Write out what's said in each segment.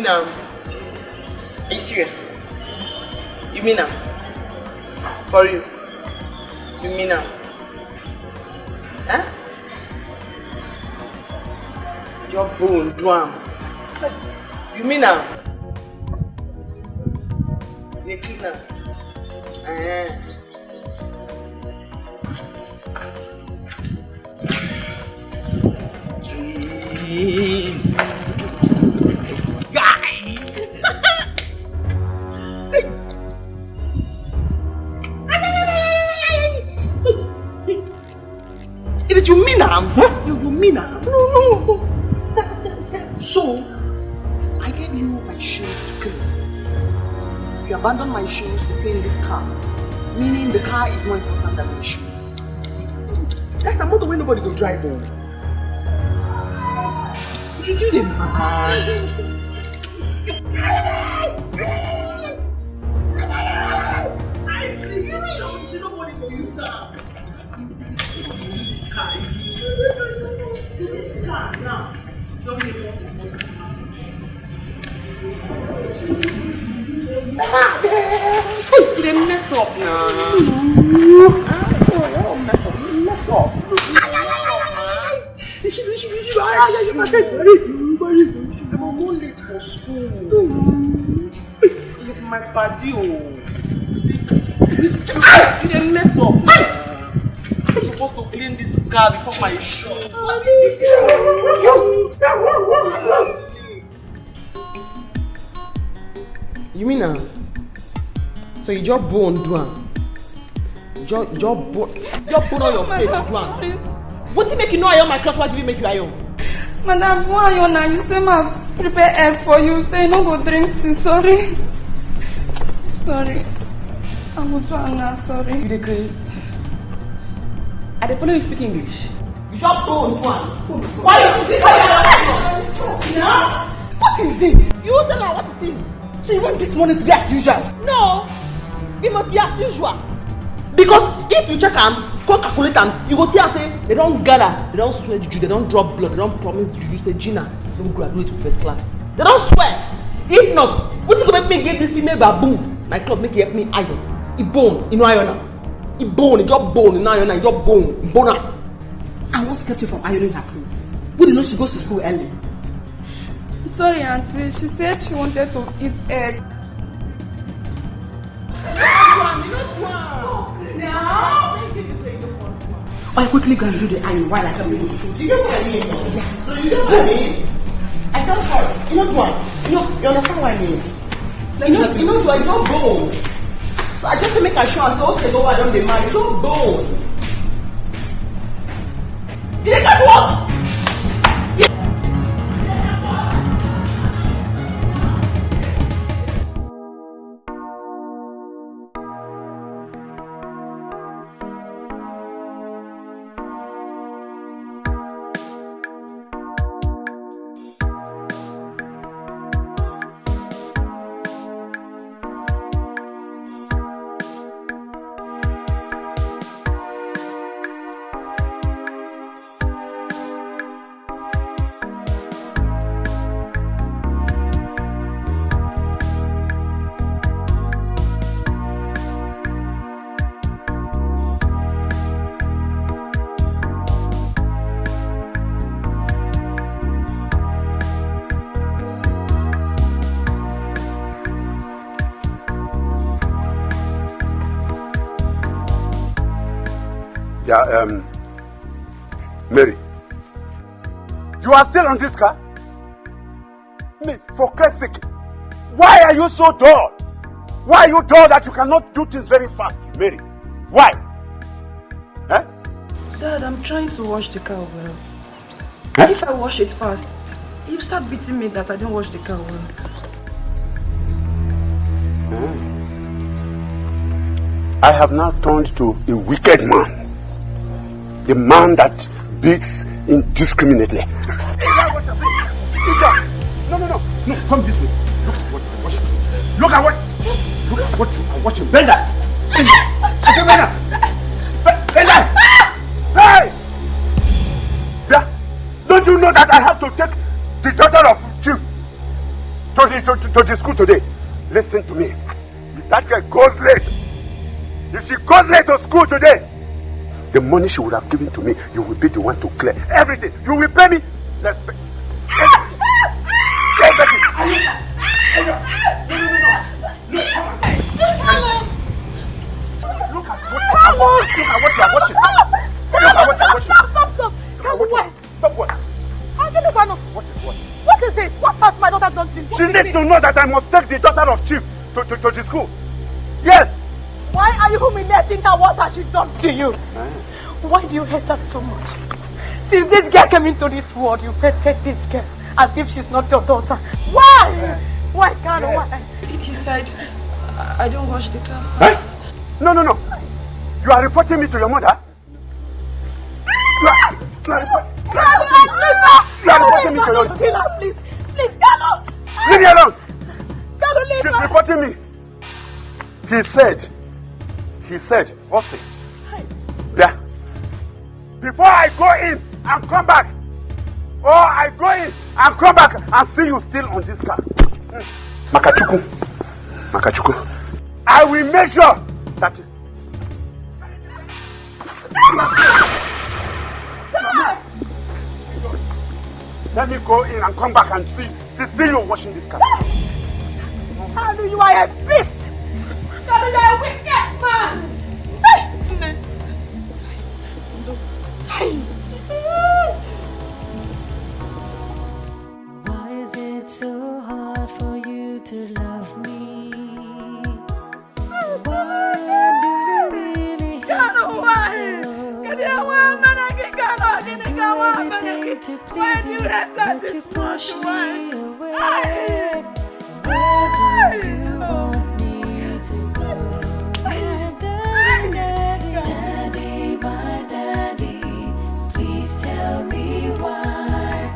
now? Are you serious? You mean now? For you? You mean now? Huh? Your bone, drum. You mean now? You clean now? Jeez. Guy. It is you mean now? Huh? You mean now? No. So, I gave you my shoes to clean. You abandoned my shoes to clean this car. Meaning the car is more important than my shoes. That's the motor where nobody go drive on. It is you the mad. Nobody go use her. This car now. Don't make it. They mess up now. Mess up. I'm more late for school. It's my body. They mess up. I'm supposed to clean this car before my show. You mean now? So you just bone down. Just put on your face down. What do you make you know I own my cloth? What do you make you iron? Madam, why you now? You say ma prepare egg for you. Say no go drink tea. Sorry. I was wrong now. Sorry. You the grace. I dey follow you speak English. You just bone one. Why you think I am? What is it? You tell her what it is. So you want this money to be as usual? No, it must be as usual. Because if you check them, come calculate them, you go see and say they don't gather, they don't swear juju, they don't drop blood, they don't promise juju. Say Gina, don't graduate with first class. They don't swear. If not, what's it gonna make me get this female baboon? My club make it help me iron. It bone, you know iron now. It bone, it just bone, you iron now, it just bone, bone now. And what kept you from ironing her clothes? Who did know she goes to school early? Sorry, Auntie. She said she wanted to eat egg. I quickly go and do the iron while I come with you. You know what I mean? Yeah. You know what I mean? I tell her, you know what? You understand what I mean? You know what? It's not bone. So I just to make her sure, I said, okay, go, I don't be mad. It's not bone. It doesn't work. Yeah, Mary, you are still on this car? For Christ's sake, why are you so dull? Why are you dull that you cannot do things very fast, Mary? Why? Eh? Dad, I'm trying to wash the car well. Eh? If I wash it fast, you start beating me that I didn't wash the car well. I have now turned to a wicked man. The man that beats indiscriminately. No, come this way. Look at what you are watching. Bend that. Bend that. Hey! Yeah. Don't you know that I have to take the daughter of Chief? to the school today. Listen to me. If that girl goes late, if she goes late to school today, the money she would have given to me, you will be the one to clear everything. You will pay me. Let's pay. Look at what you are watching. Stop. Stop what? What is it? What has my daughter done to you? She needs to know that I must take the daughter of Chief to the school. Yes. Why are you humiliating her? What has she done to you? Why do you hate her so much? Since this girl came into this world, you protect this girl as if she's not your daughter. Why? Why can't why? He said, I don't wash the car first. No. You are reporting me to your mother? You are reporting me to your mother. Please, Carlo! Leave me alone! Carlo, leave She's her! reporting me. He said, okay. Yeah. Before I go in and come back, or I go in and come back and see you still on this car. Makachuku. I will make sure that... Let me go in and come back and see you washing this car. How do you are a beast? Carlo, you're a wicked man. Why is it so hard for you to love me? Why do you really hate me Anything to please you, but you push me away. Where do you want me to go? My daddy, my daddy, please tell me why.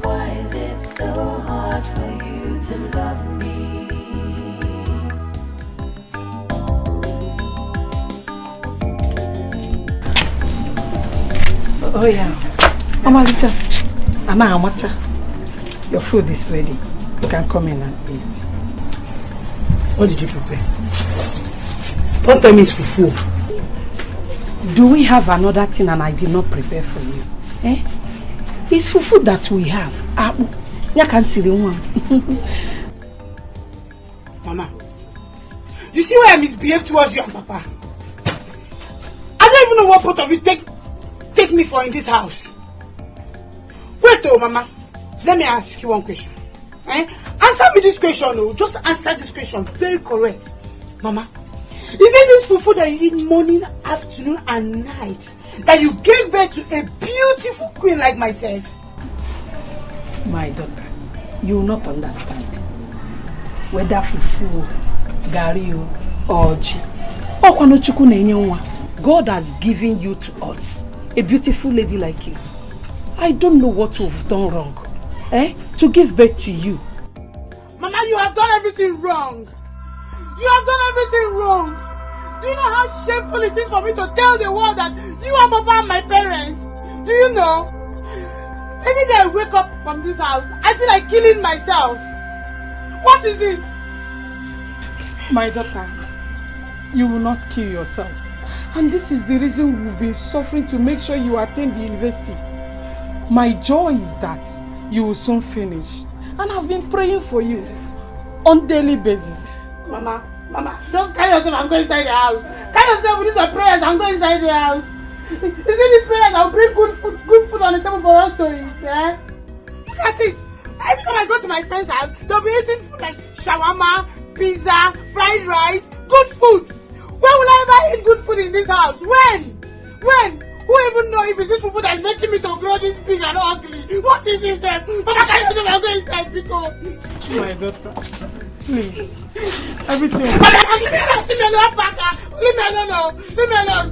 Why is it so hard for you to love me? Oh yeah, Amalicha, Ana Amacha, your food is ready. You can come in and eat. What did you prepare? Don't tell me it's fufu. Do we have another thing and I did not prepare for you? Eh? It's fufu that we have. You can see the one. Mama, you see why I misbehaved towards you and Papa? I don't even know what part of it take me for in this house. Wait though, Mama. Let me ask you one question. Answer me this question, oh. Just answer this question. Very correct. Mama, is it this fufu that you eat morning, afternoon and night that you gave birth to a beautiful queen like myself? My daughter, you will not understand. Whether fufu, gari or ji. God has given you to us. A beautiful lady like you. I don't know what you've done wrong. To give birth to you. Mama, you have done everything wrong. You have done everything wrong. Do you know how shameful it is for me to tell the world that you are Papa and my parents? Do you know? Any day I wake up from this house, I feel like killing myself. What is it? My daughter, you will not kill yourself. And this is the reason we've been suffering to make sure you attend the university. My joy is that you will soon finish. And I've been praying for you on daily basis. Mama, just carry yourself and go inside the house. Carry yourself with these prayers and go inside the house. You see these prayers, I'll bring good food on the table for us to eat, eh? Look at it. Every time I go to my friend's house, they'll be eating food like shawarma, pizza, fried rice, good food. When will I ever eat good food in this house? When? Who even know if it's this food that's making me to grow this big and ugly? What is it then? Mama, can you go inside because... My daughter, please. Everything. Leave me alone, Papa. Leave me alone. Leave me alone.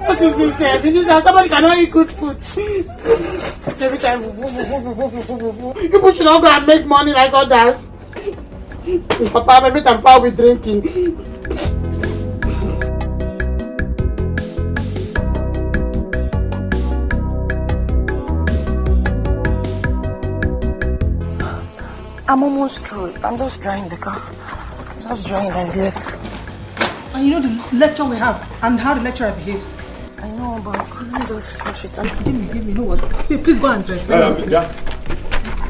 What is this here? This is how somebody cannot eat good food. Every time. People should not go and make money like others. Papa, every time Papa will be drinking. I'm almost through. I'm just drying the car. Just drying and left. And you know the lecture we have and how the lecturer behaves. I know, but I couldn't just finish it. Give me, you know what? Hey, please go and dress. Yeah.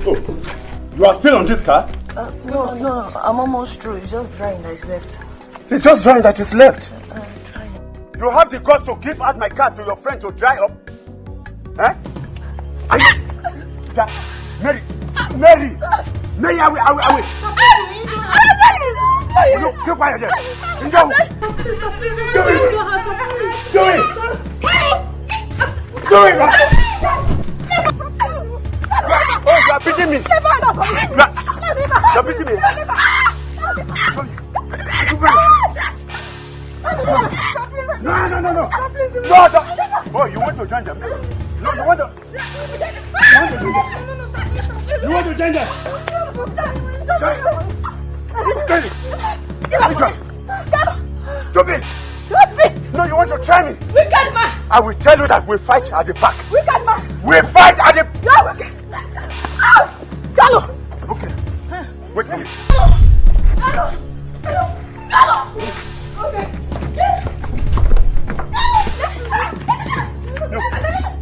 Oh, you are still on this car? No, I'm almost through. It's just drying that is left. It's just drying that is left. You have the guts to give out my car to your friend to dry up? Eh? Mary, I will. Look, keep quiet there. Do it, man. Oh, you are beating me. You are beating me. No. Oh, you want to join them? No, you want to join them? Stop it! No, you want to try me? Wicked man! I will tell you that we fight at the back. Wicked man! We fight at the... Carlo! Okay. Wait for me.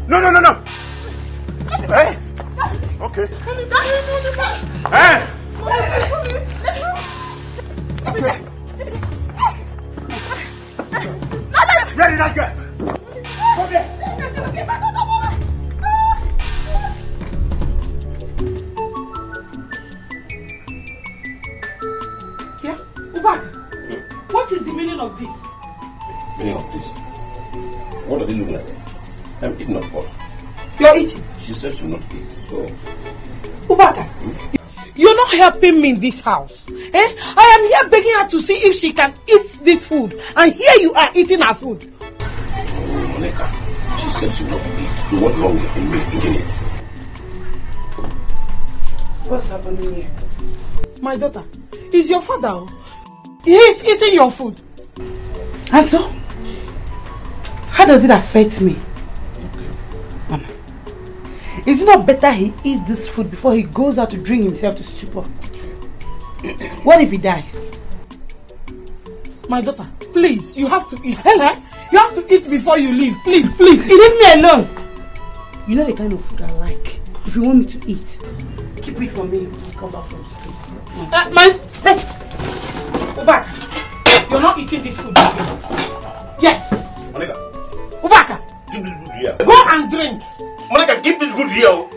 No. Hey? Okay. Hey? Okay. Where did I get? Come here. Yeah? Ubaka, what is the meaning of this? Meaning of this? What does it look like? I'm eating, of course. You're eating? She said she will not eat, so... Ubaka, you're not helping me in this house. Eh? I am here begging her to see if she can eat this food. And here you are eating her food. Oh, Monica, she said she will not eat. So what's wrong with me eating it? What's happening here? My daughter, is your father. He is eating your food. And so? How does it affect me? Mama, is it not better he eats this food before he goes out to drink himself to stupor? What if he dies? My daughter, please, you have to eat. You have to eat before you leave. Please. Leave me alone. You know the kind of food I like. If you want me to eat, keep it for me when I come back from school. Hey! Ubaka, you're not eating this food again. Yes. Monica, Ubaka, give this food here. go and drink. Monica, give this food here.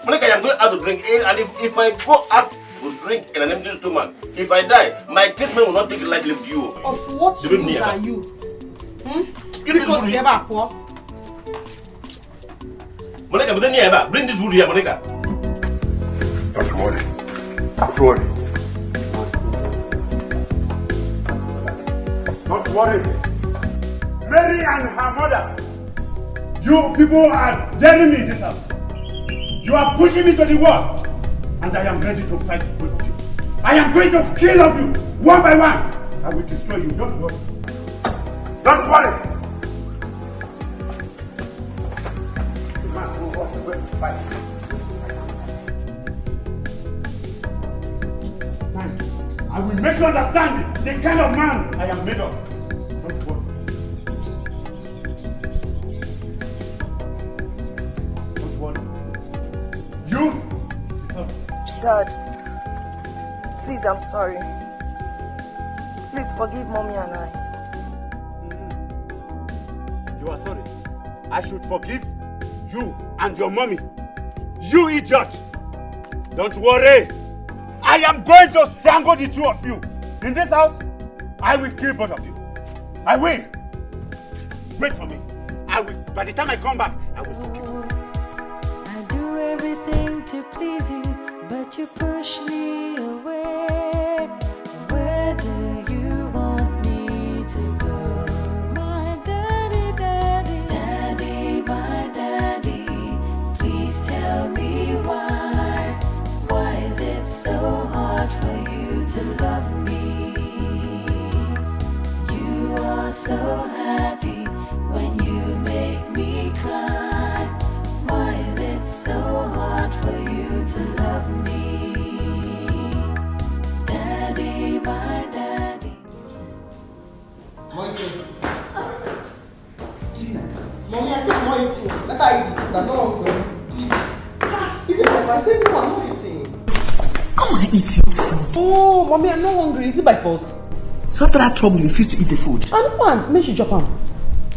Monica, I'm going out to drink. And if I go out to drink in an empty stomach, if I die, my kinsman will not take it lightly with you. Of what use are you? Because you ever poor? Monica, bring this food here, Monica. Don't worry. Don't worry. Mary and her mother. You people are daring me in this house. You are pushing me to the wall. And I am ready to fight both of you. I am going to kill of you, one by one. I will destroy you. Don't worry. Don't worry. I will make you understand the kind of man I am made of. Don't worry. Don't worry. You? Dad, please, I'm sorry. Please forgive Mommy and I. You are sorry. I should forgive you and your mommy. You idiot! Don't worry. I am going to strangle the two of you. In this house, I will kill both of you. I will. Wait for me. I will. By the time I come back, I will forgive you. I do everything to please you, but you push me away. Where do you want me to go? My daddy, my daddy, please tell me why. Why is it so hard for you to love me? You are so happy when you make me cry. Why is it so hard for you to love me? eating. Let her eat the food. I'm not hungry. Please. Is it by force? Say no, I'm not eating. Come and eat your food. Oh, mommy, I'm not hungry. Is it by force? So after that trouble, you refuse to eat the food. I don't want. Make she drop him.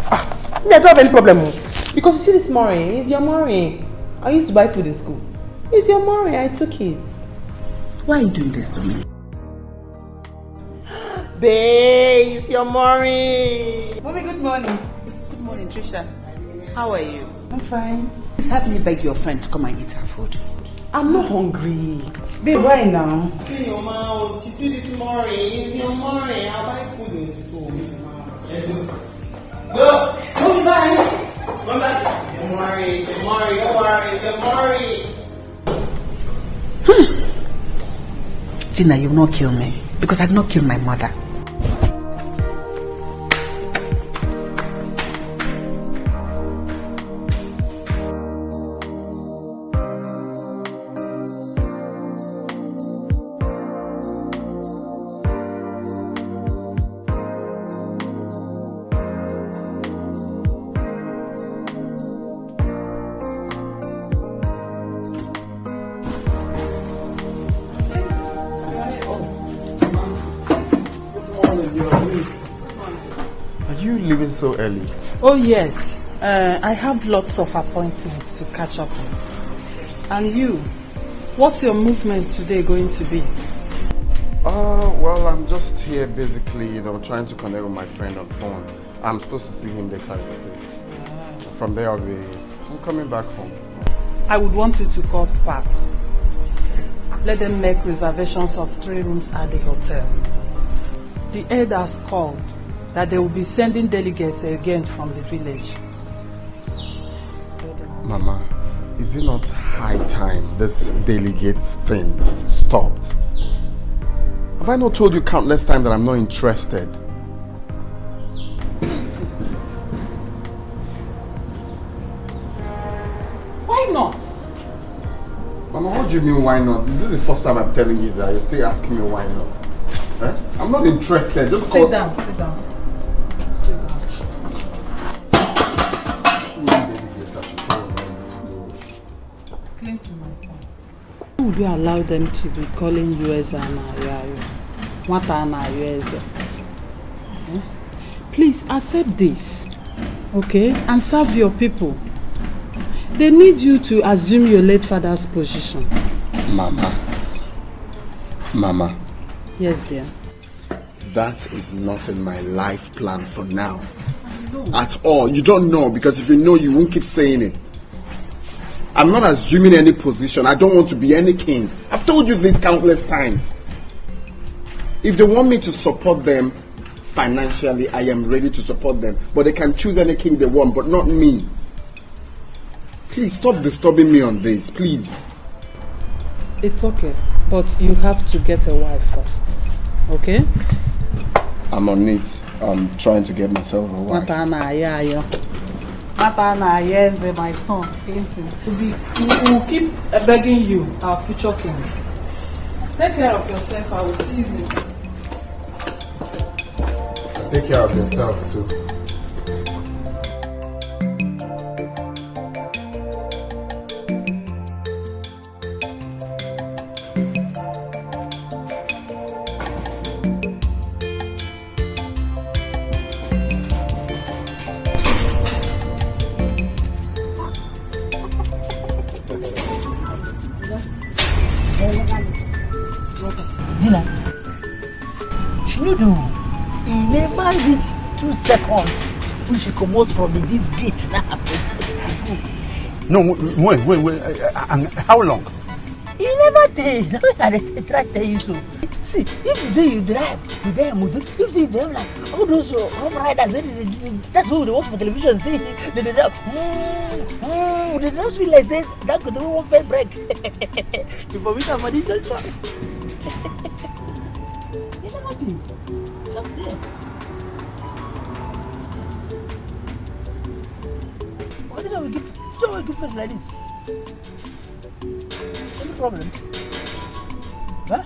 I don't have any problem. Because you see this morning, it's your morning. I used to buy food in school. It's your morning. I took it. Why are you doing this to me? Babe, it's your morning. Mommy, good morning. Good morning, Trisha. How are you? I'm fine. Help me beg your friend to come and eat her food. I'm not hungry. Babe, why now? Clean your mouth. You see this morning. It's your morning. I'll buy food in school. Let's go. Go. Come back. Come back. Good morning. Good morning. Don't worry. Good morning. Gina, you will not kill me. Because I did not kill my mother. Leaving so early? Oh yes, I have lots of appointments to catch up with. And you, what's your movement today going to be? Well, I'm just here basically, trying to connect with my friend on phone. I'm supposed to see him later in the day. From there I'm coming back home. I would want you to call Pat. Let them make reservations of 3 rooms at the hotel. The head has called that they will be sending delegates again from the village. Mama, is it not high time this delegates thing stopped? Have I not told you countless times that I'm not interested? Why not? Mama, what do you mean why not? This is the first time I'm telling you that. You're still asking me why not. Eh? I'm not interested. Just sit down, sit down. Clinton, my son. Why would you allow them to be calling you as an Please accept this, okay? And serve your people. They need you to assume your late father's position. Mama. Yes, dear. That is not in my life plan for now. At all. You don't know, because if you know, you won't keep saying it. I'm not assuming any position. I don't want to be any king. I've told you this countless times. If they want me to support them financially, I am ready to support them. But they can choose any king they want, but not me. Please stop disturbing me on this, please. It's okay, but you have to get a wife first, okay? I'm on it. I'm trying to get myself a wife. My son, Clinton. We will keep begging you, our future king. Take care of yourself, I will see you. Take care of yourself too. Dina, she no do. He never reach 2 seconds when she comes from this gate now. No, wait. And how long? He never did. I try to tell you so. See, if you say you drive motor. If you drive like all those rough riders, that's what they watch for television. See, they drive. They just feel like say that could do one fair break. Before we come on the junction. You never did. Just there. Why do we give face like this? Any problem? Huh?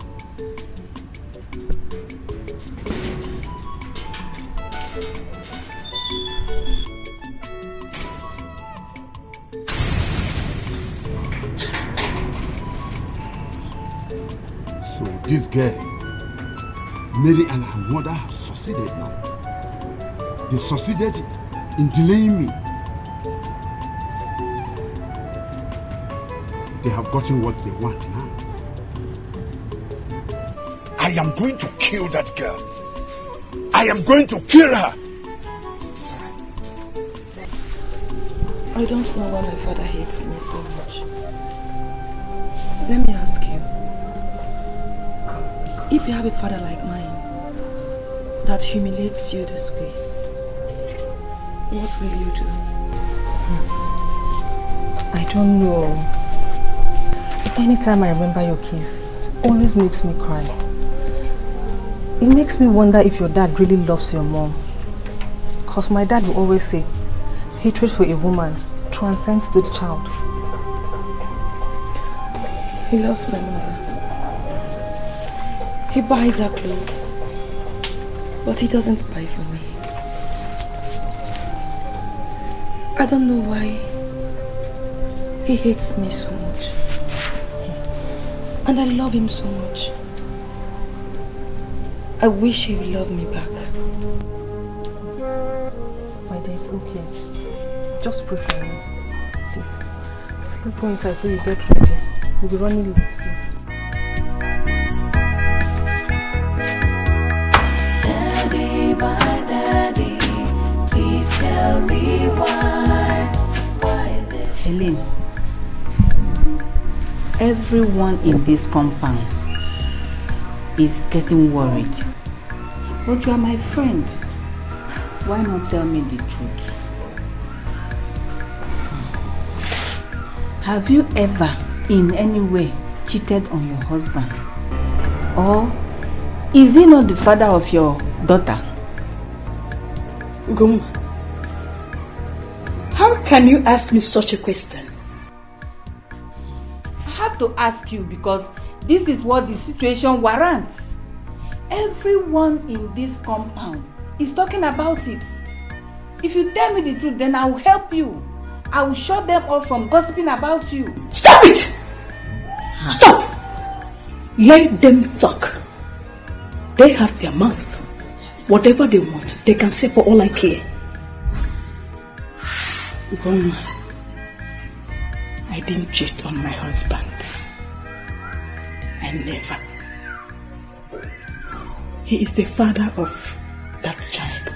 this girl, Mary and her mother have succeeded now. They succeeded in delaying me. They have gotten what they want now. I am going to kill that girl. I am going to kill her. I don't know why my father hates me so much. Let me ask you. If you have a father like mine that humiliates you this way, what will you do? I don't know. Anytime I remember your case, it always makes me cry. It makes me wonder if your dad really loves your mom. Because my dad will always say, hatred for a woman transcends to the child. He loves my mother. He buys her clothes, but he doesn't buy for me. I don't know why he hates me so much. And I love him so much. I wish he would love me back. My dear, it's okay. Just pray for me, please. Just let's go inside so you get ready. We'll be running late, please. Daddy, my daddy, please tell me why. Why is it? Helen, everyone in this compound is getting worried. But you are my friend. Why not tell me the truth? Have you ever in any way cheated on your husband? Or is he not the father of your daughter? Guma, how can you ask me such a question? I have to ask you because this is what the situation warrants. Everyone in this compound is talking about it. If you tell me the truth, then I will help you. I will shut them off from gossiping about you. Stop it! Stop! Let them talk. They have their mouth. Whatever they want, they can say for all I care. Goma, I didn't cheat on my husband. I never. He is the father of that child.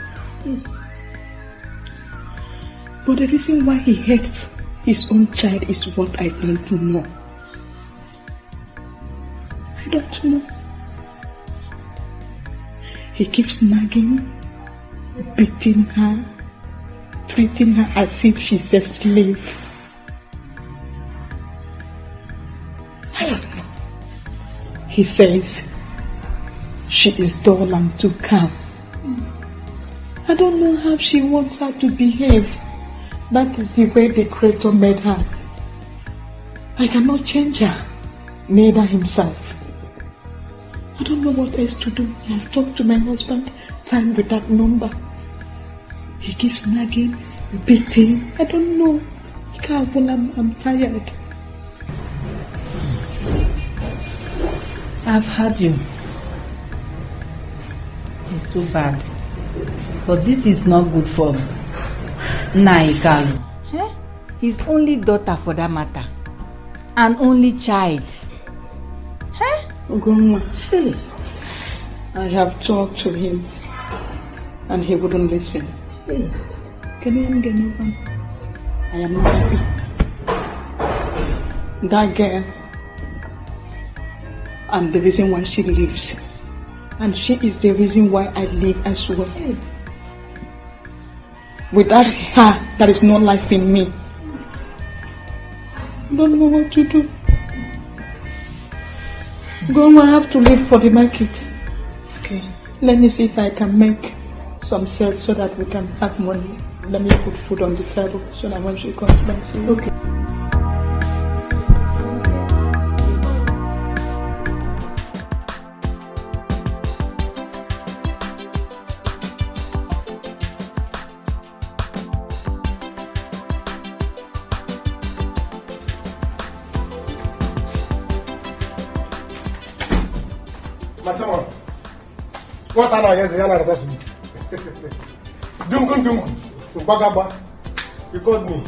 But the reason why he hates his own child is what I don't know. I don't know. He keeps nagging, beating her, treating her as if she's a slave. I don't know. He says she is dull and too calm. I don't know how she wants her to behave. That is the way the Creator made her. I cannot change her, neither himself. I don't know what else to do. I have talked to my husband time without number. He keeps nagging, beating. I don't know. I'm tired. I've heard you. It's so bad. But this is not good for Naikalu. His only daughter for that matter. An only child. Grandma, I have talked to him and he wouldn't listen. I am not happy. That girl, I'm the reason why she lives. And she is the reason why I live as well. Without her, there is no life in me. I don't know what to do. Grandma, I have to leave for the market. Okay. Let me see if I can make some sales so that we can have money. Let me put food on the table so that when she comes back, she will. Okay. Machama, what am I against the Yana that's me? Dungu, Bagaba. You called me.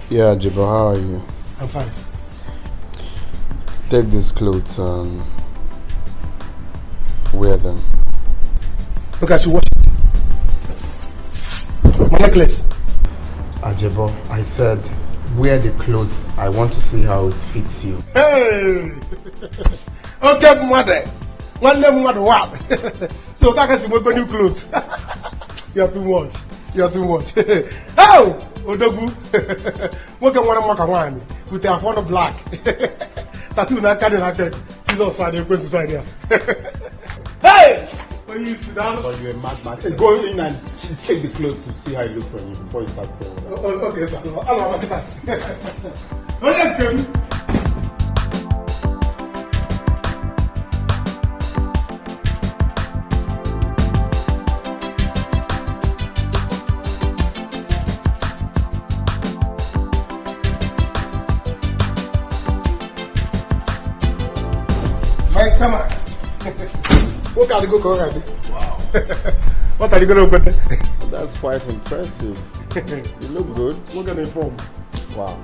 Yeah, Jibo, how are you? I'm fine. Take these clothes and wear them. Look at you, watch it. My necklace. Ajebo, I said, wear the clothes. I want to see how it fits you. Hey! Okay, mother. One name, mother, what? So that is what new clothes. You're too much. You're too much. Oh! Odogu. What can one with a phone of black? Tattoo not carrying a head. He's not going to sign here. Hey! When you sit down, but you're a madman. Go in and check the clothes to see how it looks on you before you start saying that. Okay, sir. I'll look at that. Okay. Come on. What are you going to go ahead? Wow. What are you going to open? That's quite impressive. You look good. Look at the form. Wow.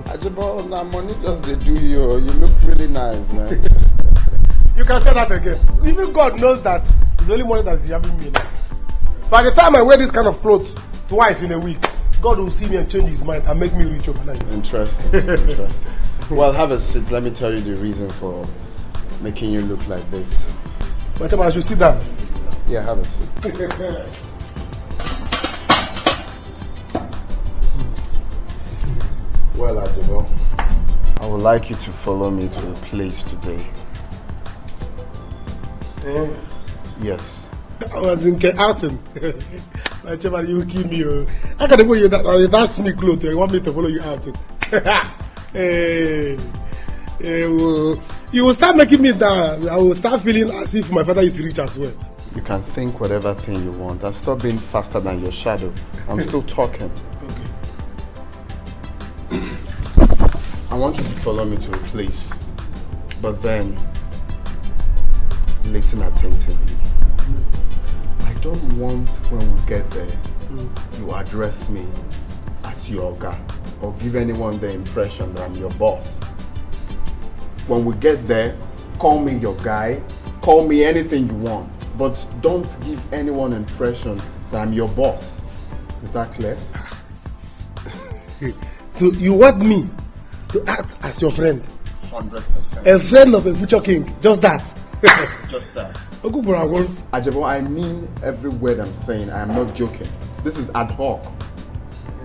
Ajabo, now money just they do you. You look really nice, man. You can say that again. Even God knows that it's the only money that is having me now. By the time I wear this kind of clothes twice in a week, God will see me and change his mind and make me rich overnight. Interesting. Interesting. Well, have a seat. Let me tell you the reason for making you look like this. But I should sit down. Yeah, have a seat. Well, Ajabo, I would like you to follow me to a place today. Yes. I was in outing. Whatever you kill me. I can't follow you that sneak clothes. You want me to follow you outing? You will start making me down. I will start feeling as if my father is rich as well. You can think whatever thing you want and stop being faster than your shadow. I'm still talking. Okay. I want you to follow me to a place, but then listen attentively. I don't want when we get there, you address me as your guy or give anyone the impression that I'm your boss. When we get there, call me your guy, call me anything you want, but don't give anyone impression that I'm your boss. Is that clear? So you want me to act as your friend? 100%. A friend of a future king, just that. Just that. Ajabo, I mean every word I'm saying. I am not joking. This is ad hoc.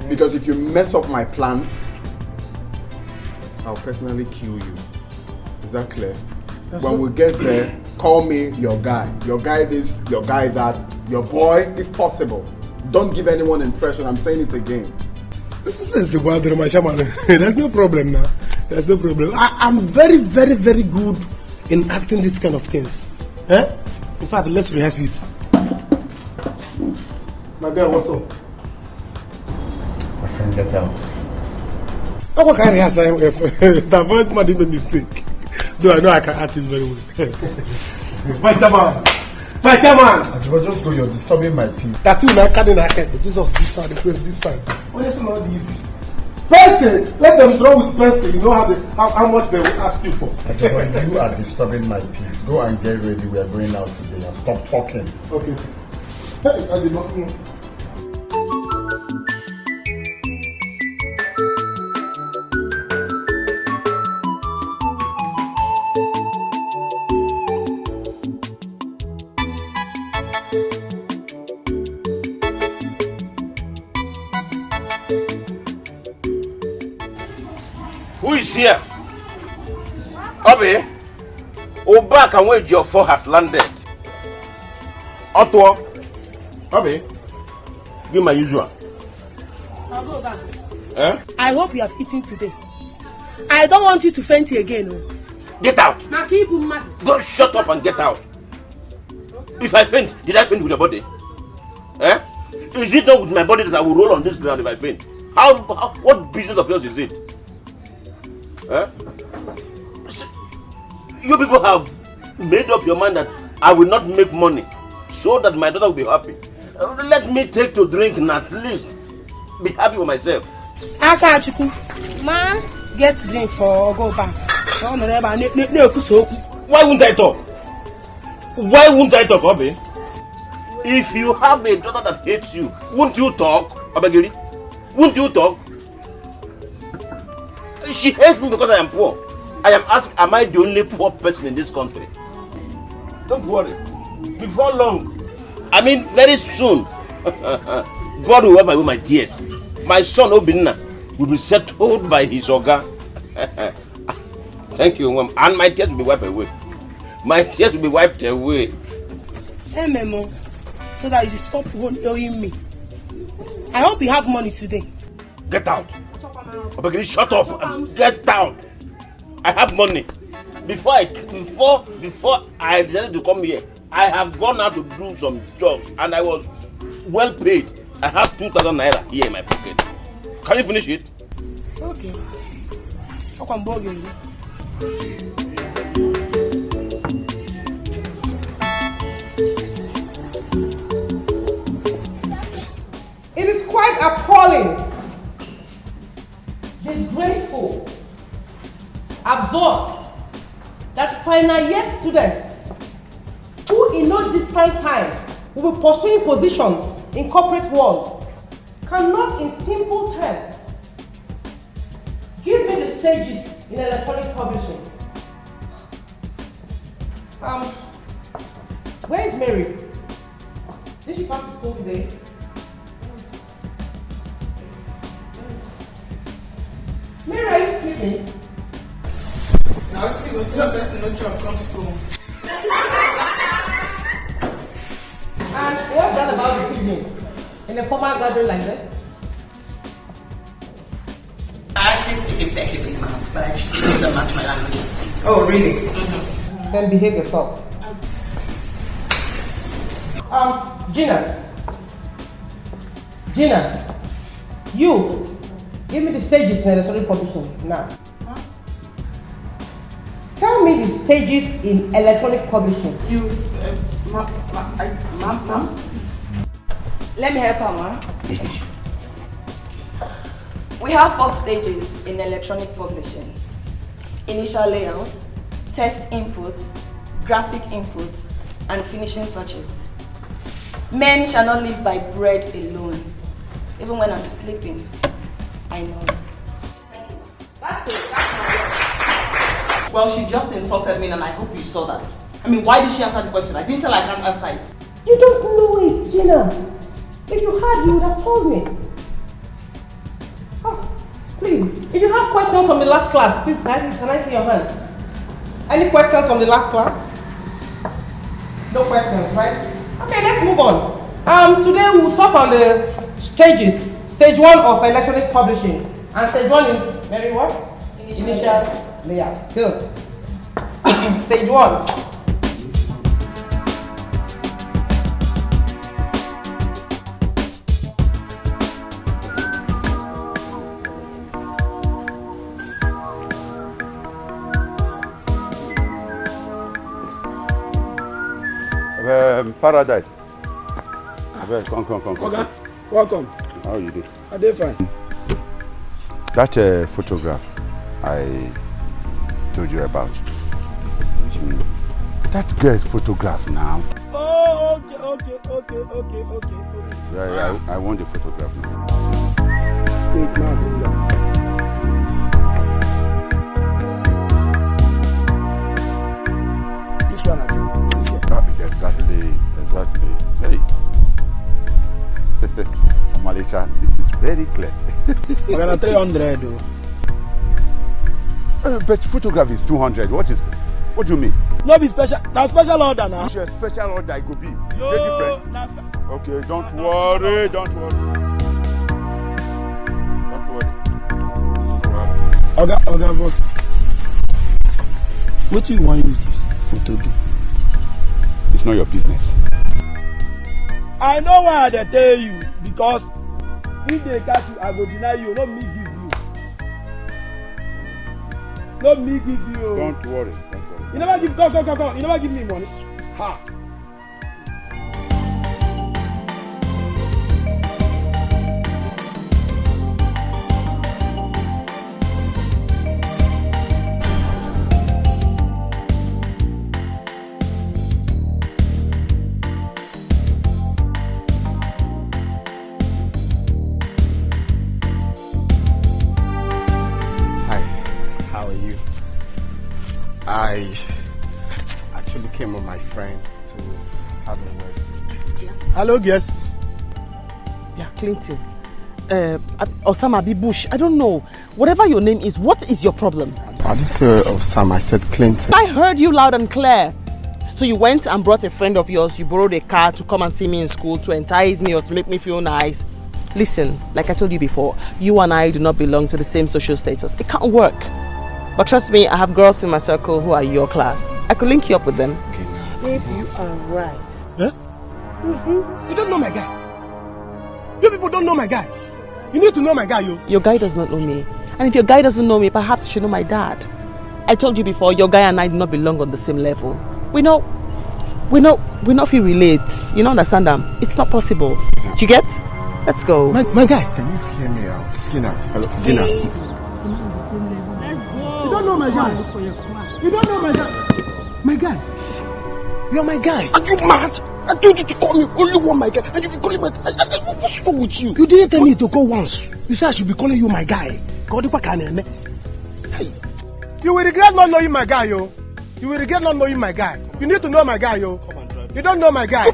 Because if you mess up my plans, I'll personally kill you. Is that clear? When we get there, call me your guy. Your guy this, your guy that, your boy, if possible. Don't give anyone impression. I'm saying it again. There's no problem now. There's no problem. I'm very, very, very good in acting these kind of things. Eh? In fact, let's rehearse it. My girl, what's up? My friend, get out. How can I rehearse? That voice might make a mistake. Though I know I can act it very well. My chairman! My chairman! Just go, you're disturbing my peace. Tattoo na carrying a head. Jesus this side, the face this side. Honestly, not easy. Person, let them draw with person. You know how much they will ask you for. You are disturbing my peace. Go and get ready. We are going out today and stop talking. Okay. Hey, who is here? Obi, Oba and wage your four has landed. Otto, Obi, give my usual. I'll go back. Eh? I hope you have eaten today. I don't want you to faint again. Oh. Get out! Go shut up and get out. If I faint, did I faint with your body? Eh? Is it not with my body that I will roll on this ground if I faint? What business of yours is it? Eh? You people have made up your mind that I will not make money so that my daughter will be happy. Let me take to drink and at least be happy with myself. Ma, get drink for go back. Why won't I talk? Why won't I talk, Obi? If you have a daughter that hates you, won't you talk, Obagiri? Won't you talk? She hates me because I am poor. I am asked, am I the only poor person in this country? Don't worry. Before long, I mean very soon, God will wipe away my tears. My son Obinna will be settled by his Oga. Thank you, Mom. And my tears will be wiped away. My tears will be wiped away. Hey, Memo, so that you stop owing me. I hope you have money today. Get out. Obagiri, shut up and get out. I have money. Before I decided to come here, I have gone out to do some jobs and I was well paid. I have 2,000 naira here in my pocket. Can you finish it? Okay. How come bugging you? It is quite appalling, disgraceful, absurd that final year students who in no distant time will be pursuing positions in corporate world cannot in simple terms give me the stages in electronic publishing. Where is Mary? Did she come to school today? Mary, are you sleeping? Now, she was not best to no job come to school. And what's that about the pigeon? In a formal gathering like this? I actually speak a fairly big mouth, but I just don't match my language. Oh, really? Mm-hmm. Then behave yourself. Gina, you give me the stages in electronic publishing now. Huh? Tell me the stages in electronic publishing. Ma'am? Let me help her, ma. We have 4 stages in electronic publishing. Initial layouts, test inputs, graphic inputs, and finishing touches. Men shall not live by bread alone. Even when I'm sleeping, I know it. Well, she just insulted me and I hope you saw that. I mean, why did she answer the question? I didn't tell her I can't answer it. You don't know it, Gina. If you had, you would have told me. Oh, please, if you have questions from the last class, please, can I see your hands? Any questions from the last class? No questions, right? Okay, let's move on. Today we will talk on the stages. Stage 1 of electronic publishing. And stage 1 is very what? Initial layout. Good. Stage 1. Paradise. Come. Okay. Welcome. How you do? Are they fine? That photograph I told you about. That girl's photograph now. Oh, okay. Yeah, I want the photograph now. Wait, now. This one I do. Exactly. Hey. Malaysia, this is very clear. We're gonna 300 though. But photograph is 200. What do you mean? No be special. Now special order now. It's a special order. It could be. Very different. Okay, don't worry. Okay, boss. What do you want you to do? It's not your business. I know why they tell you, because if they catch you, I will deny you. Not me give you. Not me give you. Don't worry. You never give. Come. You never give me money. Ha! I actually came with my friend to have a word. Yeah. Hello, guest. Yeah, Clinton. Osama B. Bush. I don't know. Whatever your name is, what is your problem? I didn't say Osama, I said Clinton. I heard you loud and clear. So you went and brought a friend of yours, you borrowed a car to come and see me in school to entice me or to make me feel nice. Listen, like I told you before, you and I do not belong to the same social status. It can't work. But trust me, I have girls in my circle who are your class. I could link you up with them. Babe, you are right. Huh? You don't know my guy. You people don't know my guy. You need to know my guy, you. Your guy does not know me. And if your guy doesn't know me, perhaps you should know my dad. I told you before, your guy and I do not belong on the same level. We not feel relate. You don't understand them? It's not possible. Do you get? Let's go. My guy. Can you hear me out? Gina, hello, Gina. You don't know my guy. You don't know my guy. My guy. You're my guy. Are you mad? I told you to call me only one my guy. And you've been calling my guy. What's wrong with you? You didn't tell me to go once. You said I should be calling you my guy. Hey. You will regret not knowing my guy, yo. You will regret not knowing my guy. You need to know my guy, yo. Come on, drive. You don't know my guy.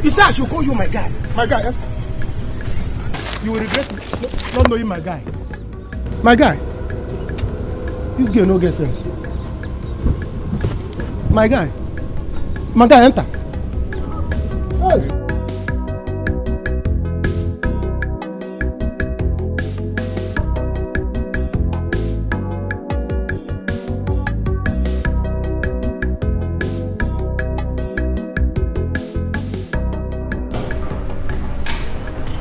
You said I should call you my guy. My guy, eh? You will regret not knowing my guy. My guy. This girl no get sense. My guy. My guy, enter. Hey.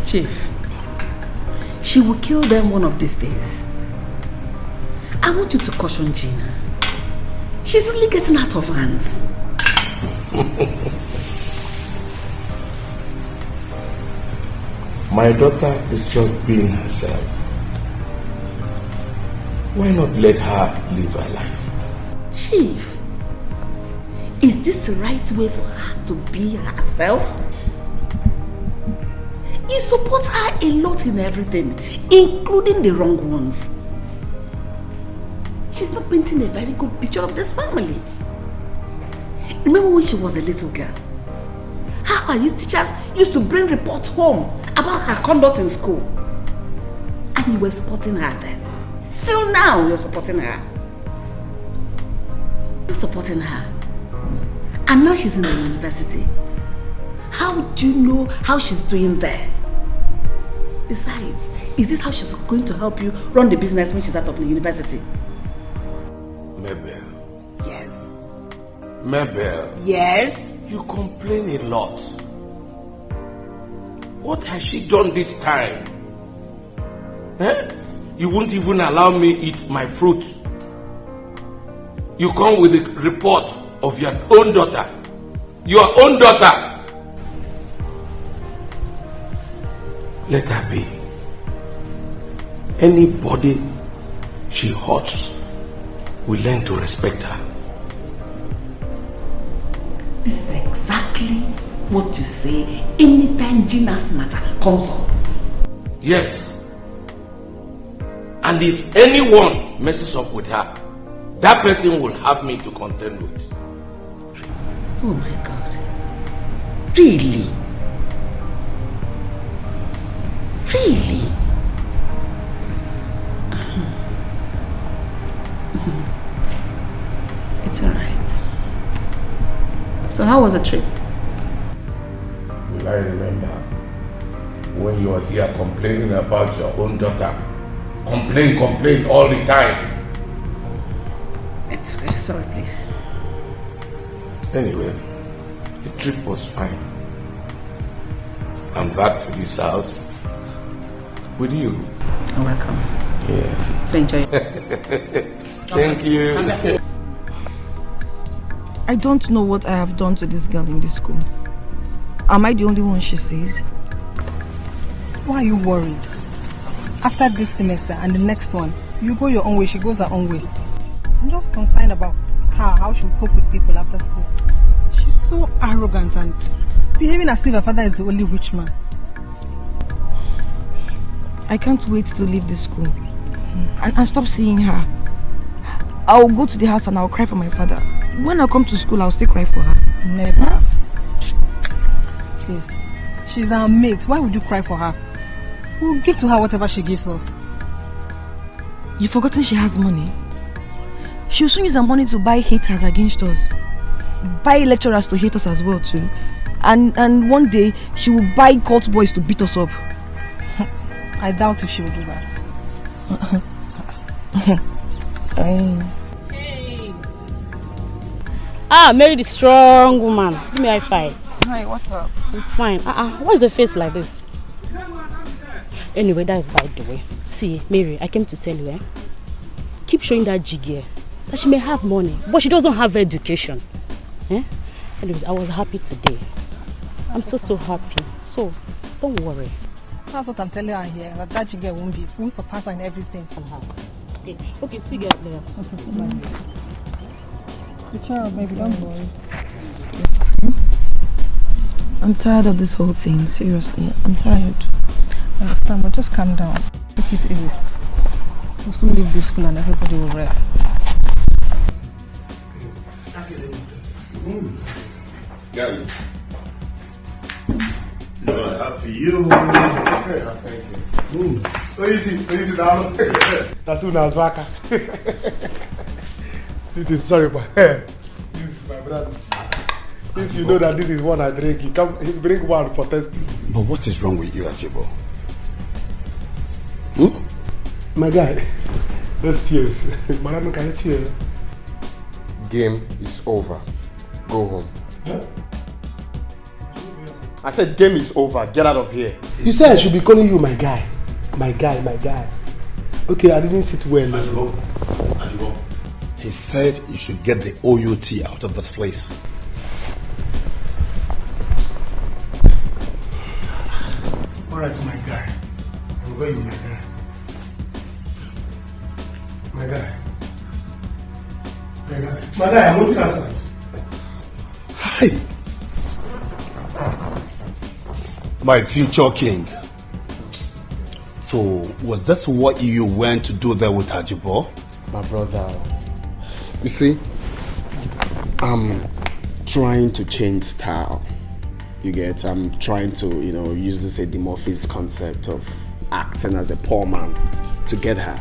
Chief, she will kill them one of these days. I want you to caution Gina. She's really getting out of hands. My daughter is just being herself. Why not let her live her life? Chief, is this the right way for her to be herself? You support her a lot in everything, including the wrong ones. She's not painting a very good picture of this family. Remember when she was a little girl? How her youth teachers used to bring reports home about her conduct in school. And you were supporting her then. Still now you're supporting her. You're supporting her. And now she's in the university. How do you know how she's doing there? Besides, is this how she's going to help you run the business when she's out of the university? Mabel. Yes. Mabel. Yes. You complain a lot. What has she done this time? Eh? You won't even allow me eat my fruit. You come with a report of your own daughter. Your own daughter. Let her be. Anybody she hurts will learn to respect her. This is exactly what you say anytime Gina's matter comes up. Yes. And if anyone messes up with her, that person will have me to contend with. Oh my God. Really? Really? It's alright. So how was the trip? Will I remember when you were here complaining about your own daughter? Complain all the time. It's okay, sorry please. Anyway, the trip was fine. I'm back to this house with you. You're welcome. Yeah. So enjoy. Thank you. I don't know what I have done to this girl in this school. Am I the only one she sees? Why are you worried? After this semester and the next one, you go your own way, she goes her own way. I'm just concerned about her, how she will cope with people after school. She's so arrogant and behaving as if her father is the only rich man. I can't wait to leave this school and stop seeing her. I'll go to the house and I'll cry for my father. When I come to school, I'll still cry for her. Never. Please. She's our mate. Why would you cry for her? We'll give to her whatever she gives us. You've forgotten she has money. She'll soon use her money to buy haters against us. Buy lecturers to hate us as well too. And one day, she will buy cult boys to beat us up. I doubt if she will do that. Hey. Ah, Mary the strong woman. Give me a high five. Hi, what's up? I'm fine. Why is the face like this? Anyway, that is by the way. See, Mary, I came to tell you, keep showing that jiggy, that she may have money, but she doesn't have education. Anyways, I was happy today. I'm so happy. So, don't worry. That's what I'm telling her here, that jiggy won't surpass her in everything. Okay, see you guys later. Good job, baby, don't worry. I'm tired of this whole thing, seriously. I'm tired. I understand, but just calm down. Take it easy. We'll soon leave this school and everybody will rest. Guys, happy you. Thank you. Easy down. Tattoo na zwaka. This is sorry, but this is my brother. Since you know that this is one I drink, you come bring one for testing. But what is wrong with you, Ajibo? My guy, let's cheers. Madam, can you cheer? Game is over. Go home. Huh? I said game is over. Get out of here. You said I should be calling you my guy. My guy. Okay, I didn't sit well. Ajibo. He said you should get the OUT out of this place. Alright, my guy. I'm going, my guy. My guy, I'm looking outside. Hi. My future king. So, was that what you went to do there with Ajibo? My brother, you see, I'm trying to change style. You get, I'm trying to, use this Edimorphis concept of acting as a poor man to get her.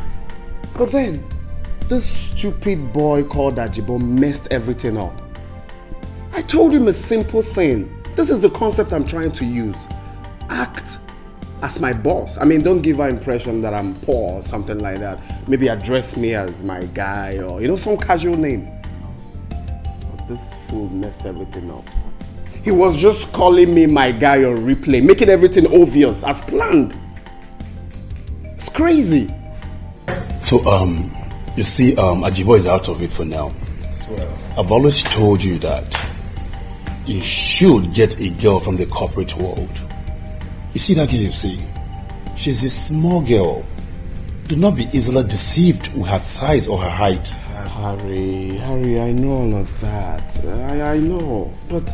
But then, this stupid boy called Ajibo messed everything up. I told him a simple thing. This is the concept I'm trying to use. Act as my boss. I mean, don't give her impression that I'm poor or something like that. Maybe address me as my guy or, some casual name. But this fool messed everything up. He was just calling me my guy on replay, making everything obvious as planned. It's crazy. So, you see, Ajibo is out of it for now. I've always told you that you should get a girl from the corporate world. You see that girl you see? She's a small girl. Do not be easily deceived with her size or her height. Harry, I know all of that. I know. But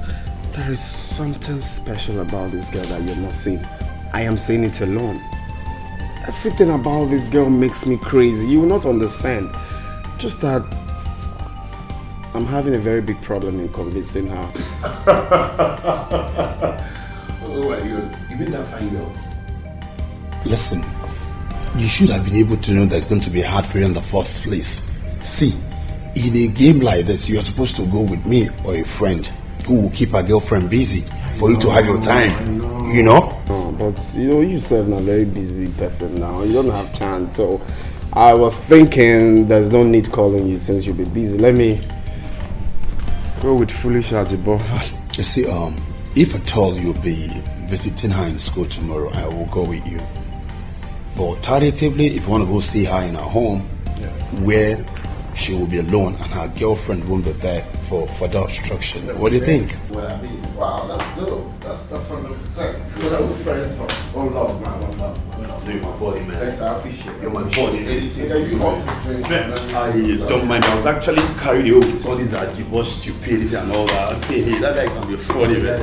there is something special about this girl that you're not seeing. I am saying it alone. Everything about this girl makes me crazy. You will not understand. Just that I'm having a very big problem in convincing her. Oh my God, you mean that fine girl? Listen, you should have been able to know that it's going to be hard for you in the first place. See, in a game like this, you're supposed to go with me or a friend who will keep a girlfriend busy for you to have your time. No, but you said I'm a very busy person now. You don't have chance. So I was thinking there's no need calling you since you'll be busy. Let me go with foolish Ajibo. You see, if at all you'll be visiting her in school tomorrow, I will go with you. But alternatively, if you want to go see her in her home, where she will be alone and her girlfriend won't be there for the obstruction. What do you think? Well, I mean, wow, that's dope. That's 100%. We're all friends from one love, man. One love. You're my boy, man. Thanks, I appreciate it. You're my boy. Anything. Yeah, you up the drink. I don't mind. I was actually carried away with all these Ajibos stupidity and all that. That guy can be funny, man.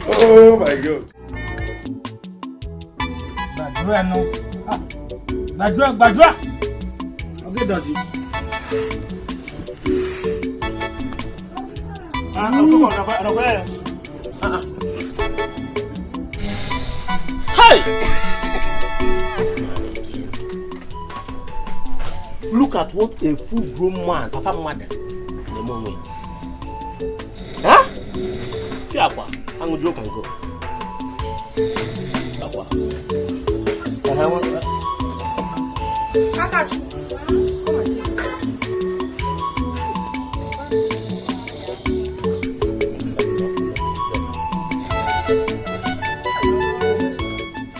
Oh my God. Badua. Okay, Daddy. Hey! Look at what a full-grown man, Papa Mother, in the moment. Huh? Fiapa, I'm going to joke and go.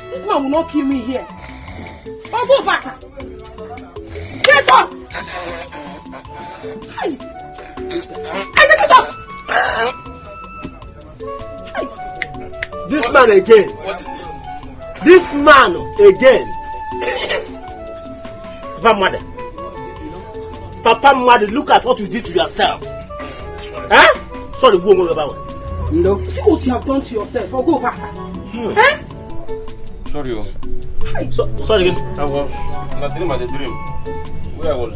This man will not kill me here. I'll go back. Get up! Hey! Get up! This man again. This man again. Papa Mother, look at what you did to yourself. Huh? Sorry, go on about it. No. See what you have done to yourself. I'll go back. Eh? Sorry, sorry again. I was not dream at the dream. Where I was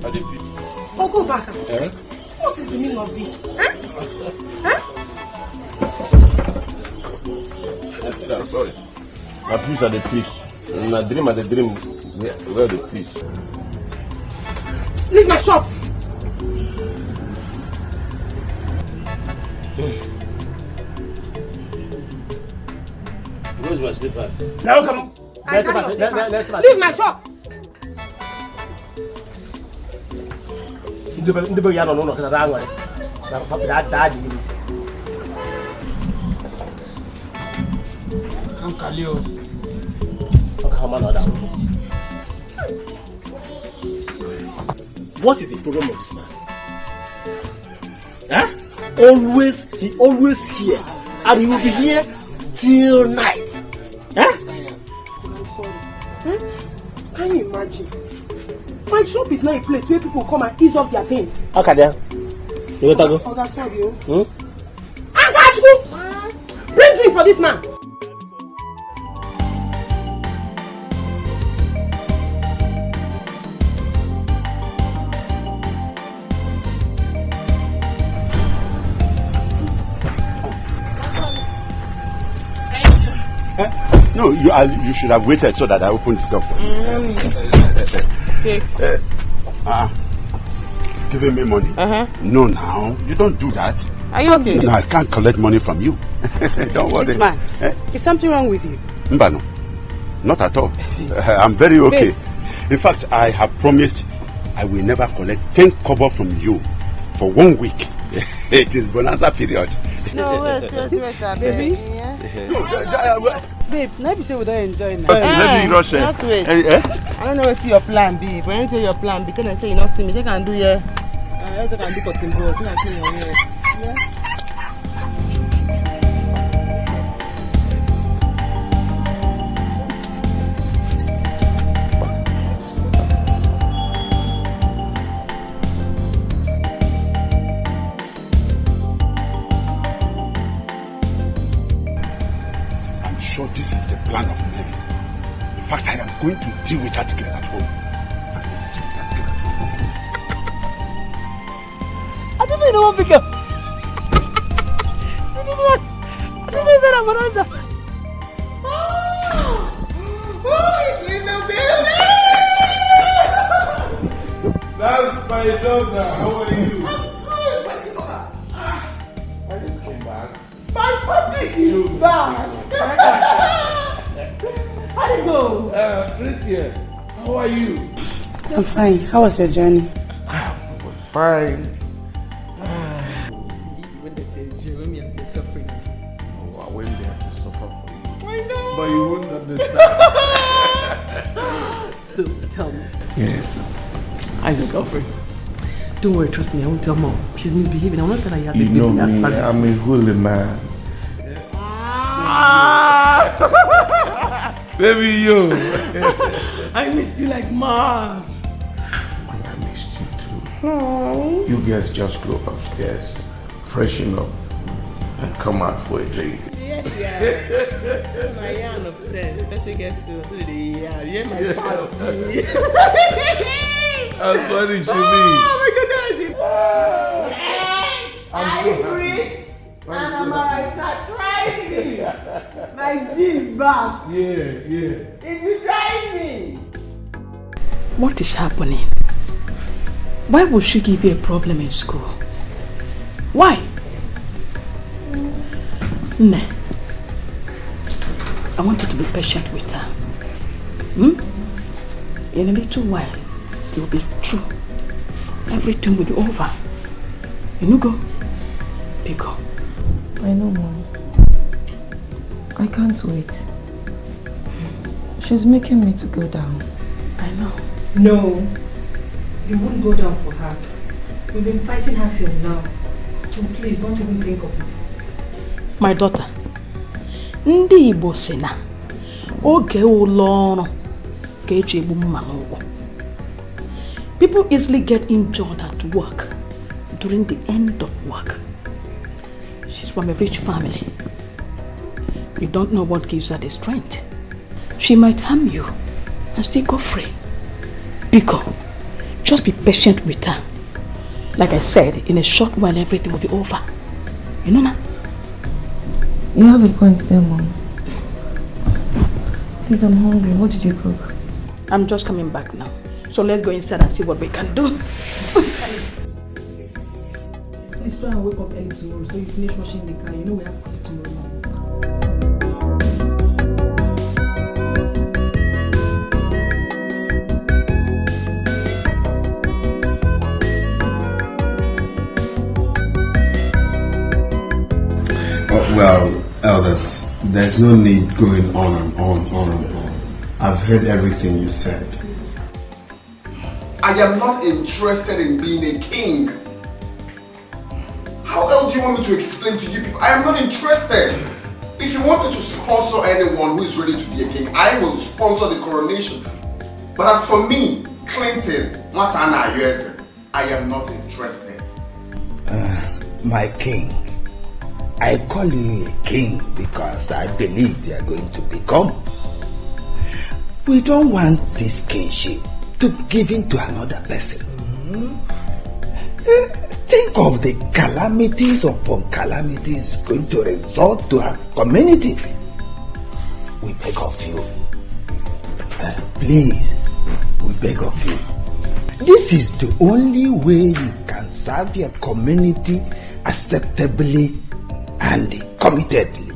at the pit. I'll go back. Eh? What is the meaning of this? I'm sorry. My police are the police. In my dream at the dream, where are the police? Leave my shop. Where's my slippers? Now come. Leave my shop. What is the problem of this man? Huh? He always here, and he will be here till night. Huh? I'm sorry. Huh? Can you imagine? My shop is not a place where people come and ease off their things. Okay, then. You want to go? Oh, that's sorry, yo. Bring drink for this man. No, you should have waited so that I opened the door for you. Okay. Giving me money? No, now. You don't do that. Are you okay? No, I can't collect money from you. Don't worry. Man, is something wrong with you? Mbano, not at all. I'm very okay. In fact, I have promised I will never collect 10 kobo from you for 1 week. It is bonanza period. No, wait, baby. Babe, let me say we don't enjoy now. Let me rush it. Just wait. I don't know what your plan be. But anything your plan be, can I say you not see me? They can do here. I can do cutting board. I can your hair. Yeah. This is the plan of Mary. In fact, I am going to deal with that girl at home. I don't know what pick up. See this one. I don't know that I'm gonna answer. Oh, it's little baby. That's my daughter. How are you? I just came back. My puppy is back. How did it go? Tricia, how are you? I'm fine. How was your journey? It was fine. When they tell you, when me suffering. Oh, I went there to suffer for you. I know. But you wouldn't understand. So, tell me. Yes. How's your girlfriend? Don't worry, trust me, I won't tell mom. She's misbehaving. I won't tell her you have been You know behaving me, as I'm a holy man. Baby, yo. I miss you like mom. I missed you too. You guys just go upstairs, freshen up, and come out for a drink. Yeah. My yarn of sense. Special guest so they yeah, my party. That's what it should be. Oh my goodness. Yes. I'm Chris. And I'm alright. Now try me. My G's back. Yeah. If you try me. What is happening? Why would she give you a problem in school? Why? Nah. I want you to be patient with her. In a little while, it will be true. Everything will be over. You know, go. Pico. I know, Mom. I can't wait. She's making me to go down. I know. No. You wouldn't go down for her. We've been fighting her till now. So please, don't even think of it. My daughter. Ndị Igbo sị na oge ụlọ ọrụ ka eji egbu mma n'ụkwụ. People easily get injured at work during the end of work. She's from a rich family. You don't know what gives her the strength. She might harm you and still go free. Biko, just be patient with her. Like I said, in a short while everything will be over. You know now? You have a point there, Mom. Please, I'm hungry. What did you cook? I'm just coming back now. So let's go inside and see what we can do. Please try and wake up early tomorrow so you finish washing the car. You know we have quiz tomorrow morning. Well, elders, there's no need going on and on. I've heard everything you said. I am not interested in being a king. How else do you want me to explain to you people? I am not interested. If you want me to sponsor anyone who is ready to be a king, I will sponsor the coronation. But as for me, Clinton, I am not interested. My king, I call you a king because I believe they are going to become. We don't want this kingship to be given to another person. Think of the calamities upon calamities going to result to our community. We beg of you, please, we beg of you. This is the only way you can serve your community acceptably and committedly.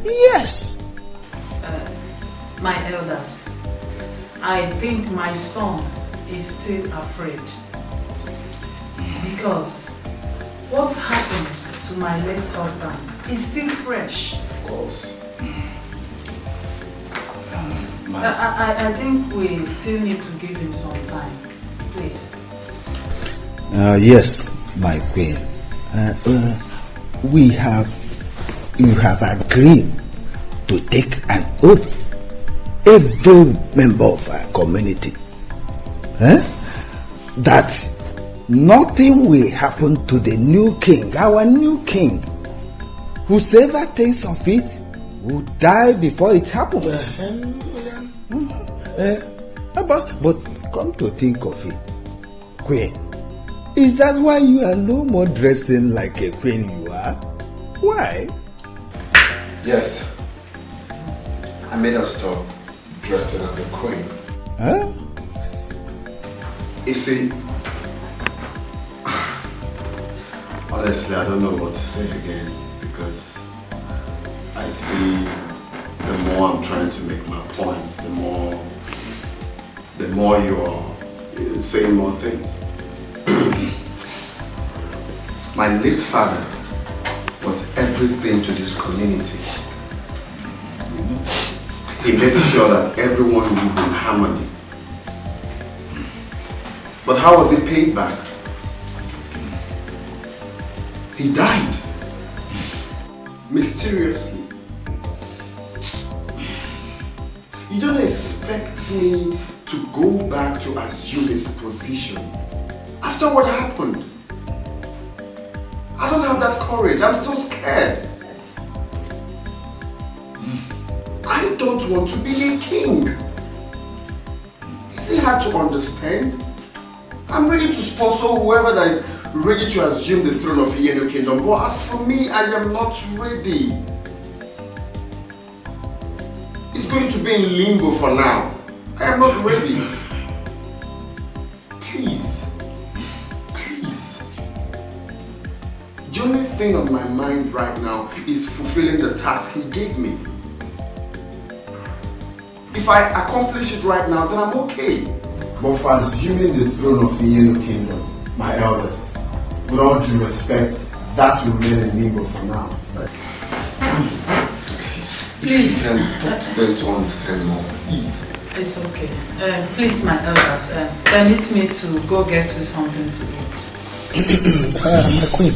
Yes. My elders, I think my son is still afraid because what happened to my late husband is still fresh. Of course. I think we still need to give him some time, please. Yes, my queen. You have agreed to take an oath, every member of our community, that nothing will happen to the new king, our new king. Whosoever thinks of it will die before it happens. But come to think of it, queen, is that why you are no more dressing like a queen you are? Why? Yes. I made her stop dressing as a queen. Huh? You see, honestly, I don't know what to say again because I see the more I'm trying to make my points, the more you're saying more things. My late father was everything to this community. He made sure that everyone lived in harmony. But how was he paid back? He died. Mysteriously. You don't expect me to go back to assume his position after what happened. I don't have that courage. I'm still scared. I don't want to be a king. Is it hard to understand? I'm ready to sponsor whoever that is ready to assume the throne of Yenu Kingdom. But as for me, I am not ready. It's going to be in limbo for now. I am not ready. Please. Please. The only thing on my mind right now is fulfilling the task he gave me. If I accomplish it right now, then I'm okay. But for assuming the throne of the Yenu Kingdom, my elders, with all due respect, that will remain in limbo for now. Please. Talk to them to understand more. Please. It's okay. Please, my elders, permit me to go get you something to eat. My queen,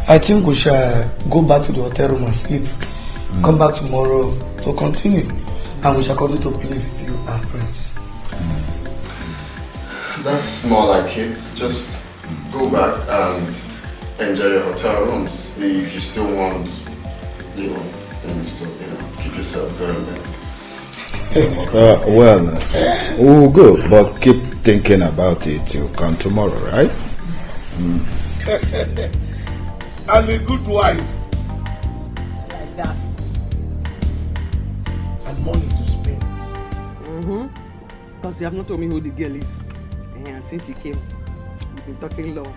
I think we shall go back to the hotel room and sleep. Come back tomorrow to continue. And we shall continue to play with you and friends. That's more like it. Just go back and enjoy your hotel rooms. If you still want little things to, keep yourself going there. We'll go, but keep thinking about it. You'll come tomorrow, right? I'm a good wife. Like that. And money to spend. Because you have not told me who the girl is. And since you came, you've been talking love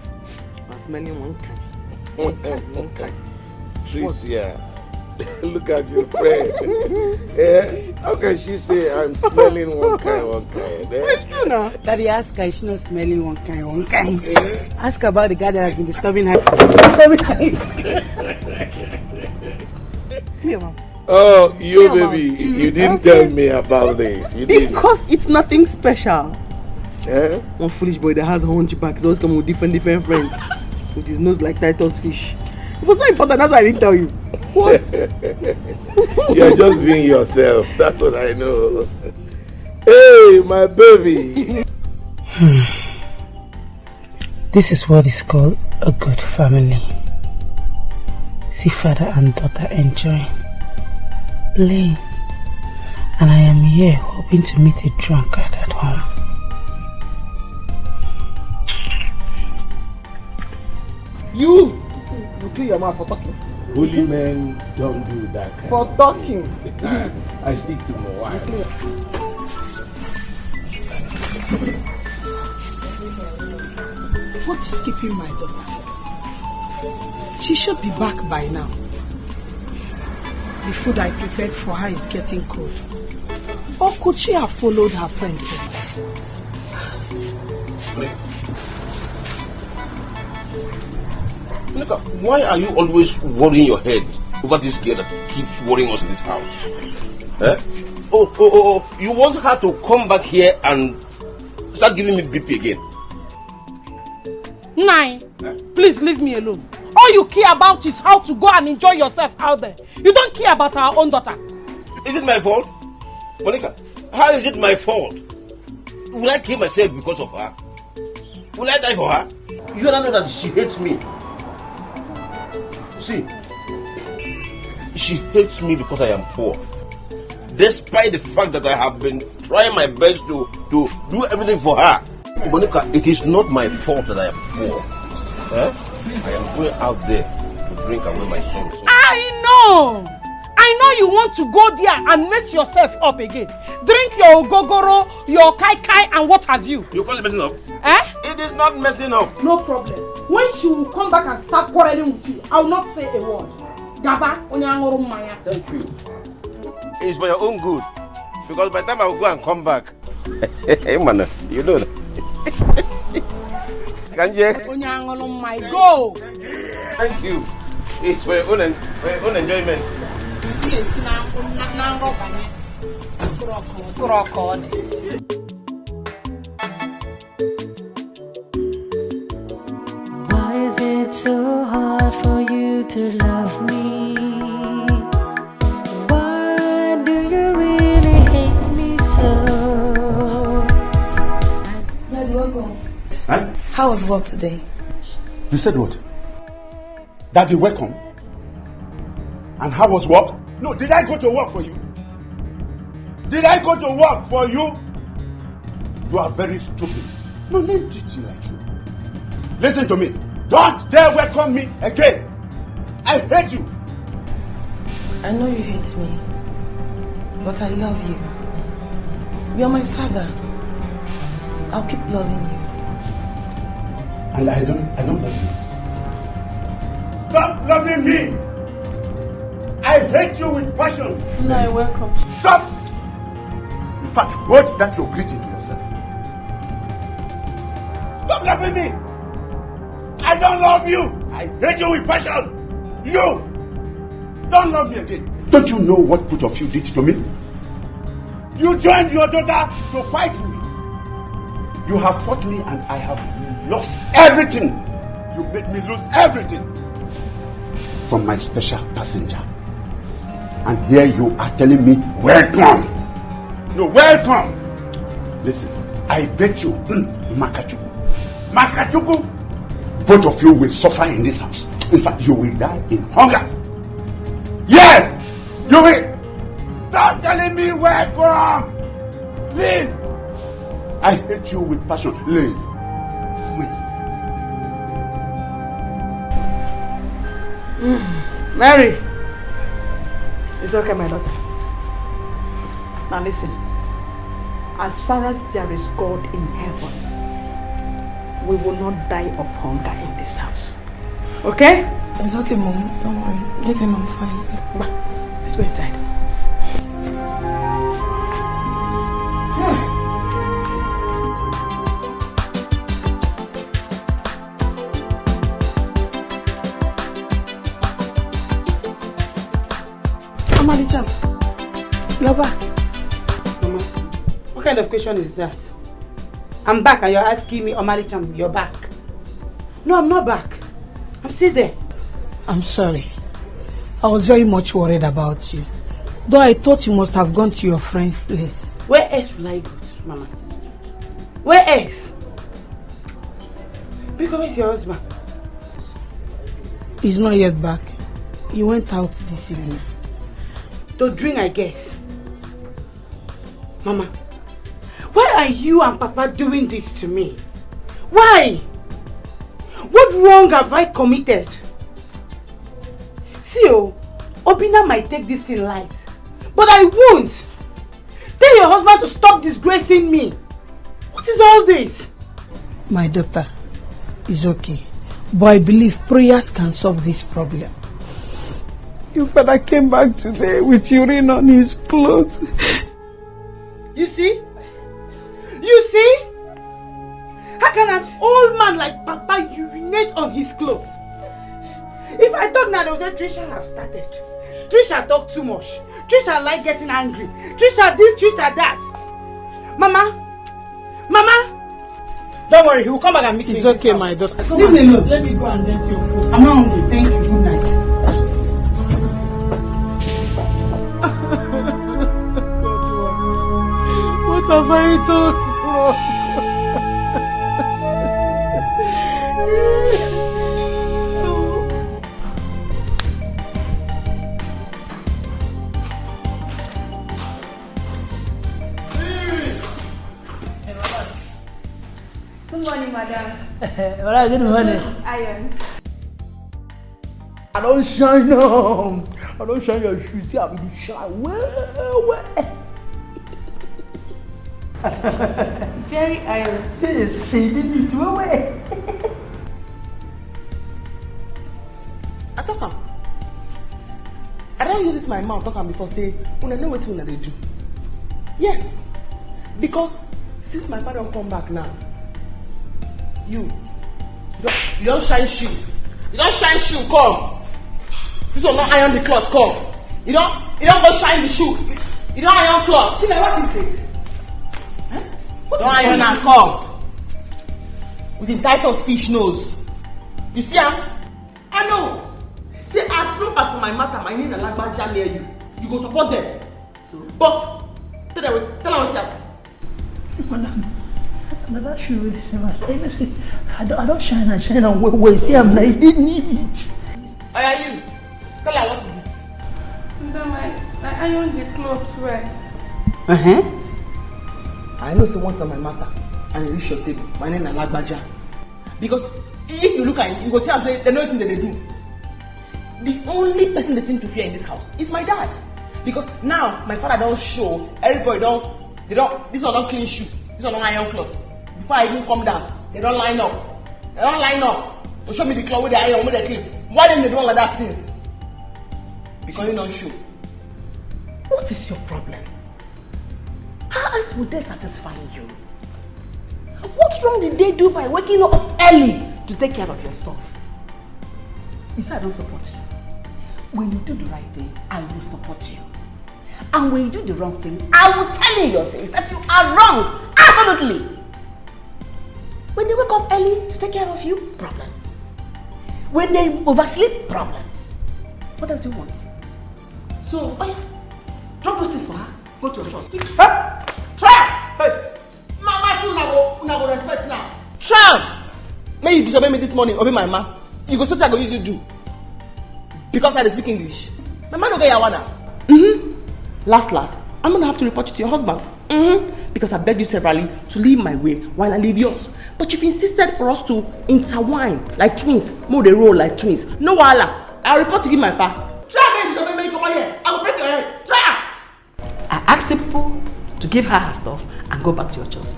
and smelling one kind. One kind. Tricia, look at your friend. How can she say I'm smelling one kind? It's true now. Daddy, ask her, she's not smelling one kind. Ask her about the guy that has been disturbing her. Clear mouth. Oh, you baby, you didn't tell me about this. You didn't. Because it's nothing special. One foolish boy that has a hunchback is always coming with different friends. With his nose like Titus fish. It was not important, that's why I didn't tell you. What? You're just being yourself, that's what I know. Hey, my baby. This is what is called a good family. See father and daughter enjoying, playing, and I am here hoping to meet a drunkard at home. You clear your mouth for talking. Holy men don't do that kind for talking. I stick to my wife. What is keeping my daughter? She should be back by now. The food I prepared for her is getting cold. Or could she have followed her friend? Look, why are you always worrying your head over this girl that keeps worrying us in this house? Oh, you want her to come back here and start giving me BP again? Nine, please leave me alone. All you care about is how to go and enjoy yourself out there. You don't care about our own daughter. Is it my fault? Monica, how is it my fault? Will I kill myself because of her? Will I die for her? You don't know that she hates me. See, she hates me because I am poor. Despite the fact that I have been trying my best to do everything for her. Monica, it is not my fault that I am poor. I am going out there to drink away my sorrows. I know you want to go there and mess yourself up again. Drink your gogoro, your kai and what have you. You call it messing up? It is not messing up. No problem. When she will come back and start quarreling with you, I will not say a word. Gaba, thank you. It's for your own good. Because by the time I will go and come back, hey man, you know. Can you? Go. Thank you. It's for your own enjoyment. so hard for you to love me? Why do you really hate me so? Dad, welcome. Huh? How was work today? You said what? Daddy, welcome. And how was work? No, did I go to work for you? Did I go to work for you? You are very stupid. No, let me teach you like you. Listen to me. Don't dare welcome me again. I hate you. I know you hate me, but I love you. You're my father. I'll keep loving you. And I don't love you. Stop loving me. I hate you with passion. No, you're welcome. Stop. In fact, hold that your greeting to yourself. Stop loving me. I don't love you. I hate you with passion. You don't love me again. Don't you know what both of you did to me? You joined your daughter to fight me. You have fought me and I have lost everything. You made me lose everything from my special passenger. And here you are telling me, welcome. No, welcome. Listen, I bet you, Makachuku, both of you will suffer in this house. In fact, you will die in hunger. Yes, you will. Stop telling me welcome. Leave. I hate you with passion. Leave. Mary. It's okay, my daughter. Now listen. As far as there is God in heaven, we will not die of hunger in this house. Okay? It's okay, Mom. Don't worry. Leave him, I'm fine. Bah, let's go inside. Amalicham, you're back. Mama, what kind of question is that? I'm back and you're asking me, Amalicham, you're back. No, I'm not back. I'm still there. I'm sorry. I was very much worried about you. Though I thought you must have gone to your friend's place. Where else will I go to, Mama? Where else? Because where's your husband? He's not yet back. He went out this evening. To drink, I guess. Mama, why are you and Papa doing this to me? Why? What wrong have I committed? See, Obina might take this thing light, but I won't. Tell your husband to stop disgracing me. What is all this? My daughter, it's okay. But I believe prayers can solve this problem. Your father came back today with urine on his clothes. You see? You see? How can an old man like Papa urinate on his clothes? If I talk now, they will say Trisha have started. Trisha talk too much. Trisha like getting angry. Trisha this, Trisha that. Mama! Mama! Don't worry, he will come back and meet me. It's okay, my daughter. Leave me alone. Let me go and get your food. I'm not hungry. Thank you. Good night. What have I done? Good morning, madam. Alright, good morning. Iron. I don't shine on. I don't shine your shoes. See, I will shine well. Very iron. Yes, he did it well. I talk am. I don't use it in my mouth talk am before say una know wetin una dey do. Yes, because since my father don come back now, you don't shine shoe. You don't shine shoe come. This one not iron the cloth come. You don't go shine the shoe. You don't iron cloth. See what is it? Huh? Don't iron and come with his tight of fish nose. You see am? I know. See, as long as my matter, my name and language near you, you go support them. So, but tell her what you have. Madam, that should really say myself. Listen, I don't shine and wait. See, I'm not neat. Where are you? Tell her what to do. Madam, I iron the clothes well. I know the ones on my matter and you reach your table. My name is Lagbaja. Because if you look at it, you go tell them they know anything that they do. The only person they seem to fear in this house is my dad. Because now my father don't show, everybody this one don't clean shoe, this one don't iron clothes. Before I even come down, they don't line up. They don't line up to show me the clothes with the iron, with the clean. Why didn't they do all of that thing? Because you don't show. What is your problem? How else would they satisfy you? What wrong did they do by waking up early to take care of your stuff? You say I don't support you. When you do the right thing, I will support you. And when you do the wrong thing, I will tell you in your face that you are wrong. Absolutely. When they wake up early to take care of you, problem. When they oversleep, problem. What else do you want? So, oh yeah, drop those things for her. Go to your church. Huh? Try! Hey! Mama still not go respect now. Try! May you disobey me this morning, obey my mama. You go so I go use you do. Because I speak English. My man don't get yawana. Last, I'm gonna have to report you to your husband. Because I begged you severally to leave my way while I leave yours. But you've insisted for us to intertwine like twins. More they roll like twins. No wahala. I'll report to you my pa. Try me, disobey me, come on here. I will break your head. Try! I asked people to give her stuff and go back to your church.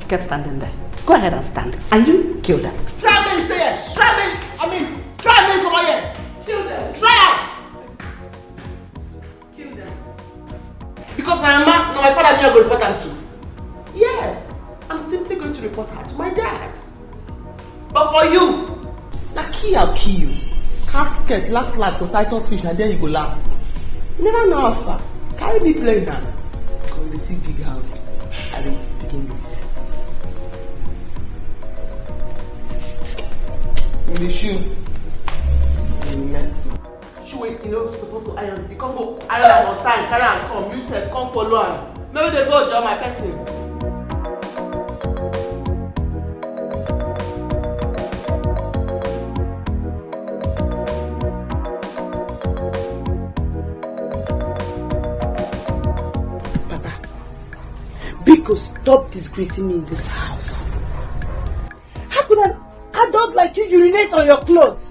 You kept standing there. Go ahead and stand. And you kill them. Try me, stay here. Try me, come on here. Kill them. Try out. Kill them. Because my father knew I would report her to. Yes, I'm simply going to report her to my dad. But for you, I'll kill you. Casket, last to Titus fish, and then you go laugh. You never know how far. Carry me plane now. Because they see big house. I will begin with. In the shoe. Shoe you know supposed to iron. You can't go iron on time, carry and come. You said come follow am. Maybe they go join my person. Because stop disgracing me in this house. How could an adult like you urinate on your clothes?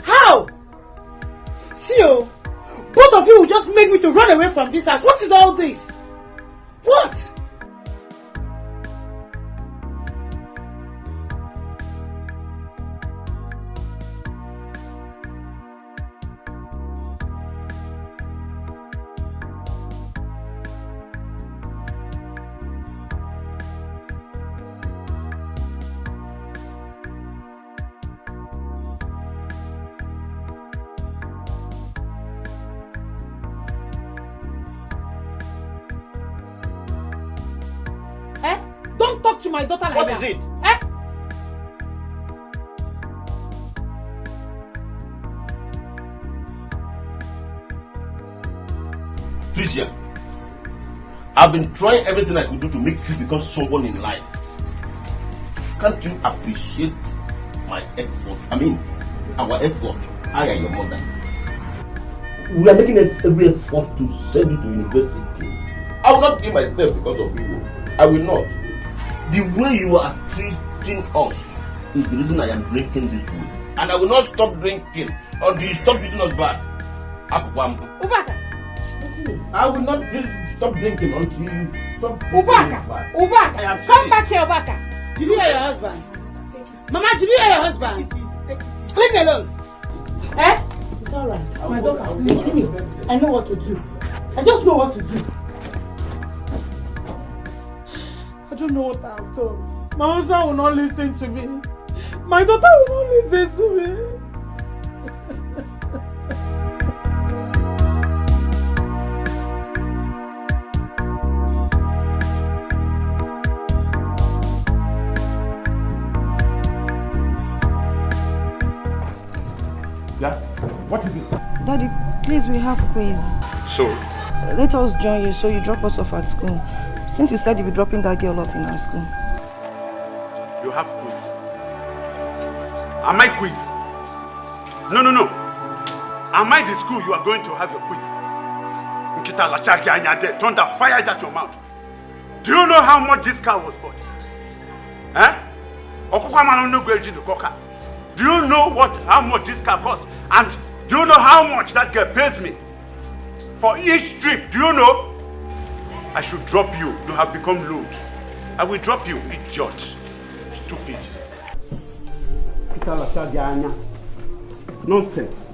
How? See you, both of you will just make me to run away from this house. What is all this? What? Don't talk to my daughter like that. What is it? Tricia, I've been trying everything I could do to make you become someone in life. Can't you appreciate my effort? I mean, our effort. I am your mother. We are making every effort to send you to university. I will not give myself because of you. I will not. The way you are treating us is the reason I am drinking this way. And I will not stop drinking until you stop treating us bad. Ubaka! I will not stop drinking until you stop treating Ubaka! us bad. Ubaka! Come back here, Ubaka! Did you hear your husband? Mama, did you hear your husband? Leave me alone. It's alright. My daughter, leave me. I know what to do. I just know what to do. I don't know what I have done. My husband will not listen to me. My daughter will not listen to me. Daddy, please, we have quiz. So? Let us join you so you drop us off at school. Since you said you'll be dropping that girl off in our school. You have quiz. Am I quiz? No. Am I the school you are going to have your quiz? Nkita lachaki anyade, thunder fire at your mouth. Do you know how much this car was bought? Eh? Do you know how much this car costs? And do you know how much that girl pays me? For each trip, do you know? I should drop you. You have become lewd. I will drop you, idiot. Stupid. Nonsense.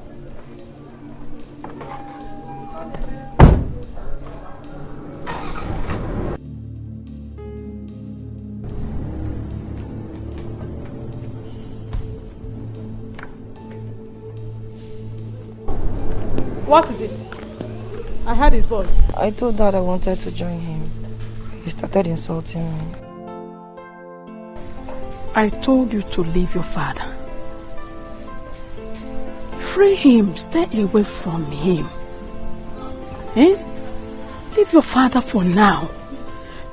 What is it? I heard his voice. I told Dad I wanted to join him. He started insulting me. I told you to leave your father. Free him. Stay away from him. Eh? Leave your father for now.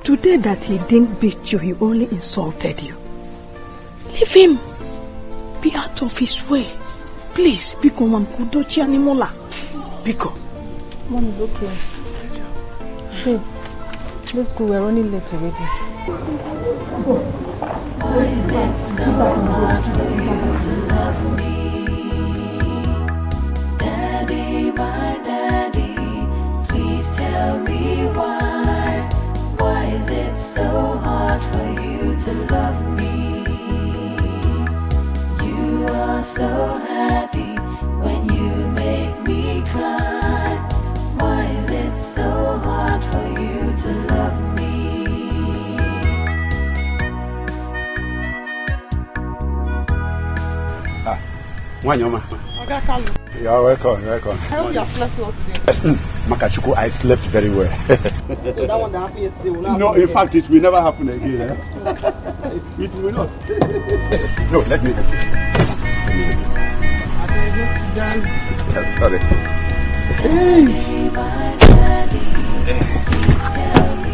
Today that he didn't beat you, he only insulted you. Leave him. Be out of his way. Please, Biko Mamkudochi Animola. Biko. Mom is okay. Babe, let's go. We're running late already. Why is it so hard for you to love me? Daddy, my daddy, please tell me why. Why is it so hard for you to love me? You are so happy when you make me cry. Why is it so hard for you to love me? Wanyoma. You are welcome, you're welcome. I hope you have slept well today. Makachuku, I slept very well. So that one that happened yesterday will not No, happen in again. fact, it will never happen again. Eh? It will not. No, let me help you. Sorry. Daddy, my daddy, please tell me.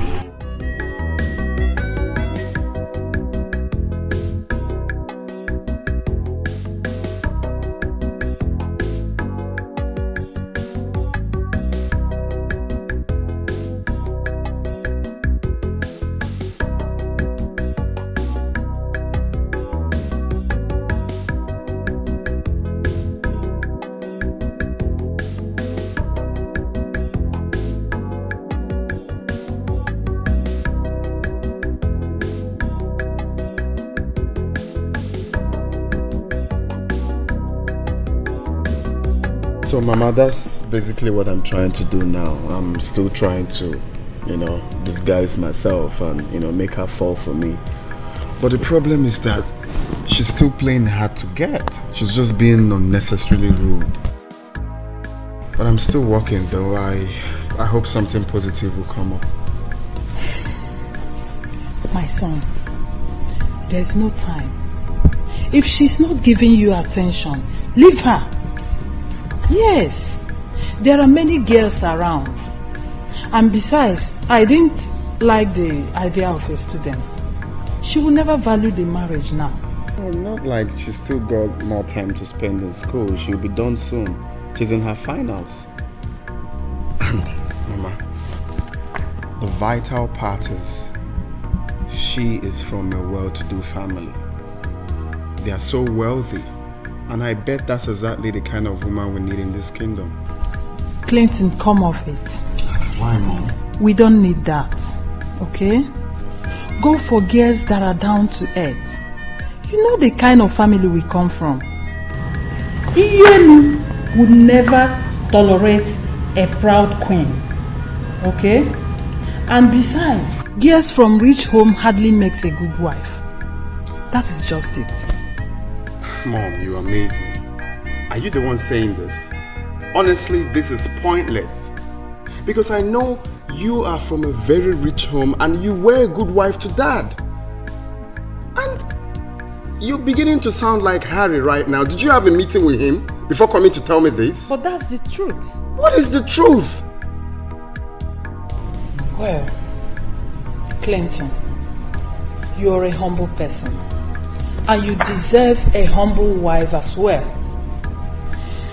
So Mama, that's basically what I'm trying to do now. I'm still trying to, disguise myself and, make her fall for me. But the problem is that she's still playing hard to get. She's just being unnecessarily rude. But I'm still working though. I hope something positive will come up. My son, there's no time. If she's not giving you attention, leave her. Yes, there are many girls around. And besides, I didn't like the idea of a student. She will never value the marriage now. Well, not like she's still got more time to spend in school. She'll be done soon. She's in her finals. And, Mama, the vital part is she is from a well-to-do family. They are so wealthy. And I bet that's exactly the kind of woman we need in this kingdom. Clinton, come off it. Why, Mom? We don't need that, okay? Go for girls that are down to earth. You know the kind of family we come from. Iyenu would never tolerate a proud queen, okay? And besides, girls from rich home hardly makes a good wife. That is just it. Mom, you amaze me. Are you the one saying this? Honestly, this is pointless. Because I know you are from a very rich home and you were a good wife to Dad. And you're beginning to sound like Harry right now. Did you have a meeting with him? before coming to tell me this? But that's the truth. What is the truth? Well, Clinton, you're a humble person. And you deserve a humble wife as well.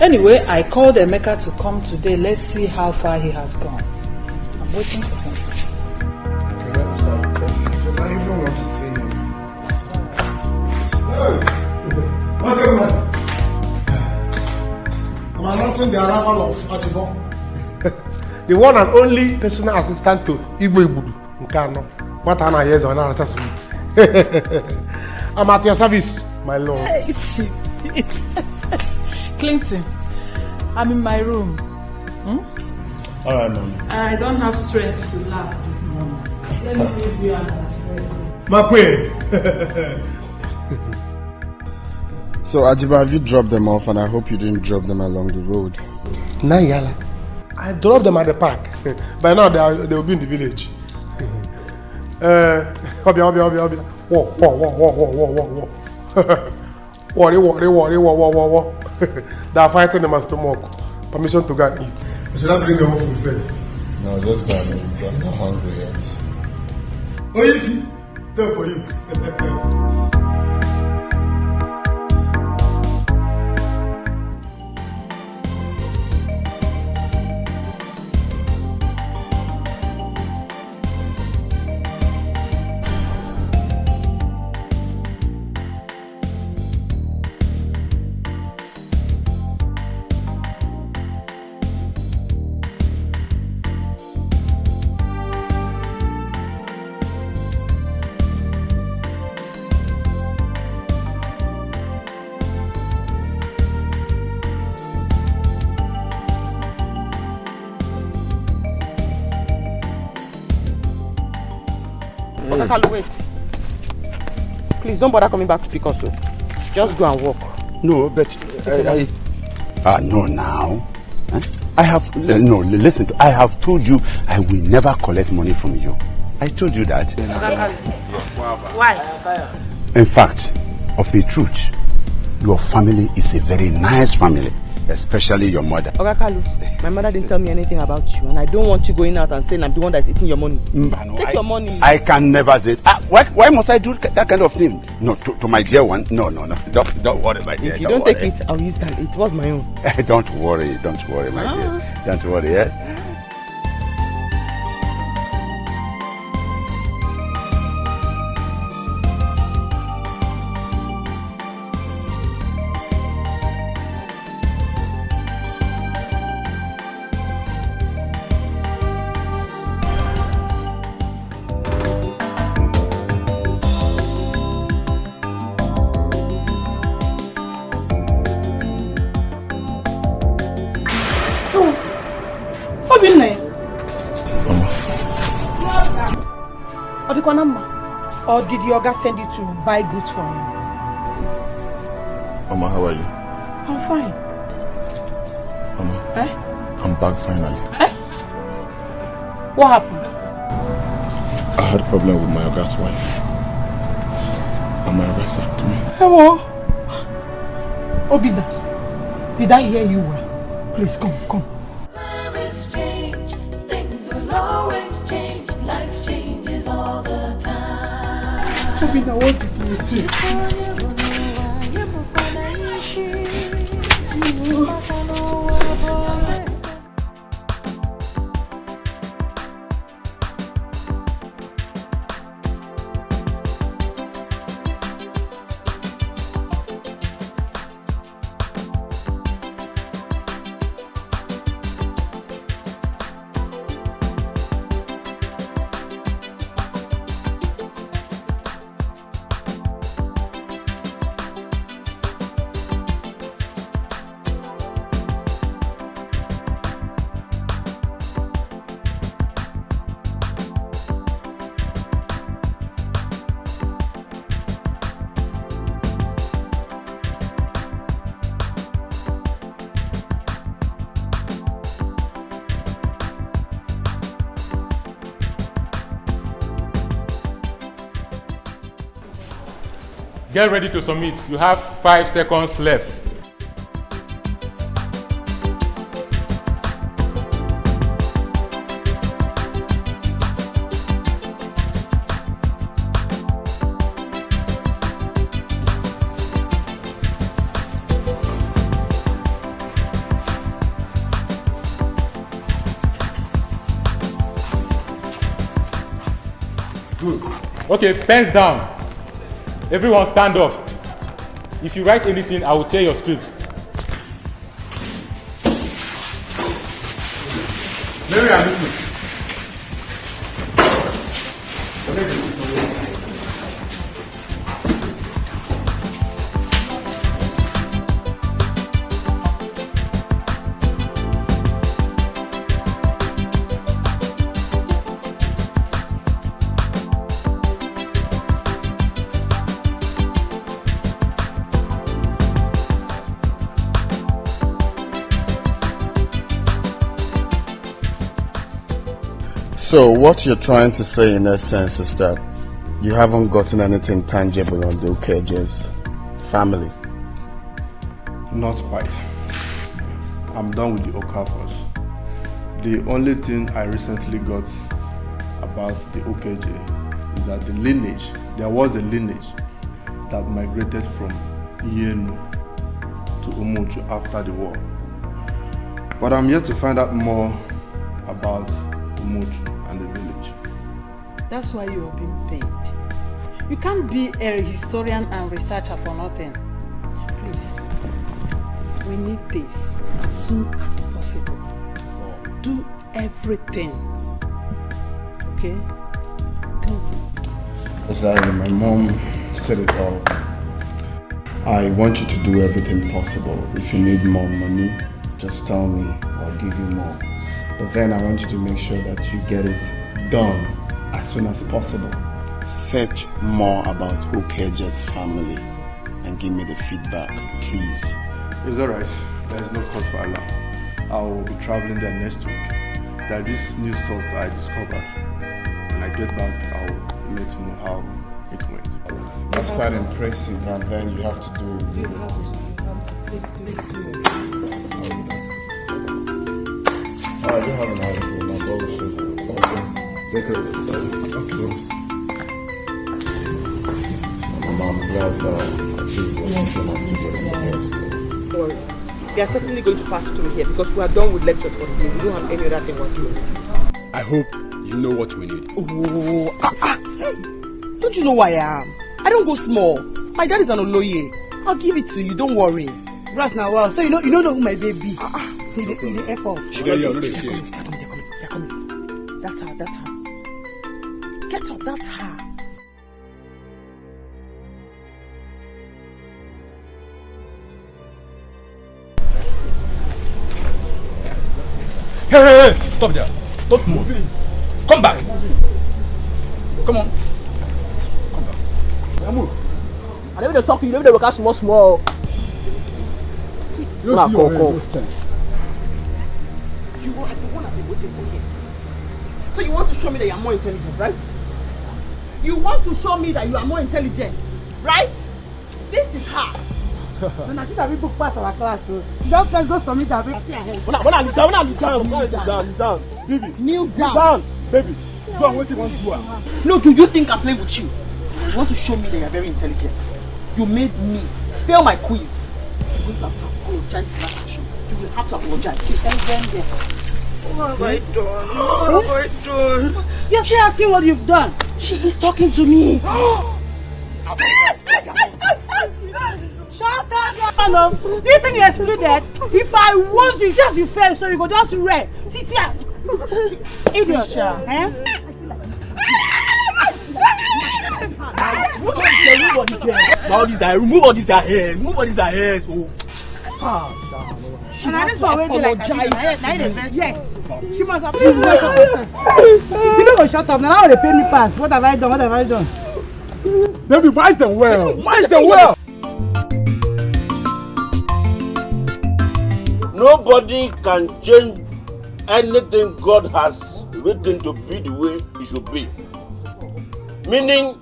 Anyway, I called Emeka to come today. Let's see how far he has gone. I'm waiting for him. Okay, that's fine. Because I even want to see him. What's going on? I'm announcing the arrival of Atibo. The one and only personal assistant to Igbo Ibudu. Nkano. What an idea is on our sweet. I'm at your service, my lord. Clinton, I'm in my room. All right, Mommy. I don't have strength to laugh this morning. Let me leave you and My queen. So, Ajiba, have you dropped them off? And I hope you didn't drop them along the road. Nayala. I dropped them at the park. By now, they will be in the village. Obia. Whoa. Worry. They are fighting them as stomach. Permission to go and eat. Should I bring them home food first? No, just go and eat. I'm not hungry yet. Oh, you see? Time for you. Kalu, wait. Please don't bother coming back to pick us up. Just go and walk. No, but no now. I have no. Listen, I have told you I will never collect money from you. I told you that. Why? In fact, of a truth, your family is a very nice family, especially your mother. Oga Kalu, my mother didn't tell me anything about you, and I don't want you going out and saying I'm the one that's eating your money. Take your money. I can never say. Why must I do that kind of thing? No, to my dear one. No. Don't worry, my dear. If you don't take it, I'll use that. It was my own. Don't worry, my dear. Don't worry, yeah? Or did your guy send you to buy goods for him? Mama, how are you? I'm fine. Mama, I'm back finally. What happened? I had a problem with my Oga's wife. And my Oga sacked me. Hello? Obina, did I hear you well? Please come. Time is strange, things will always change, life changes all the time. Obina, what did you do? Get ready to submit. You have 5 seconds left. Good. Okay, pens down. Everyone stand up. If you write anything, I will tear your scripts. Mary, I'm listening. So what you're trying to say in essence is that you haven't gotten anything tangible on the Okeje's family? Not quite. I'm done with the Okafors. The only thing I recently got about the Okeje is that there was a lineage that migrated from Ienu to Umuchu after the war. But I'm yet to find out more about Umuchu and the village. That's why you are being paid. You can't be a historian and researcher for nothing. Please, we need this as soon as possible. Do everything. Okay? Please. Exactly, my mom said it all. I want you to do everything possible. If you need more money, just tell me, I'll give you more. But then I want you to make sure that you get it done as soon as possible. Search more about Okeje's family and give me the feedback, please. It's alright. There is no cause for alarm. I will be traveling there next week. There is this new source that I discovered. When I get back, I will let you know how it went. That's quite impressive, and then you have to do it. I don't have an idea. My bullshit. Okay. I'm glad at least we have to get Don't worry. We are certainly going to pass through here because we are done with lectures for the day. We don't have any other thing we're doing. I hope you know what we need. Oh, don't you know who I am? I don't go small. My dad is an Oloye. I'll give it to you, don't worry. Right now, well, so you don't know who my baby. In the airport. They're coming. That's her. Get up, that's her. Hey, stop there. Don't move. Come back. Come on. Come back. Move. I never talk to you, never work out small. You don't see your head. You are the one I've been waiting for years. So you want to show me that you are more intelligent, right? You want to show me that you are more intelligent, right? This is her. Now she's a big book pass our class. Just let's go submit her. When I'm down. Baby. Kneel down. Down. Baby. Do what you want to do. No, do you think I'm playing with you? You want to show me that you are very intelligent. You made me fail my quiz. You're going to have to apologize for that action. You will have to apologize. What have I done? You're still asking what you've done. She is talking to me. Shut up! Do you think you're excluded? If I was you, just you fail, so you go just red. See here. Idiot, eh? Remove all these hair. And I just want to like yes. She must have been. You don't go shut up. Now they pay me pass. What have I done? Baby, wise them well. Nobody can change anything God has written to be the way it should be. Meaning,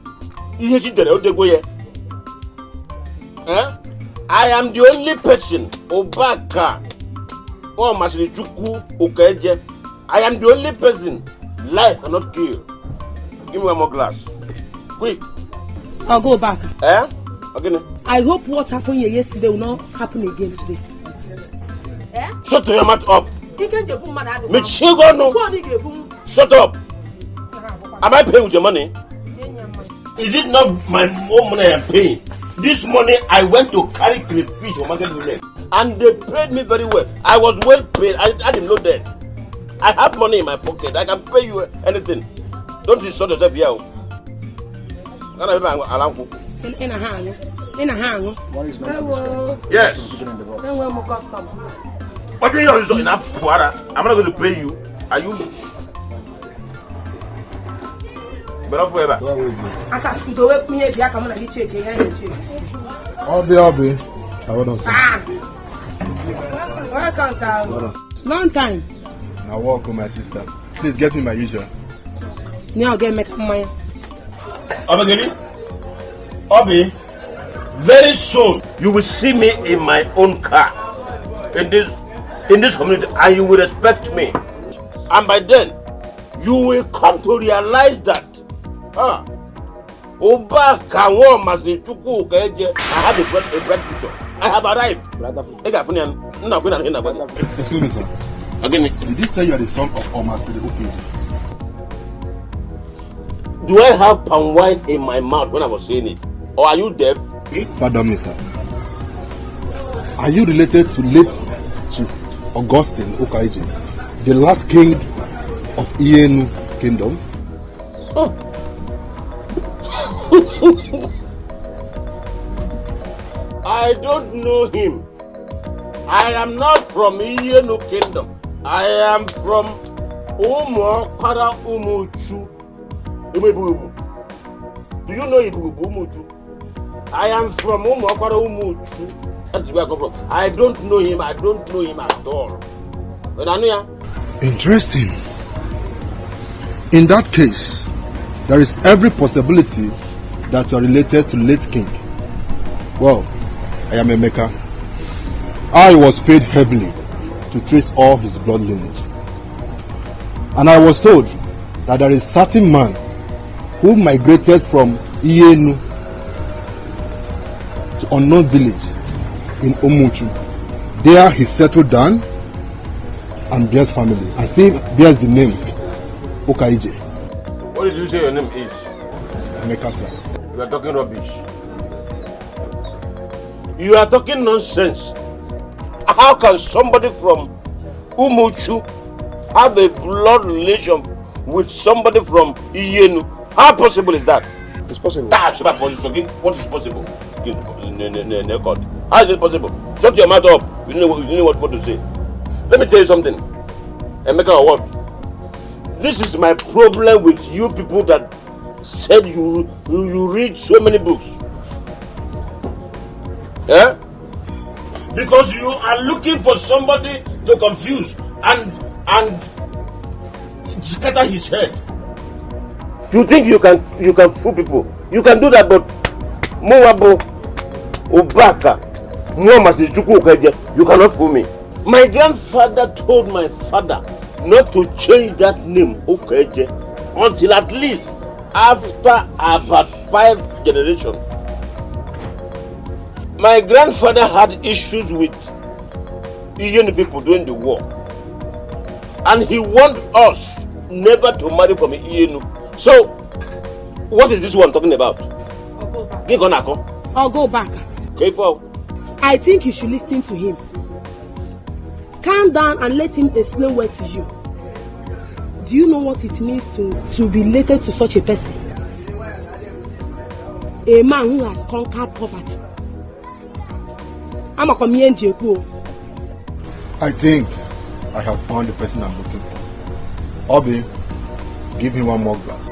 I am the only person, Obaka, or Masrichuku, Okeje. I am the only person life cannot kill. Give me one more glass. Quick. I'll go back. Again. I hope what happened yesterday will not happen again today. Shut your mouth up. Shut up. Am I paying with your money? Is it not my own money I am paying? This money I went to carry crayfish for market women. And they paid me very well. I was well paid. I didn't know that. I have money in my pocket. I can pay you anything. Don't insult yourself here. Yes. What do you use enough water? I'm not going to pay you. Are you? But not forever. Obi. I want to Long time. I walk with my sister. Please get me my usual. Now get make money. Obi, very soon you will see me in my own car in this community, and you will respect me. And by then, you will come to realize that Oba Kanwo Maslichuku Ukeje, I have a bright future. I have arrived. Excuse me, sir. Again, did you say you are the son of Omas to the Ukeje? Do I have palm wine in my mouth when I was saying it? Or are you deaf? Pardon me, sir. Are you related to late Chief Augustine Ukeje, the last king of Ienu Kingdom? Oh. I don't know him. I am not from Ienu Kingdom. I am from Umo Kwara Umuchu. Do you know Umuchu? I am from Umo Kwara Umuchu. That's where I come from. I don't know him. I don't know him at all. Interesting. In that case, there is every possibility that you are related to late king. Well, I am Emeka. I was paid heavily to trace all his blood lineage. And I was told that there is a certain man who migrated from Ienu to unknown village in Umuchu. There he settled down and bears family. I think bears the name Ukeje. What did you say your name is? Emeka, sir. You are talking rubbish. You are talking nonsense. How can somebody from Umuchu have a blood relation with somebody from Ienu? How possible is that? It's possible. That's what is possible. How is it possible? Shut your mouth up. You know what to say. Let me tell you something. Emeka, or what? This is my problem with you people that said you read so many books. Yeah? Because you are looking for somebody to confuse and scatter his head. You think you can fool people? You can do that, but Moabo, Obaka, Muamasichuku Ukeje, you cannot fool me. My grandfather told my father not to change that name Ukeje until at least after about 5 generations. My grandfather had issues with Ienu people during the war, and he warned us never to marry from Ienu. So, what is this one talking about? I'll go back. Okay, for. I think you should listen to him. Calm down and let him explain what to you. Do you know what it means to be related to such a person? A man who has conquered poverty. I'm a community. I think I have found the person I'm looking for. Obi, give him one more glass.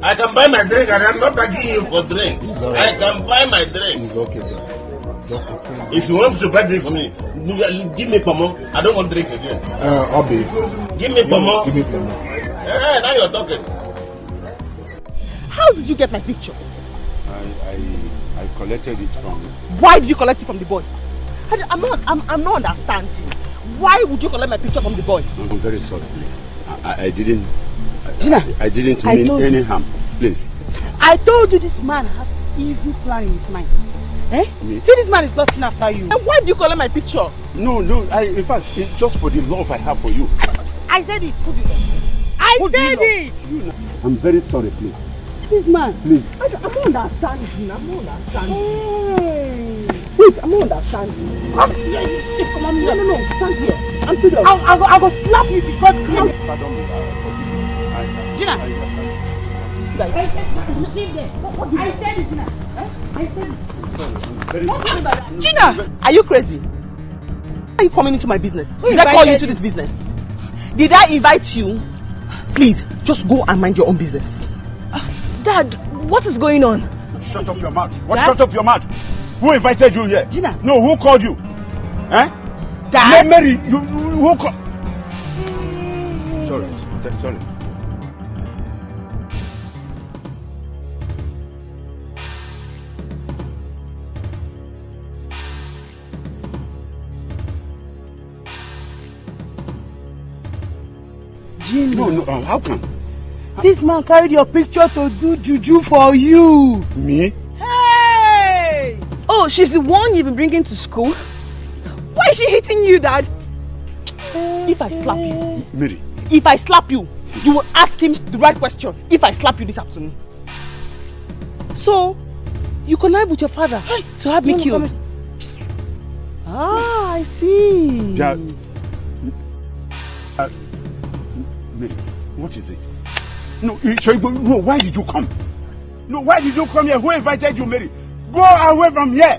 I can buy my drink and I'm not begging you for drink. I can buy my drink. It's okay. Just okay. If you want to buy drink for me, give me pomo. I don't want drink again. Obi. Give me pomo. Give me pomo. Now you're talking. How did you get my picture? I collected it from you. Why did you collect it from the boy? I'm not understanding. Why would you collect my picture from the boy? I'm very sorry, please. I didn't mean any harm. Please. I told you this man has evil plan in his mind. Eh? See, this man is lusting after you. And why do you collect my picture? No. In fact, it's just for the love I have for you. I said it. Who did it? I said it. I'm very sorry, please. This man. Please. I'm not understanding. I'm not understanding. Hey. Wait, I'm not understanding. Come here. Come on. No. Stand here. I'm serious. I go slap you because Gina. I said it, Gina. I said it. Gina! Are you crazy? Why are you coming into my business? Did I call you into this business? Did I invite you? Please, just go and mind your own business. Dad, what is going on? Shut up your mouth. What? Shut up your mouth. Who invited you here? Gina. No, who called you? Eh? Dad. Mary, who called? Sorry. Gina. No, how come? This man carried your picture to do juju for you. Me? Hey! Oh, she's the one you've been bringing to school? Why is she hitting you, Dad? If I slap you, Mary. If I slap you, you will ask him the right questions. If I slap you this afternoon. So, you connive with your father to have me killed. Ah, I see. Mary, what is it? No, why did you come? No, why did you come here? Who invited you, Mary? Go away from here.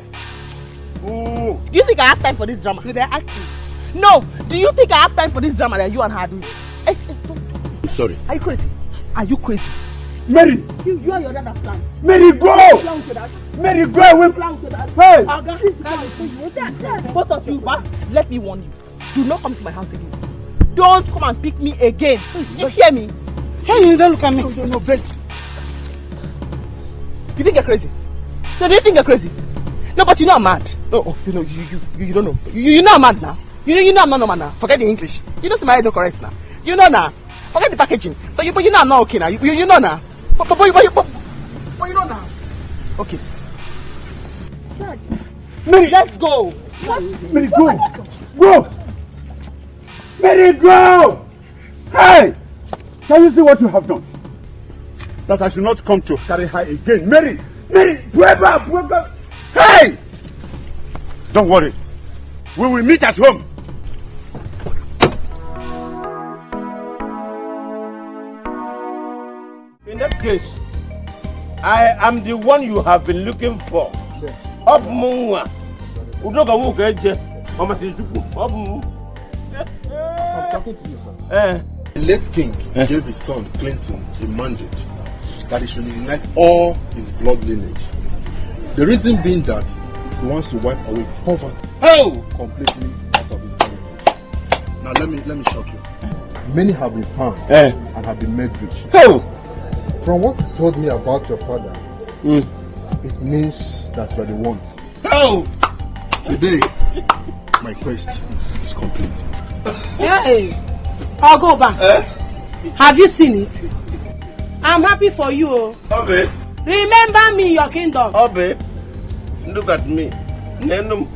Oh. Do you think I have time for this drama? They're acting. No, do you think I have time for this drama that you and her are doing? Hey, don't. Sorry. Are you crazy? Are you crazy? Mary! You and your dad are planned. Mary, go! Mary, go away! Hey! Both of you, let me warn you. Do not come to my house again. Don't come and pick me again. You hear me? Hey, you don't look at me. No, wait. You think you're crazy? So do you think you're crazy? No, but you know I'm mad. Oh, you don't know. You know I'm mad now. You know I'm not normal now. Forget the English. You know my head not correct now. You know now. Forget the packaging. But you know I'm not okay now. You know now. But you know now. Okay. Mary, let's go. Mary, go. Go. Mary, go. Hey! Can you see what you have done? That I should not come to carry her again. Mary, wake up. Hey! Don't worry. We will meet at home. In that case, I am the one you have been looking for. Up Munga. Udoga Wukeje. Mama Sizuku. Up I'm talking to you, sir. The late king gave his son Clinton a mandate that he should unite all his blood lineage. The reason being that he wants to wipe away poverty completely out of his territory. Now let me shock you. Many have been found and have been made rich. From what you told me about your father, it means that you are the one. Today, my quest is complete. Hey, I'll go back. Have you seen it? I'm happy for you. Obe. Remember me in your kingdom. Obe, look at me. Nenum,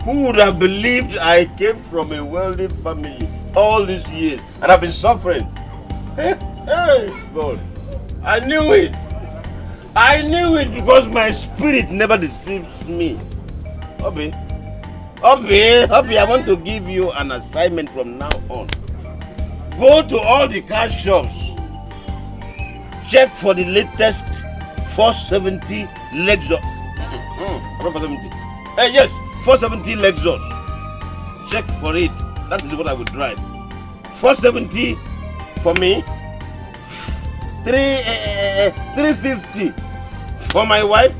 who would have believed I came from a wealthy family all these years and I've been suffering? Hey, God. I knew it. I knew it because my spirit never deceives me. Obe, I want to give you an assignment from now on. Go to all the car shops. Check for the latest 470 Lexus. 470. Yes, 470 Lexus. Check for it. That is what I would drive. 470 for me. 350 for my wife.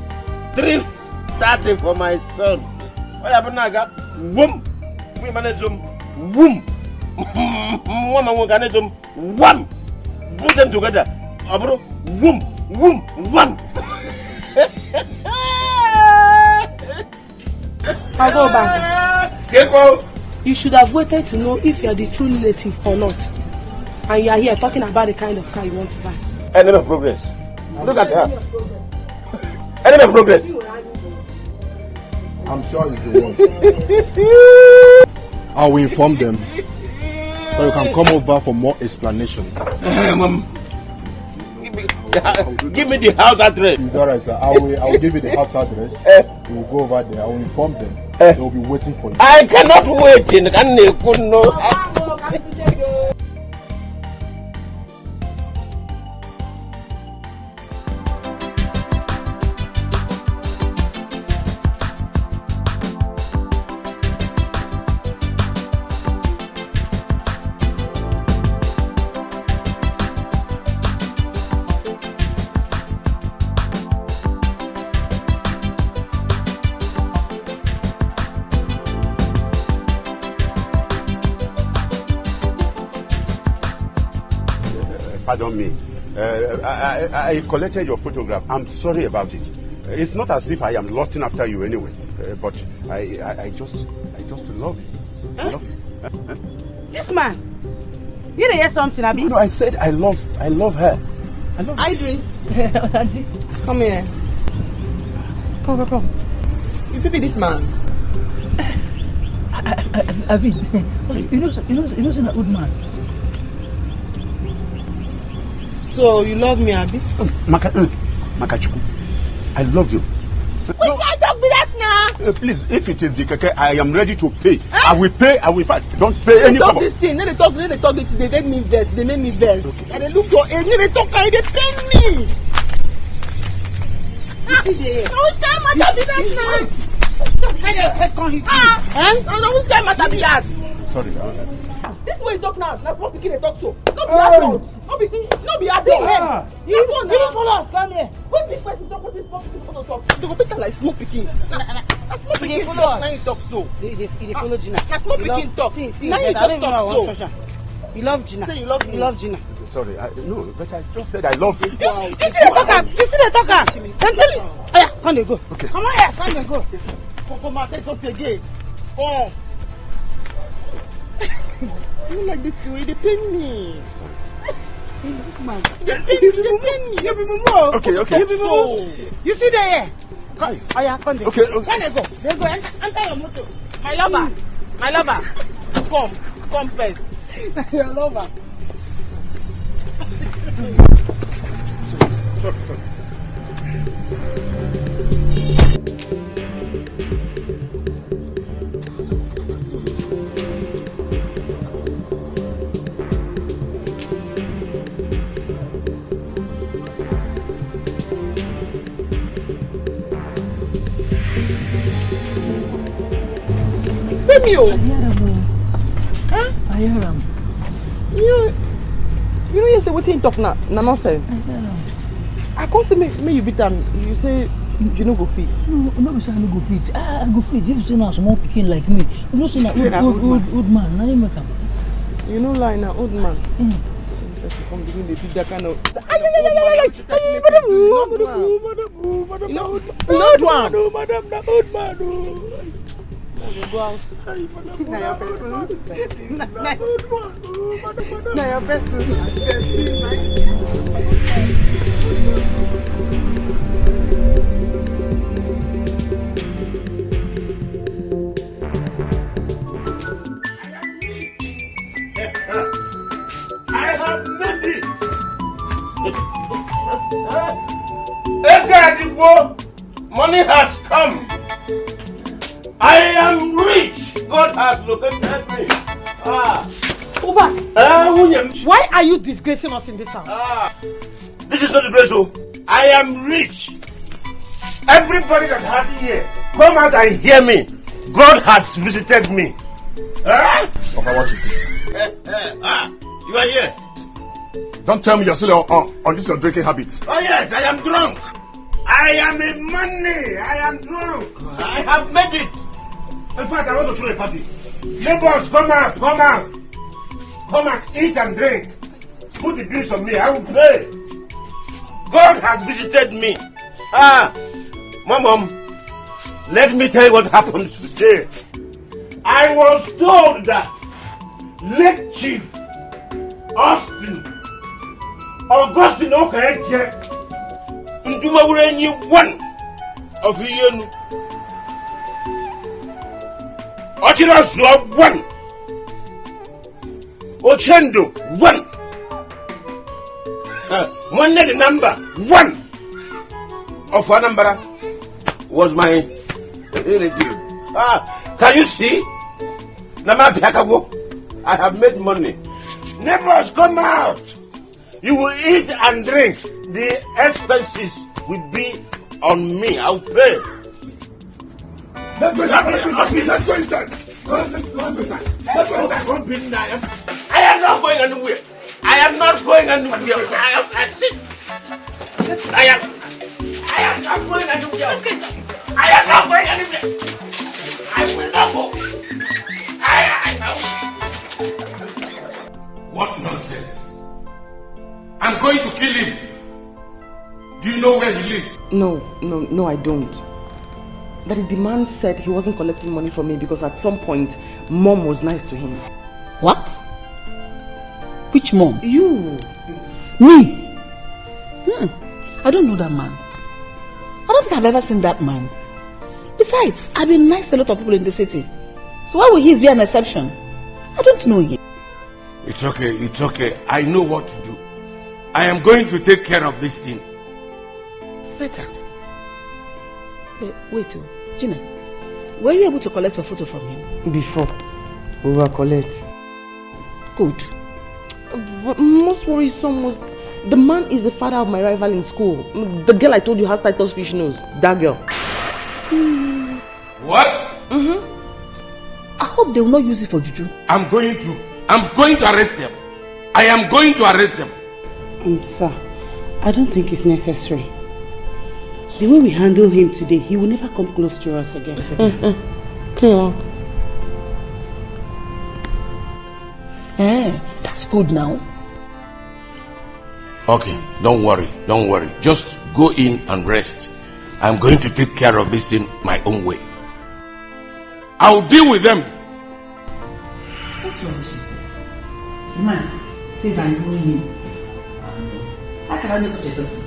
330 for my son. What happened now? Whoom. We manage them. Whoom. One. Put them together. Abro. Whoom. Whoom. One. I'll go back. You should have waited to know if you are the true relative or not. And you are here talking about the kind of car you want to buy. Enemy of progress. Look at her. Enemy of progress. I'm sure it's the one. I will inform them so you can come over for more explanation. Give me the house address. It's alright, sir. I will give you the house address. You will go over there. I will inform them. They will be waiting for you. I cannot wait. Pardon me. I collected your photograph. I'm sorry about it. It's not as if I am lusting after you anyway. But I just love you. Huh? Love you. This man, you didn't hear something, Abi? No, I said I love her. I love her. I drink. Auntie, come here. Come. You be this man. Avid, you know, an old man. So you love me, Abi? Makachuku, I love you. We can't talk with that now. Please, if it is Dikeh, I am ready to pay. I will pay. Don't pay any talk cover. This thing. They talk this. They make me vex. They make me vex. Okay. And they look your age. They talk. They pay me. No time matter be that now. No time matter be that. Sorry. This way is talk now. That's what they talk so. No be adult. No be adult. You follow us. Come here. Wait before you talk. What is talk? They go better like small pikin. Small pikin talk. Now you talk so. They follow Gina. Small pikin talk. Now you just talk so. You love Gina. You love Gina. Sorry, no, but I just said I love you. You see the talker. Then tell you. Oh yeah, come they go. Okay. Come on here, come they go. Come on, take something again. Oh. You like this way, they pay me. Man. They pay me. You be more. Okay. You be more. You see there? Come. Oh yeah, come they go. Okay. Come they go. They go. Enter your motor. My lover. Come first. Your lover. Sorry. Baby, I hear him. You know you say what you talk now? Na nonsense. I can't say me you beat them. You say you no go fit. No, be say I no go fit. I go fit. If you say na small pikin like me, you know say na old man. Now you make am. You know lie na old man. Let's come begin the beat that kind of. Old man. Go out. Now your person. I have made it. Money has come. I am rich. God has located me. Uba, why are you disgracing us in this house? This is not the place. I am rich. Everybody that has here, come out and hear me. God has visited me. Papa, what is this? You are here. Don't tell me you're still on this your drinking habit. Oh yes, I am drunk. I am in money. I am drunk. I have made it. In fact, I want to throw a party. Neighbors, come out. Come out, eat and drink. Put the bills on me. I will pay. God has visited me. Mom, let me tell you what happened today. I was told that late Chief Augustine Okaeche Ndumawurenyi one of Yenu Ochirazo one Ochendo one One the number one of Anambra was my relative. Can you see? I have made money. Neighbors, come out. You will eat and drink. The expenses will be on me. I'll pay. Let's go inside. I am not going anywhere. I am not going anywhere. I sit. I am not going anywhere. I am not going anywhere. I will not go. What nonsense. I'm going to kill him. Do you know where he lives? No, I don't. But the man said he wasn't collecting money from me because at some point, Mom was nice to him. What? Which mom? You. Me? I don't know that man. I don't think I've ever seen that man. Besides, I've been nice to a lot of people in the city. So why would he be an exception? I don't know him. It's okay. I know what to do. I am going to take care of this thing. Better. Wait, Gina, were you able to collect your photo from him? Before, we were collect. Good. But most worrisome was the man is the father of my rival in school. The girl I told you has Titus fish nose. That girl. What? I hope they will not use it for juju. I'm going to arrest them. I am going to arrest them. Sir, I don't think it's necessary. The way we handle him today, he will never come close to us again. Clear out. That's good now. Okay, don't worry. Just go in and rest. I'm going to take care of this thing my own way. I'll deal with them. What's wrong with you? Man, says I know him. How can I make such a person?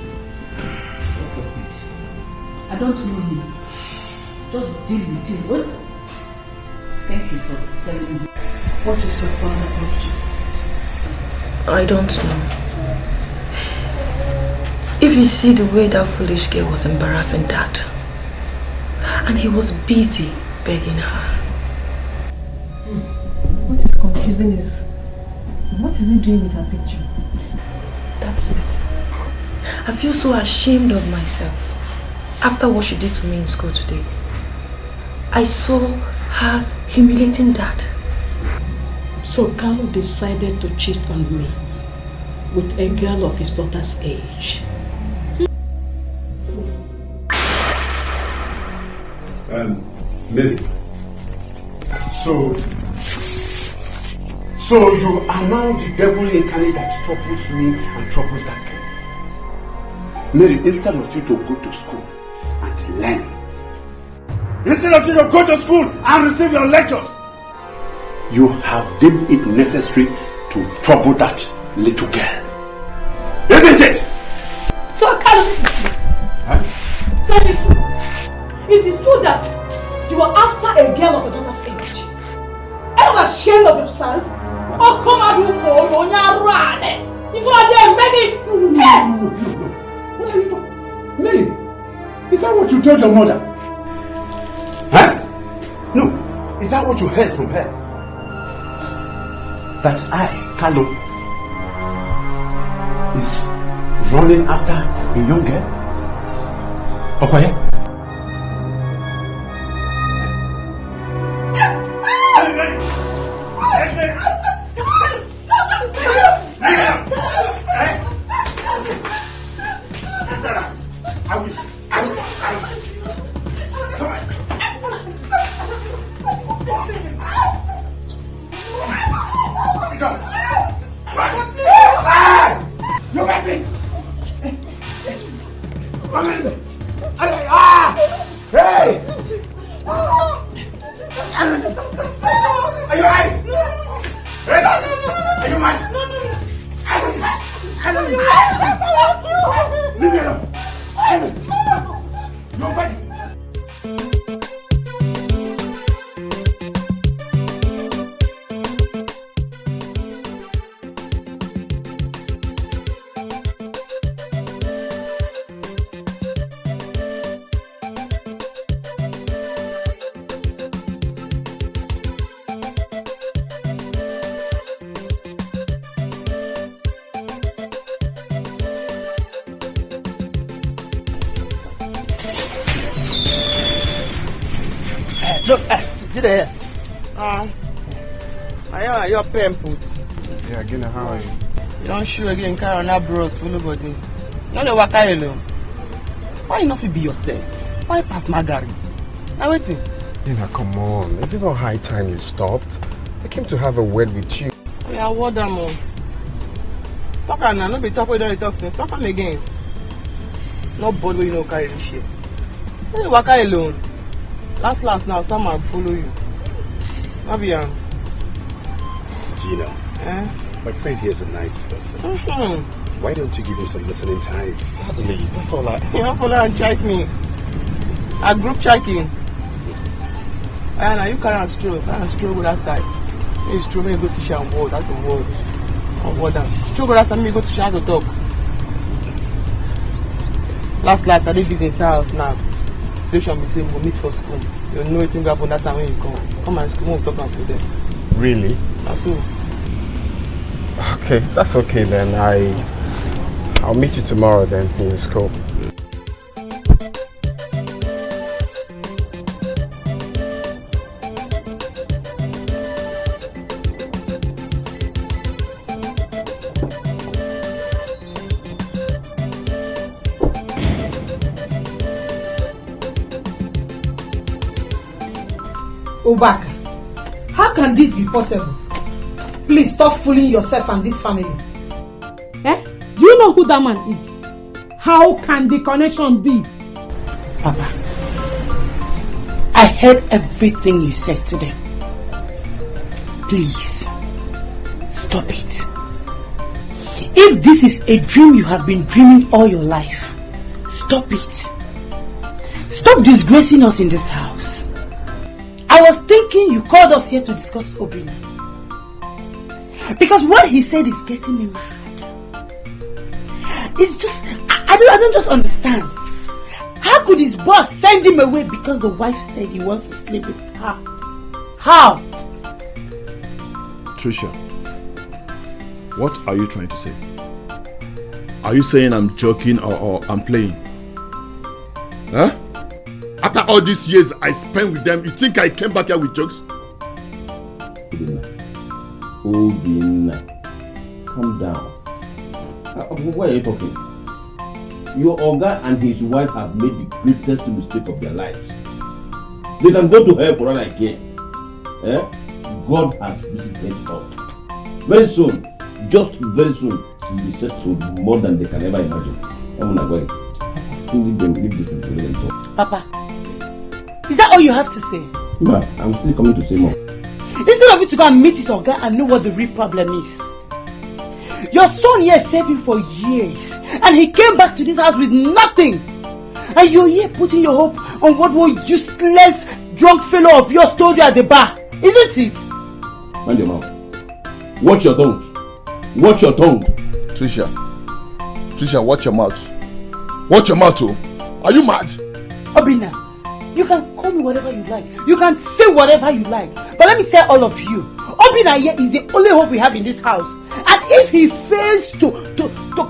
I don't know him. Just deal with him. What? Thank you for telling me. What is your father up to? I don't know. If you see the way that foolish girl was embarrassing Dad, and he was busy begging her. What is confusing is, what is he doing with her picture? That's it. I feel so ashamed of myself after what she did to me in school today. I saw her humiliating Dad. So Carlo decided to cheat on me with a girl of his daughter's age. Mary. So you are now the devil incarnate that troubles me and troubles that girl. Mary, instead of you to go to school and learn, instead of you to go to school and receive your lectures, you have deemed it necessary to trouble that little girl. Isn't it? So Carlo, listen to me. So it is true. It is true that you are after a girl of your daughter's age. Are you ashamed of yourself? Oh, come on, you call on your run. If you are there begging. No. What are you talking? Mary, is that what you told your mother? Huh? No. Is that what you heard from her? That I, Carlo, is running after a young girl? Okay? Look at me! Hey! Are you right? Hey! Are you mad? Leave me alone! Nobody! Look, see there. I your pen put. Yeah, Gina, how are you? You don't show again, carry on that bros, full of body. No, no, what alone. Why not be yourself? Why pass Margaret? Now waiting. Gina, come on. Is it not high time you stopped? I came to have a word with you. Yeah, what am I? Talk now, not be talk with the talk. Talk on again. No body you know carry this shit. You walk alone. Last now, someone follow you. Maybe Gina, my friend here is a nice person. Why don't you give him some listening time? Sadly, that's all I... You don't follow and chat me. A group chatting. And you can't stroll with that side. You stroll me go to share and word, that's the word. Or word down. Stroll with that side, me go to share to talk. Last I did business house now. Station we say we'll meet for school. You know anything happen that time when you come. Come and school, we'll talk to them. Really? That's all. Okay, that's okay then. I'll meet you tomorrow then in school. Obaka, how can this be possible? Please stop fooling yourself and this family. Do you know who that man is? How can the connection be? Papa, I heard everything you said today. Please, stop it. If this is a dream you have been dreaming all your life, stop it. Stop disgracing us in this house. I was thinking you called us here to discuss Obina. Because what he said is getting me mad. It's just, I don't just understand. How could his boss send him away because the wife said he wants to sleep with her? How? Trisha, what are you trying to say? Are you saying I'm joking or I'm playing? Huh? After all these years I spent with them, you think I came back here with jokes? Obina, calm down. Why are you talking? Your Oga and his wife have made the greatest mistake of their lives. They can go to hell for all I care. God has visited us. Very soon, just very soon, we'll be settled more than they can ever imagine. I'm not going. Leave this to them talk. Papa, is that all you have to say? Ma, I'm still coming to say more. Instead of you to go and meet his Oga and know what the real problem is. Your son here saved him for years and he came back to this house with nothing. And you're here putting your hope on what one useless drunk fellow of yours told you at the bar. Isn't it? Mind your mouth. Watch your tongue. Watch your tongue. Trisha, watch your mouth. Watch your mouth, oh. Are you mad? Obina, you can call me whatever you like. You can say whatever you like. But let me tell all of you, Obina here is the only hope we have in this house. And if he fails to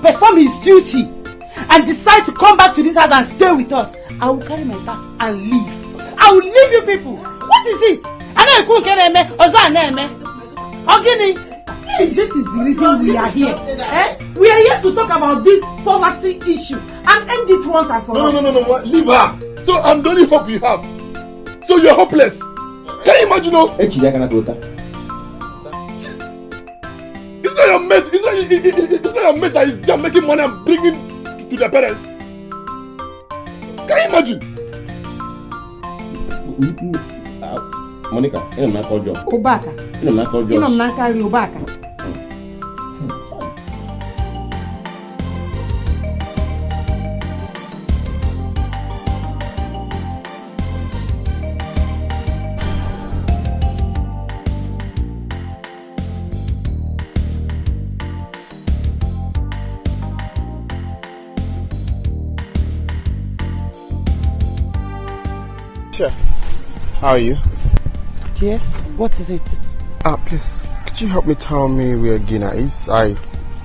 perform his duty and decide to come back to this house and stay with us, I will carry my bag and leave. I will leave you people. What is it? I know you couldn't get a this is the reason we are here. We are here to talk about this poverty issue and end it once and for all. No, leave her. So I'm the only hope you have. So you're hopeless. Can you imagine? It's not your mate. It's not your mate that is there making money and bringing to their parents. Can you imagine? Monica, I'm not called you. Obaka. I'm not called you. I'm not called you Obaka. How are you? Yes, what is it? Please, could you help me tell me where Gina is? I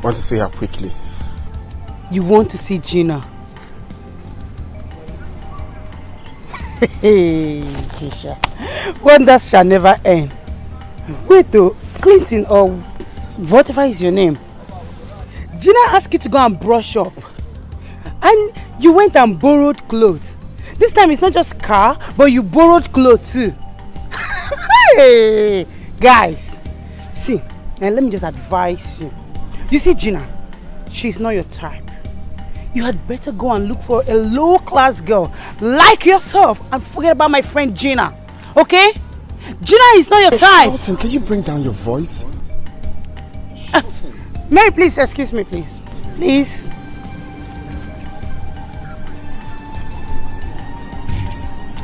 want to see her quickly. You want to see Gina? Hey, Keisha. Wonders shall never end. Wait though, Clinton or whatever is your name. Gina asked you to go and brush up. And you went and borrowed clothes. This time it's not just car, but you borrowed clothes too. Hey, guys. See, now let me just advise you. You see Gina, she's not your type. You had better go and look for a low-class girl like yourself and forget about my friend Gina. Okay? Gina is not your type. Listen, can you bring down your voice? Mary, please, excuse me, please. Please.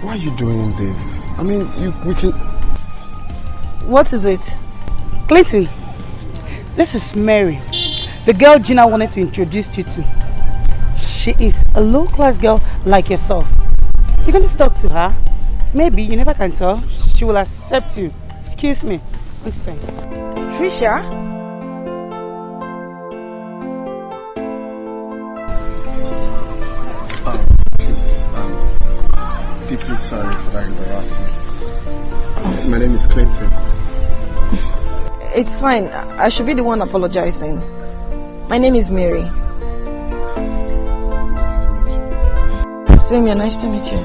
Why are you doing this? I mean, we can... What is it? Clinton, this is Mary, the girl Gina wanted to introduce you to. She is a low-class girl like yourself. You can just talk to her. Maybe, you never can tell, she will accept you. Excuse me. Listen. Trisha? Deeply sorry for that embarrassment. My name is Clinton. It's fine. I should be the one apologizing. My name is Mary. Same here. Nice to meet you.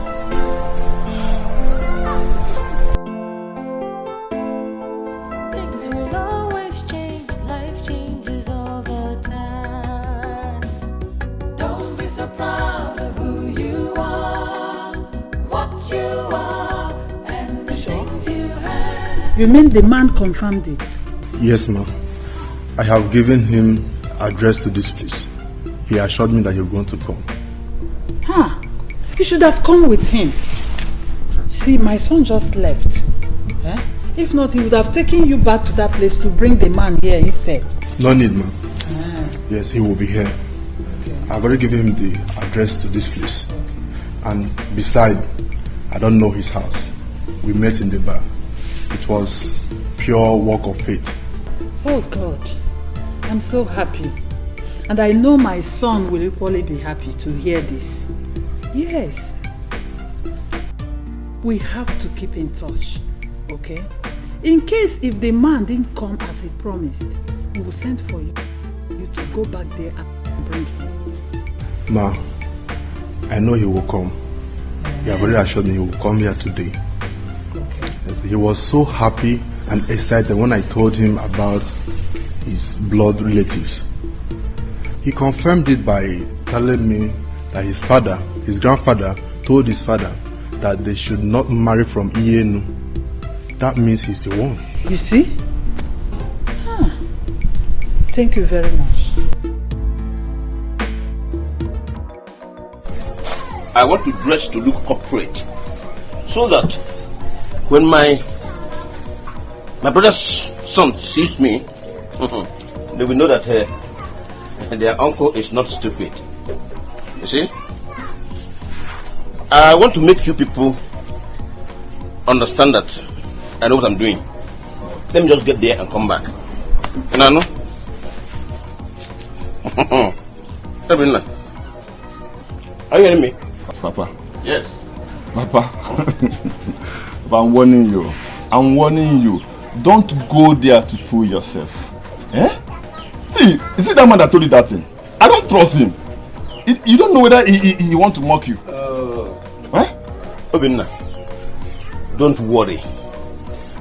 Things will always change. Life changes all the time. Don't be so proud of who you are, what you are, and the things you have. You mean the man confirmed it? Yes, ma'am. I have given him address to this place. He assured me that you're going to come. Huh? You should have come with him. See, my son just left. Eh? If not, he would have taken you back to that place to bring the man here instead. No need, ma'am. Yes, he will be here. I've already given him the address to this place. And besides, I don't know his house. We met in the bar. It was pure work of faith. Oh God, I'm so happy. And I know my son will equally be happy to hear this. Yes. We have to keep in touch, okay? In case if the man didn't come as he promised, we will send for you to go back there and bring him. Ma, I know he will come. He have already assured me he will come here today. Okay. He was so happy and excited when I told him about his blood relatives. He confirmed it by telling me that his father, his grandfather, told his father that they should not marry from Ienu. That means he's the one. You see? Huh. Thank you very much. I want to dress to look corporate, so that when my brother's son sees me, they will know that their uncle is not stupid. You see? I want to make you people understand that I know what I'm doing. Let me just get there and come back. Nano? Are you hearing me? Papa. Yes. Papa. But I'm warning you. I'm warning you. Don't go there to fool yourself. Eh? See, is it that man that told you that thing? I don't trust him. You don't know whether he want to mock you. Obinna, don't worry.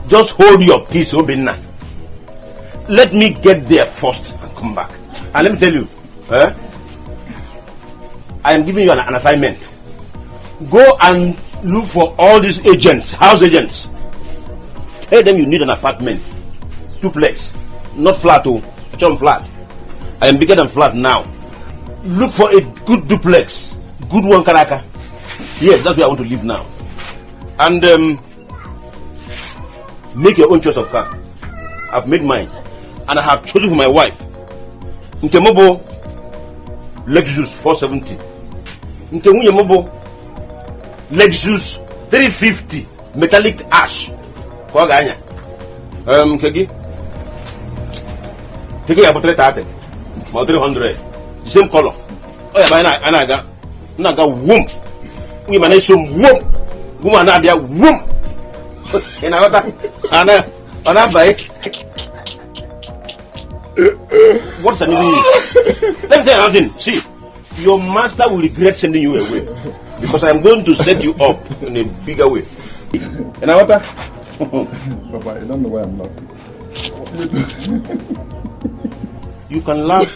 Just hold your peace, Obinna. Let me get there first and come back. And let me tell you, I am giving you an assignment. Go and look for all these agents, house agents. Tell them you need an apartment, duplex, not flat, flat. I am bigger than flat now. Look for a good duplex, good one, Karaka. Yes, that's where I want to live now. And make your own choice of car. I've made mine, and I have chosen for my wife Nkemobo Lexus 470, Nkemobo Lexus 350 metallic ash. Kegi ya about 330, 300, the same color. Oh yeah, naga womb. We manage some womb. woman na there whoom. In another bike. What's the meaning? Let me tell you something. See, your master will regret sending you away because I'm going to set you up in a bigger way. And what? Papa, I don't know why I'm laughing. You can laugh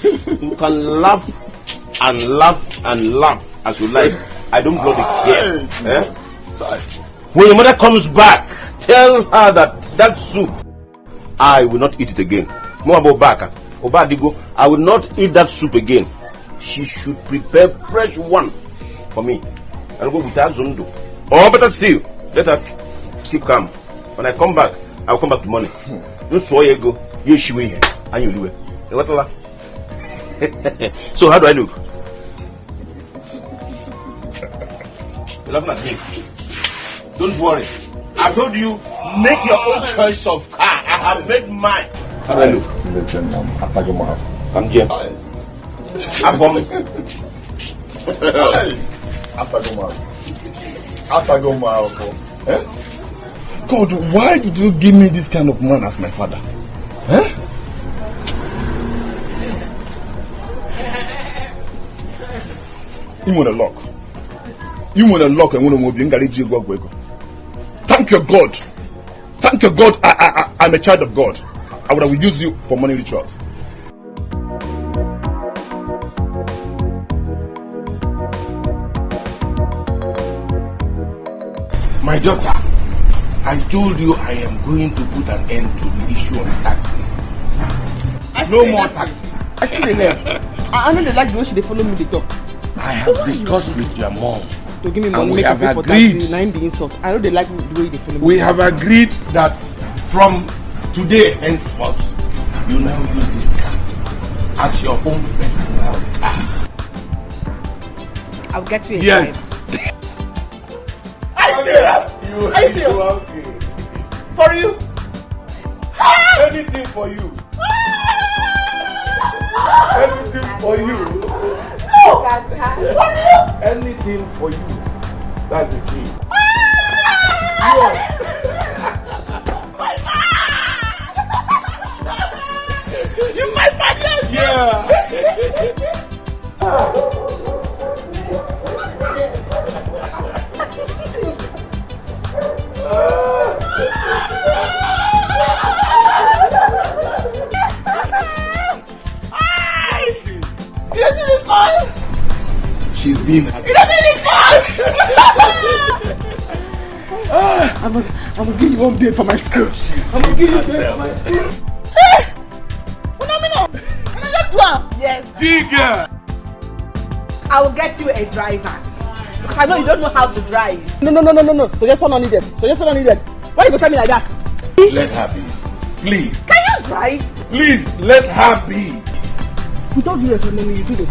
and laugh as you like. I don't bloody care. When your mother comes back, tell her that soup, I will not eat it again. I will not eat that soup again. She should prepare fresh one for me. I'll go with her Zondo. Or better still, let her keep calm. When I come back, I'll come back to money. You saw you go, you should here, and you do it. So how do I look? You're laughing at me. Don't worry. I told you, make your own choice of car. I have made mine. How do I look? I'm here. God, why did you give me this kind of man as my father? You want a lock. You want a lock and want to move. Thank your God. Thank your God. I'm a child of God. I would have used you for money rituals. My daughter, I told you I am going to put an end to the issue of taxi. No more taxi. I see the less. I know they like the way they follow me, they talk. I have discussed with your mom. To give me and money, we have for agreed. taxi, 9 the insult. I know they like the way they follow me. We have agreed that from today henceforth, you now use this car as your own personal car. I'll get you a yes. I feel okay. For you. Anything for you. Anything for you. No! Anything for you. That's the key. You my father. Yeah. She's been happy. I must give you one beer for my school. I must give you a beer for my school. Yes. Dikeh! I will get you a driver. Because I know you don't know how to drive. No. Suggestion not needed. Why you go tell me like that? Let her be. Please. Can you drive? Please, let her be. We don't do that, you do this.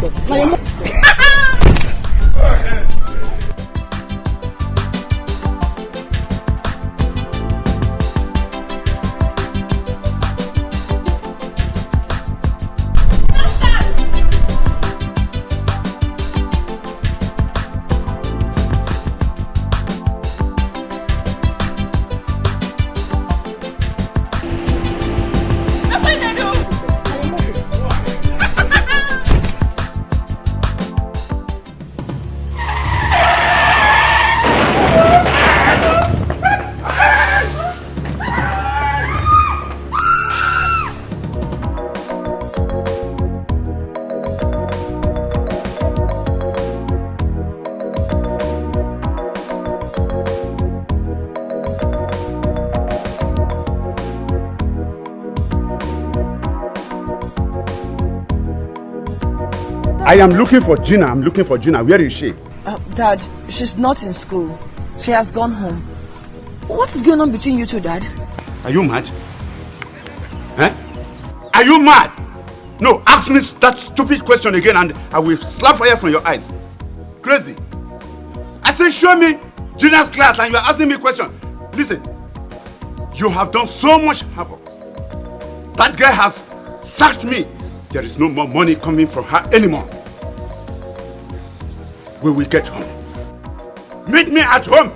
I am looking for Gina. Where is she? Dad, she's not in school. She has gone home. What is going on between you two, Dad? Are you mad? Are you mad? No, ask me that stupid question again and I will slap fire from your eyes. Crazy. I said show me Gina's class and you are asking me a question. Listen, you have done so much havoc. That girl has sacked me. There is no more money coming from her anymore. We will get home. Meet me at home.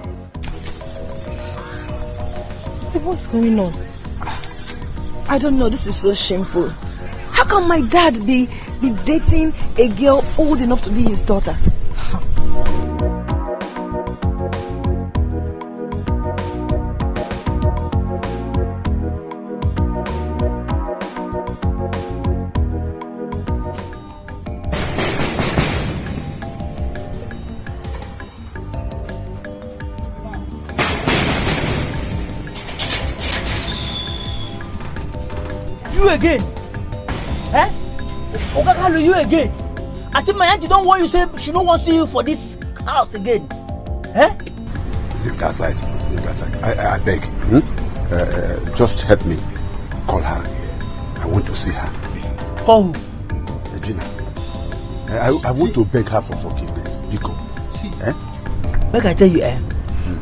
what's going on? I don't know, this is so shameful. How can my dad be dating a girl old enough to be his daughter? You again? Eh? Oga Kalu, you again? I think my auntie don't want you say she don't want to see you for this house again. Eh? Leave that side. Leave that side. I beg. Just help me. Call her. I want to see her. Call who? Gina. I want to beg her for forgiveness. Biko. Make I tell you,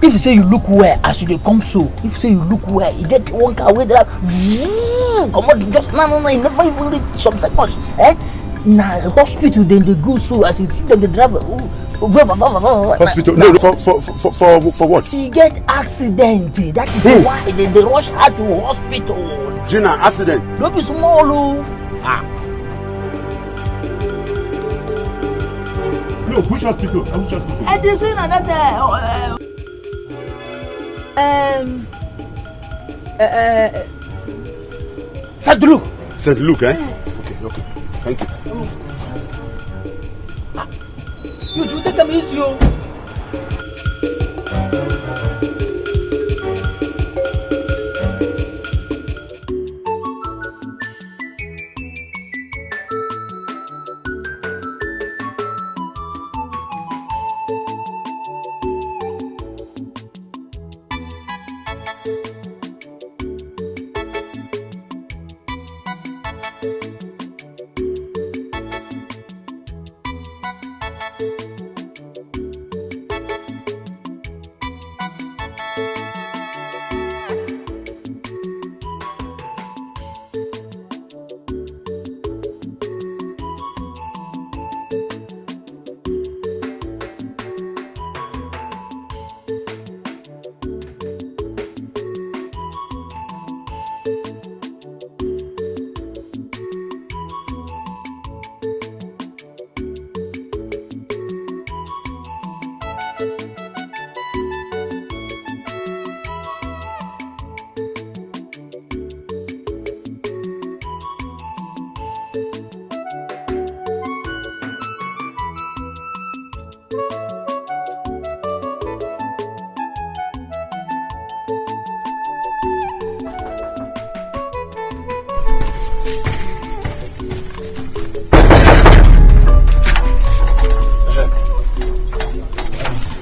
if you say you look well as you dey come so, if you say you look well, you get one car wey drive, come on, just no, you never even reach some seconds. Na hospital then they go so as you see them they drive. Hospital? No, for what? You get accident. That is why they rush her to hospital. Gina, accident? Don't be small, oh. No, which hospital? Which hospital? And they say that St. Luke. St. Luke, eh? Okay. Thank you. You should take them easy, oh.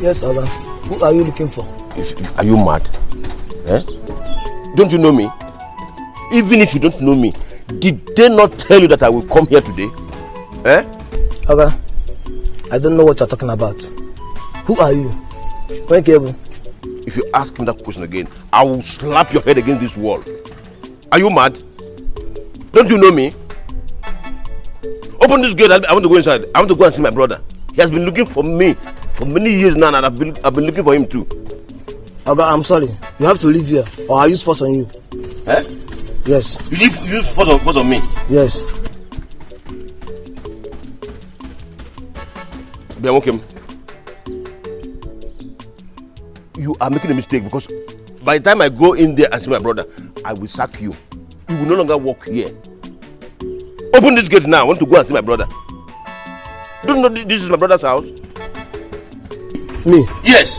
Yes, Oga. Who are you looking for? Are you mad? Don't you know me? Even if you don't know me, did they not tell you that I will come here today? Oga, I don't know what you're talking about. Who are you? Where cable? If you ask him that question again, I will slap your head against this wall. Are you mad? Don't you know me? Open this gate. I want to go inside. I want to go and see my brother. He has been looking for me for many years now, and I've been looking for him too. Oga, I'm sorry. You have to leave here, or I'll use force on you. Yes. You use force on me? Yes. Biamokem, you are making a mistake, because by the time I go in there and see my brother, I will sack you. You will no longer work here. Open this gate now. I want to go and see my brother. Don't you know this is my brother's house? Me? Yes.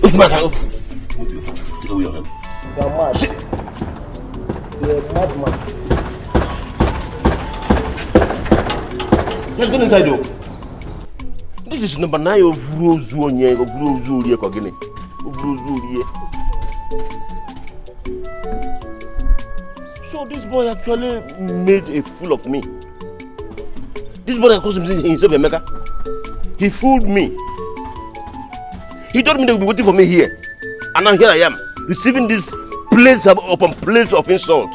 Open my house. Get away from him. You're mad. You're a madman. Let's go inside, though. This is number 9 of Rozuonye, of Rozurie Kogene. Of Rozurie. So this boy actually made a fool of me. This boy that calls himself a mega. He fooled me. He told me they would be waiting for me here. And now here I am, receiving this plates upon plates of insult.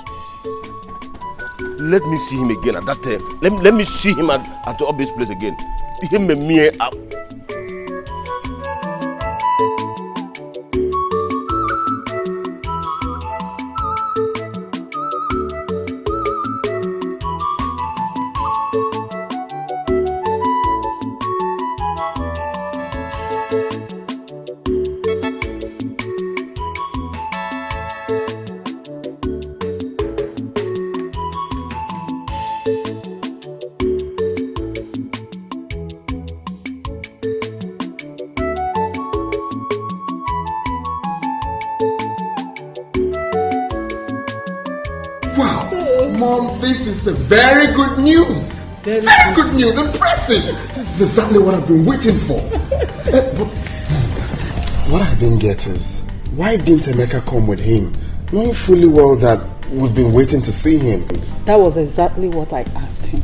Let me see him again at that time. Let me see him at the obvious place again. Him and me up. Mom, this is a very good news. Very good news. Impressive. This is exactly what I've been waiting for. But what I didn't get is, why didn't Emeka come with him? Knowing fully well that we've been waiting to see him. That was exactly what I asked him.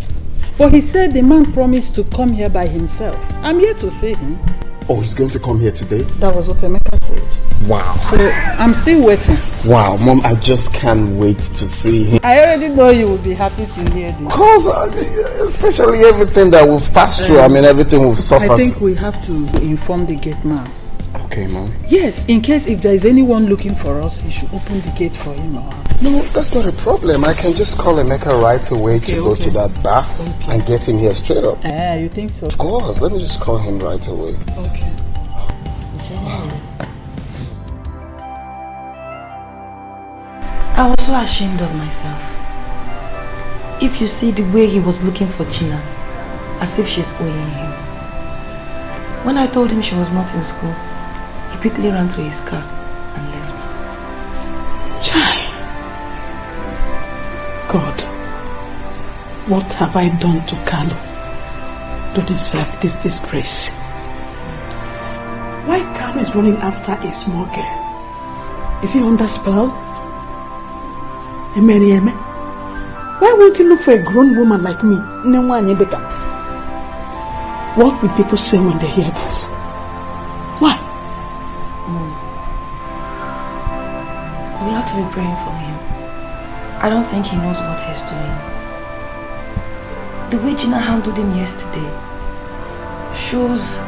But he said the man promised to come here by himself. I'm here to see him. Oh, he's going to come here today? That was what Emeka said. Wow. So I'm still waiting. Wow, Mom, I just can't wait to see him. I already know you will be happy to hear this. Of course, especially everything that we've passed through. I mean, everything we've suffered. I think we have to inform the gate man. Okay, Mom. Yes, in case if there is anyone looking for us, he should open the gate for him. No, that's not a problem. I can just call Emeka right away to go to that bar and get him here straight up. You think so? Of course. Let me just call him right away. Okay. I was so ashamed of myself. If you see the way he was looking for Gina, as if she's owing him. When I told him she was not in school, he quickly ran to his car and left. Chai. God, what have I done to Carlo to deserve this disgrace? Why Carlo is running after a small girl? Is he under spell? Why won't he look for a grown woman like me? What will people say when they hear this? Why? We have to be praying for him. I don't think he knows what he's doing. The way Gina handled him yesterday shows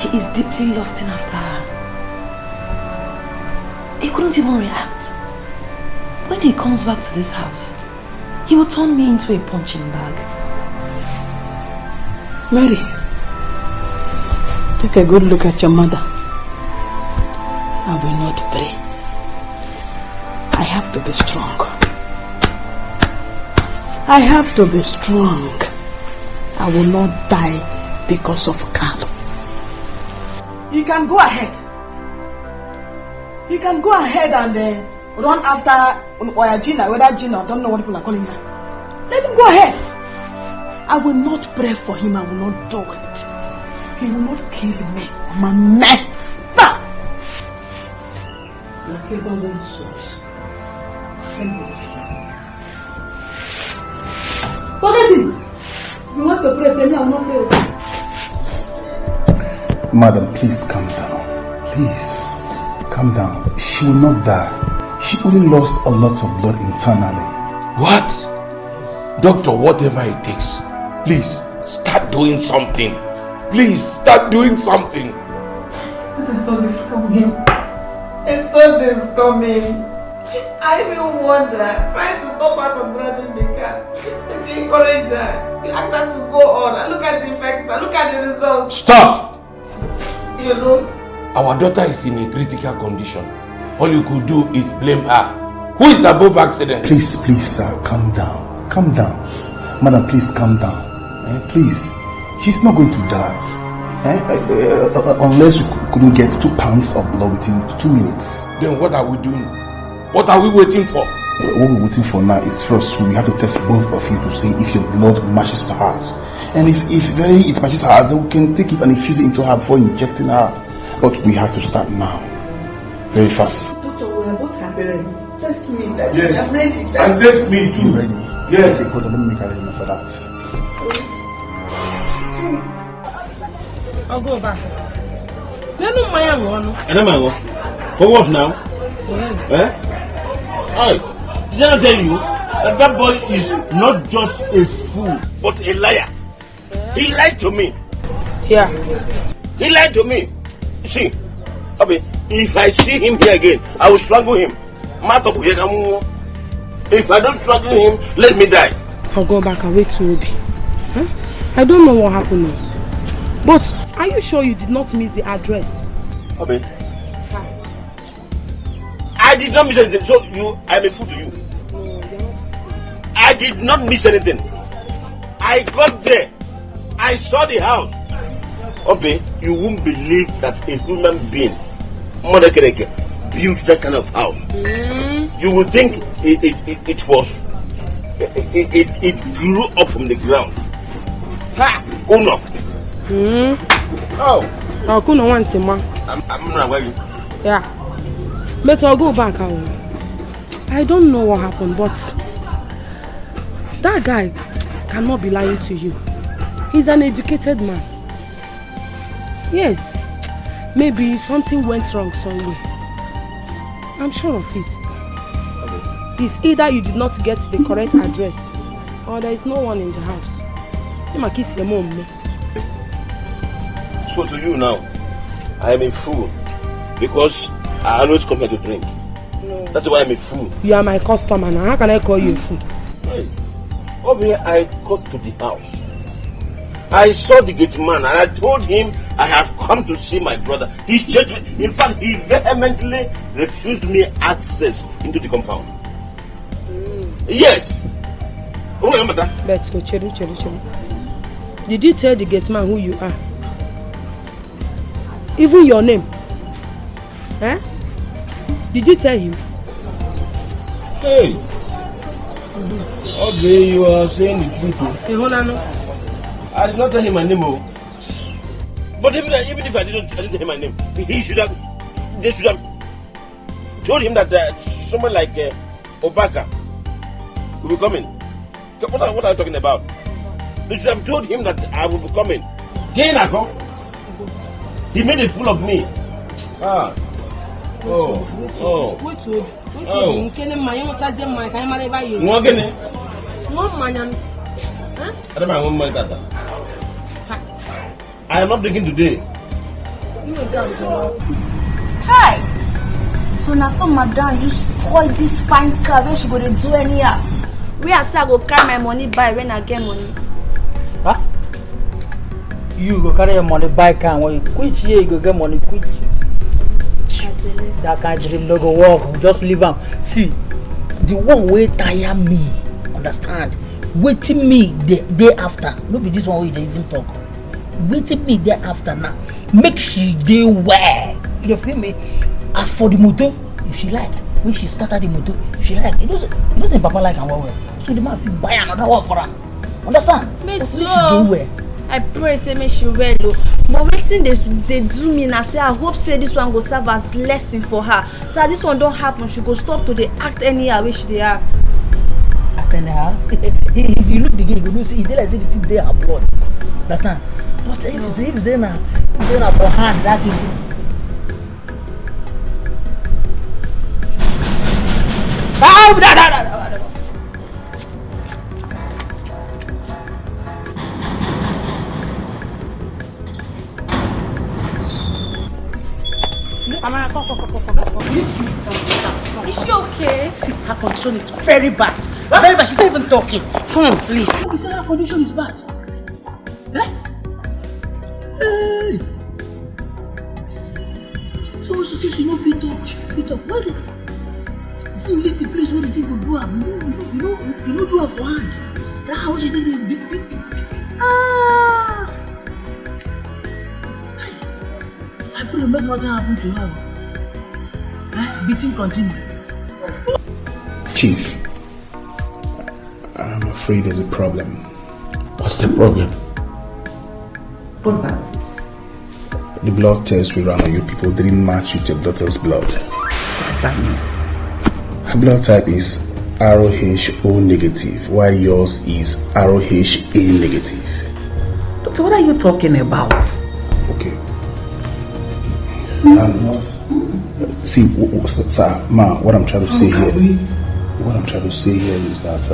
he is deeply lusting after her. He couldn't even react. When he comes back to this house, he will turn me into a punching bag. Mary, take a good look at your mother. I will not pray. I have to be strong. I have to be strong. I will not die because of Carlo. You can go ahead. You can go ahead and run after Gina, whether Gina, I don't know what people are calling her. Let him go ahead. I will not pray for him. I will not do it. He will not kill me. I'm a man. Whatever one source. Forget him. You want to pray for me? I will not pray. Madam, please calm down. Please, calm down. She will not die. She only lost a lot of blood internally. What? Doctor, whatever it takes, please start doing something. Please start doing something. I saw this coming. I saw this coming. I even wonder, trying to stop her from driving the car, but to encourage her. You ask her to go on and look at the effects now, look at the results. Stop! You know? Our daughter is in a critical condition. All you could do is blame her. Who is above accident? Please, sir, calm down. Calm down. Madam, please calm down. Please. She's not going to die. Unless you couldn't get 2 pounds of blood within 2 minutes. Then what are we doing? What are we waiting for? What we're waiting for now is first we have to test both of you to see if your blood matches to hers. And if it matches her, then we can take it and infuse it into her before injecting her. But we have to start now. Very fast. Doctor, we are both happy. Test me. Yes. I'm ready. And test me too. Ready? Yes. Okay, hold on, let me make arrangement for that. I'll go back. No, my one. For what now? Hey, did I tell you that boy is not just a fool, but a liar? He lied to me. Yeah. He lied to me. See, Abi, if I see him here again, I will strangle him. If I don't strangle him, let me die. I'll go back and wait to Obi. Huh? I don't know what happened now. But are you sure you did not miss the address? Abi, I did not miss anything. So I'm a fool to you. I did not miss anything. I got there. I saw the house. Okay, you won't believe that a human being, Mother Kereke, built that kind of house. You would think it was it grew up from the ground. Ha! Who knocked? Oh. I'll go no once a month. I'm not worried. Yeah. But I'll go back. I don't know what happened, but that guy cannot be lying to you. He's an educated man. Yes. Maybe something went wrong somewhere. I'm sure of it. It's either you did not get the correct address or there is no one in the house. You might kiss your mom. So to you now, I am a fool because I always come here to drink. No. That's why I'm a fool. You are my customer now. How can I call you a fool? Hey, over here I got to the house. I saw the gate man and I told him I have come to see my brother. He changed me. In fact, he vehemently refused me access into the compound. Yes. But did you tell the gate man who you are? Even your name? Eh? Did you tell him? Hey. Okay, you are saying the truth. Hey, hold on. I did not tell him my name. But even if I didn't tell him my name, they should have told him that someone like Obaka will be coming. What are you talking about? They should have told him that I will be coming. He made a fool of me. Ah. Oh. I am not drinking today. Hi. So now some madam you spoil this fine car where she go to do anyhow. Where I say I go carry my money buy when I get money. Huh? You go carry your money buy car when you quit here you go get money quit. That kind of dream no go work. Just leave them. See, the one way tire me. Understand? Waiting me the day after. No be this one way they even talk. Waiting me there after now. Make she dey well. You feel me? As for the motor, if she like, when she started the motor, if she like, it doesn't Papa like and well. So the man will buy another one for her. Understand? Me too. She dey well. I pray say make she well though. But waiting they do me now say I hope say this one go serve as lesson for her. So this one don't happen, she go stop to the act anyhow where she dey act. Act anyhow? If you look the game, you know see they like say the thing they are blood. Understand? But if you say now for hand that thing. Is she okay? See, her condition is very bad. Very bad. She's not even talking. Come on, please. You say her condition is bad? Eh? Hey. So she say she no fit talk. She no fit talk. Why did thing leave the place where the thing go do am? You know do her for hand. That's how she take the big. Ah. I pray make nothing happen to her. Beating continue. Chief, I'm afraid there's a problem. What's the problem? What's that? The blood test we ran on you people didn't match with your daughter's blood. What does that mean? Her blood type is ROH-O negative, while yours is ROH-A negative. Doctor, what are you talking about? Okay. See, sir, ma, what I'm trying to say here is that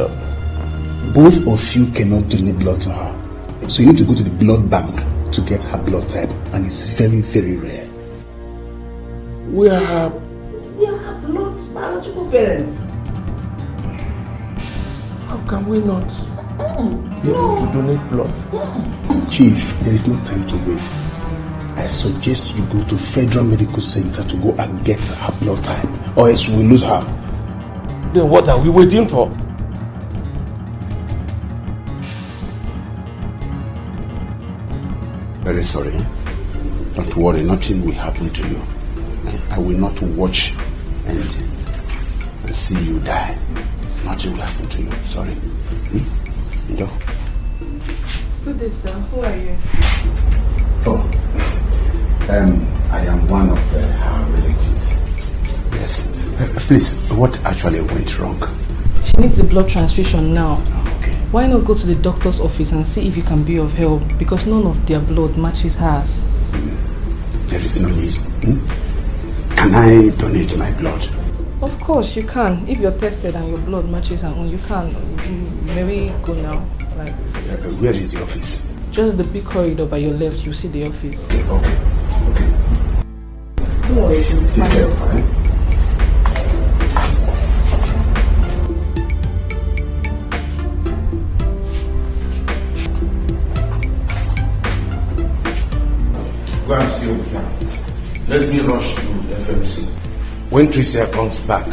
both of you cannot donate blood to her. So you need to go to the blood bank to get her blood type, and it's very, very rare. We are her biological parents. How can we not be able to donate blood? Chief, there is no time to waste. I suggest you go to Federal Medical Center to go and get her blood type, or else we will lose her. Then what are we waiting for? Very sorry. Don't worry, nothing will happen to you. I will not watch anything and see you die. Nothing will happen to you. Sorry. Ido. Good day, sir. Who are you? Oh. I am one of her relatives. Yes. Please, what actually went wrong? She needs a blood transfusion now. Okay. Why not go to the doctor's office and see if you can be of help? Because none of their blood matches hers. There is no need. Can I donate my blood? Of course you can. If you're tested and your blood matches her own, you can. Maybe go now. Like. Where is the office? Just the big corridor by your left. You see the office. Okay. Don't worry, she'll be fine. Go and stay with her. Let me rush to FMC. When Tricia comes back,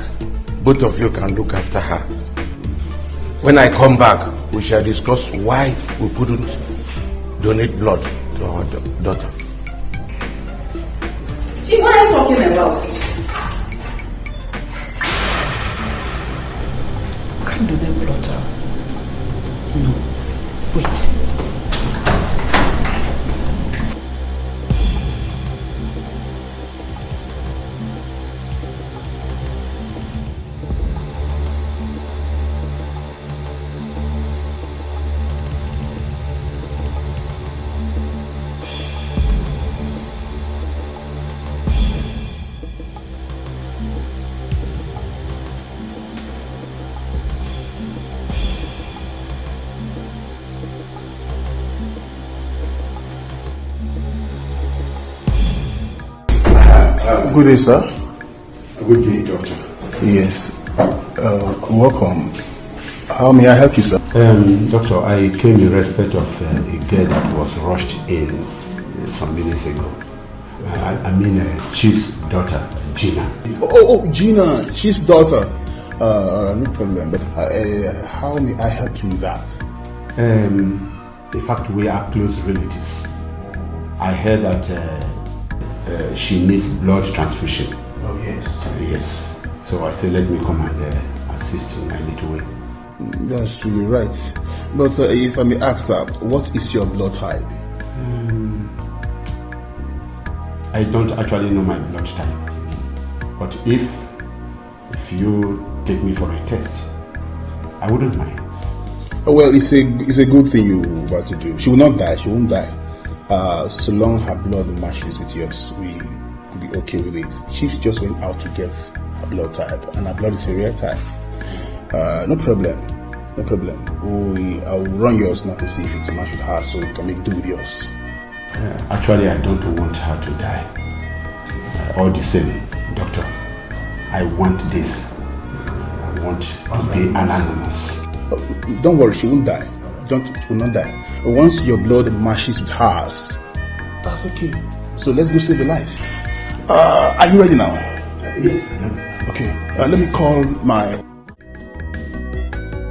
both of you can look after her. When I come back, we shall discuss why we couldn't donate blood to our daughter. See, what are you talking about? You can't donate blood to her. No. Wait. Good day, sir. Good day, doctor. Yes. Welcome. How may I help you, sir? Doctor, I came in respect of a girl that was rushed in some minutes ago. I mean, Chief's daughter, Gina. Oh, Gina, Chief's daughter. No problem. But how may I help you with that? In fact, we are close relatives. I heard that she needs blood transfusion. Oh, yes. Yes. So I said, let me come and assist in a little way. That's really right. But if I may ask that, what is your blood type? I don't actually know my blood type. But if you take me for a test, I wouldn't mind. Well, it's a good thing you're about to do. She will not die. She won't die. So long her blood matches with yours, we will be okay with it. She just went out to get her blood type, and her blood is a rare type. No problem. I'll run yours now to see if it's matched with her, so we can make do with yours. Actually, I don't want her to die. All the same, doctor, I want this. I want to be anonymous. Don't worry, she won't die. She will not die. Once your blood matches with hers, that's okay. So let's go save a life. Are you ready now? Yes. Okay. Let me call my...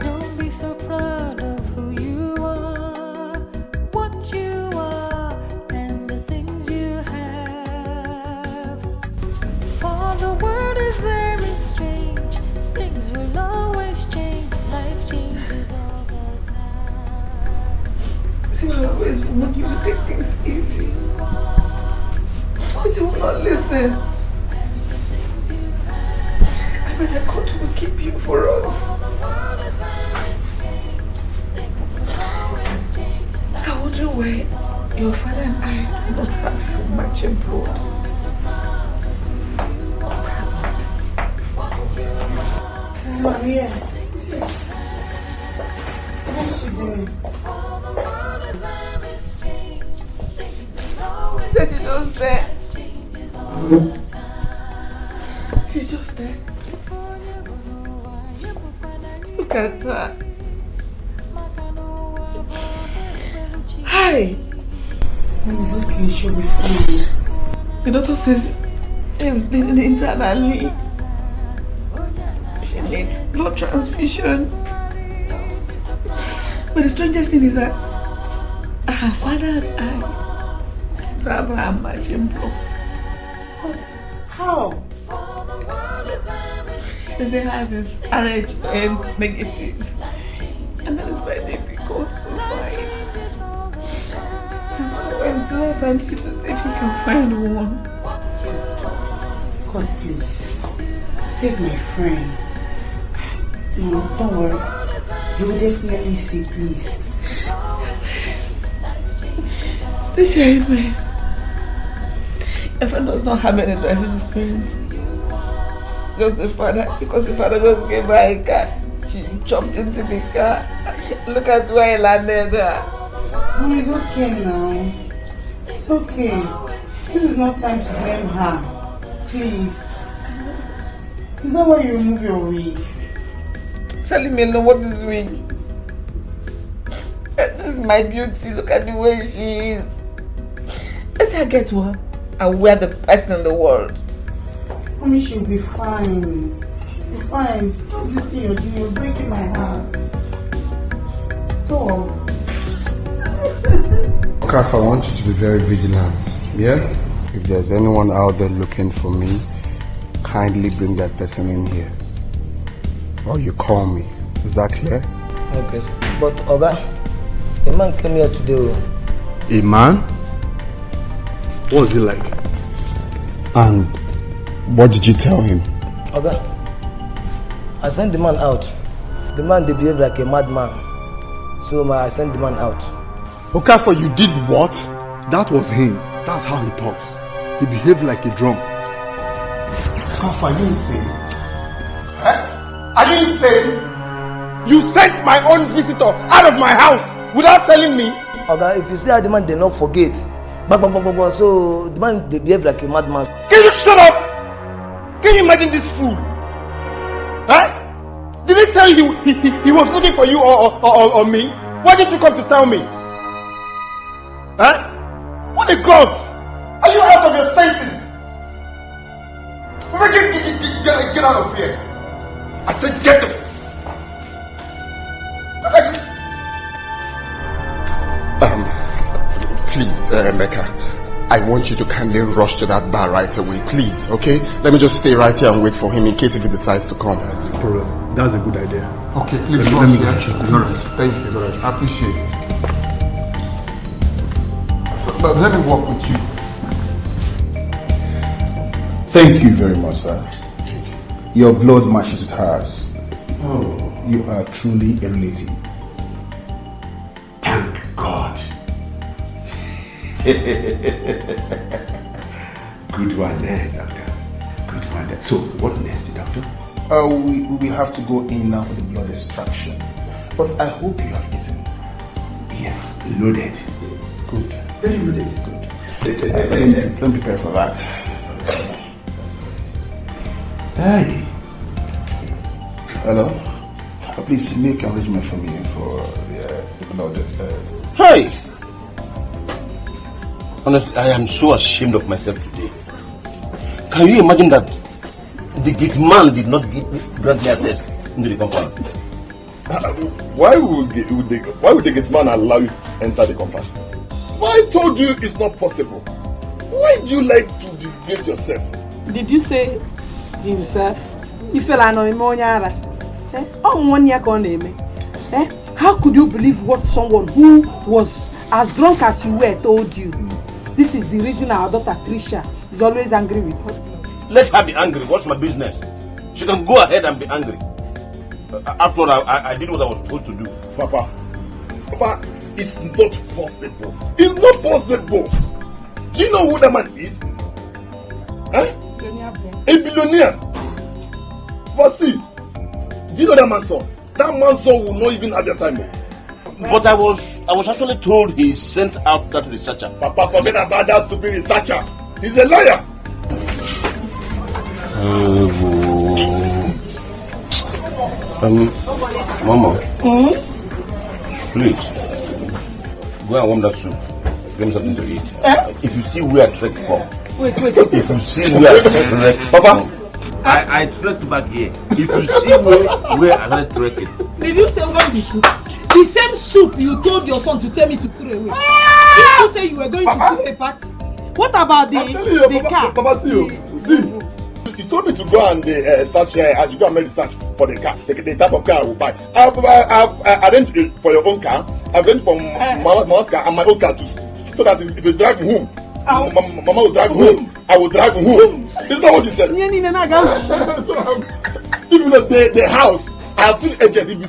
Don't be so proud of who you are, what you are, and the things you have. For the world is very strange. Things will always change. Life changes all the time. See, I always want you to take things easy. But you will not listen. I mean, I God will keep you for us. But I wonder why your father and I do not have matching blood. What happened? Maria. What's she doing? She's just there. She's just there. Look at her. Hi. It's okay, she'll be fine. The doctor says she's bleeding internally. She needs blood transfusion. But the strangest thing is that her father and I have her matching blood. How? They say hers is RH negative. And that is very difficult to find. I went to FMC to see if he can find one. God, please. Save my friend. No, don't worry. You will definitely see, please. This young man. Your friend does not have any driving experience. Just the father, because the father just gave her a car. She jumped into the car. Look at where he landed there. No, it's okay now. It's okay. This is not time to blame her. Please. It's not why you remove your wig. Charlie may know what is wig. This is my beauty. Look at the way she is. Let her get to her and wear the best in the world. Mommy, she'll be fine. She'll be fine. Stop this thing you're doing. You're breaking my heart. Stop. Kaf, I want you to be very vigilant. Yeah? If there's anyone out there looking for me, kindly bring that person in here. Or you call me. Is that clear? Okay. But Oga, a man came here today. A man? What was he like? And what did you tell him? Oga, I sent the man out. The man, they behave like a madman. So I sent the man out. Okafor, you did what? That was him. That's how he talks. He behaved like a drunk. Okafor, are you insane? Are you insane? You sent my own visitor out of my house without telling me? Oga, if you see how the man they knock for gate, so the man they behave like a madman. Can you shut up? Can you imagine this fool? Did he tell you he was looking for you or me? Why did you come to tell me? What the gods? Are you out of your senses? Get out of here. I said get up. Please, Mecca, I want you to kindly rush to that bar right away, please, okay? Let me just stay right here and wait for him in case if he decides to come. No problem. That's a good idea. Okay, please let rush me here. get you. Thank you, Lawrence. I appreciate it. But let me walk with you. Thank you very much, sir. Your blood matches with hers. Oh, you are truly a relative. Thank God. Good one there, doctor. Good one there. So, what next, doctor? We have to go in now for the blood extraction. But I hope you have eaten. Yes, loaded. Good. Very loaded. Good. Let me prepare for that. Hey. Hello? Please make arrangement for me for the blood. Hey! Honestly, I am so ashamed of myself today. Can you imagine that the gate man did not grant me access into the compound? Why would the gate man allow you to enter the compound? I told you it's not possible. Why do you like to disgrace yourself? Did you say himself? How could you believe what someone who was as drunk as you were told you? This is the reason our daughter Trisha is always angry with us. Let her be angry. What's my business? She can go ahead and be angry. After all, I did what I was told to do. Papa, it's not possible. It's not possible. Do you know who that man is? A billionaire. But see, do you know that man's son? That man's son will not even have their time. But I was actually told he sent out that researcher. Papa, forget about that stupid researcher. He's a liar. Mama. Please, go and warm that soup. Give me something to eat. If you see where I trekked from. Wait. If you see where I trekked, Papa. I trekked back here. If you see where I trekking. Did you say warm the soup? The same soup you told your son to tell me to throw away. Did you say you were going to throw a party? What about the car? Papa, see. He told me to go and search. I should go and make the search for the car, the type of car I will buy. I've arranged for your own car. I've arranged for Mama's car and my own car too, so that if you drive home, Mama will drive home. I will drive home. Is that what you said? So even the house, I have seen agents. If you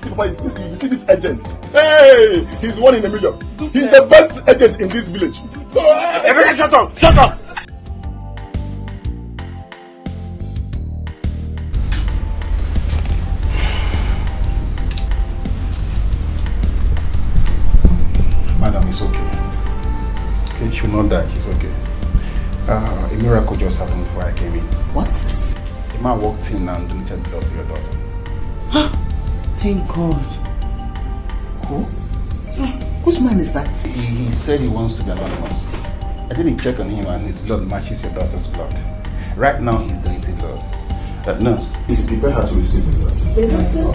see this agent, hey, he's one in a million. He's the best agent in this village. So everyone, shut up! Shut up! Madam, it's okay. Okay, she will not die. She's okay. A miracle just happened before I came in. What? The man walked in and donated blood for your daughter. Thank God. Who? Which man is that? He said he wants to be anonymous. I did a check on him and his blood matches your daughter's blood. Right now he's donating blood. Nurse, please prepare her to receive the blood. The doctor,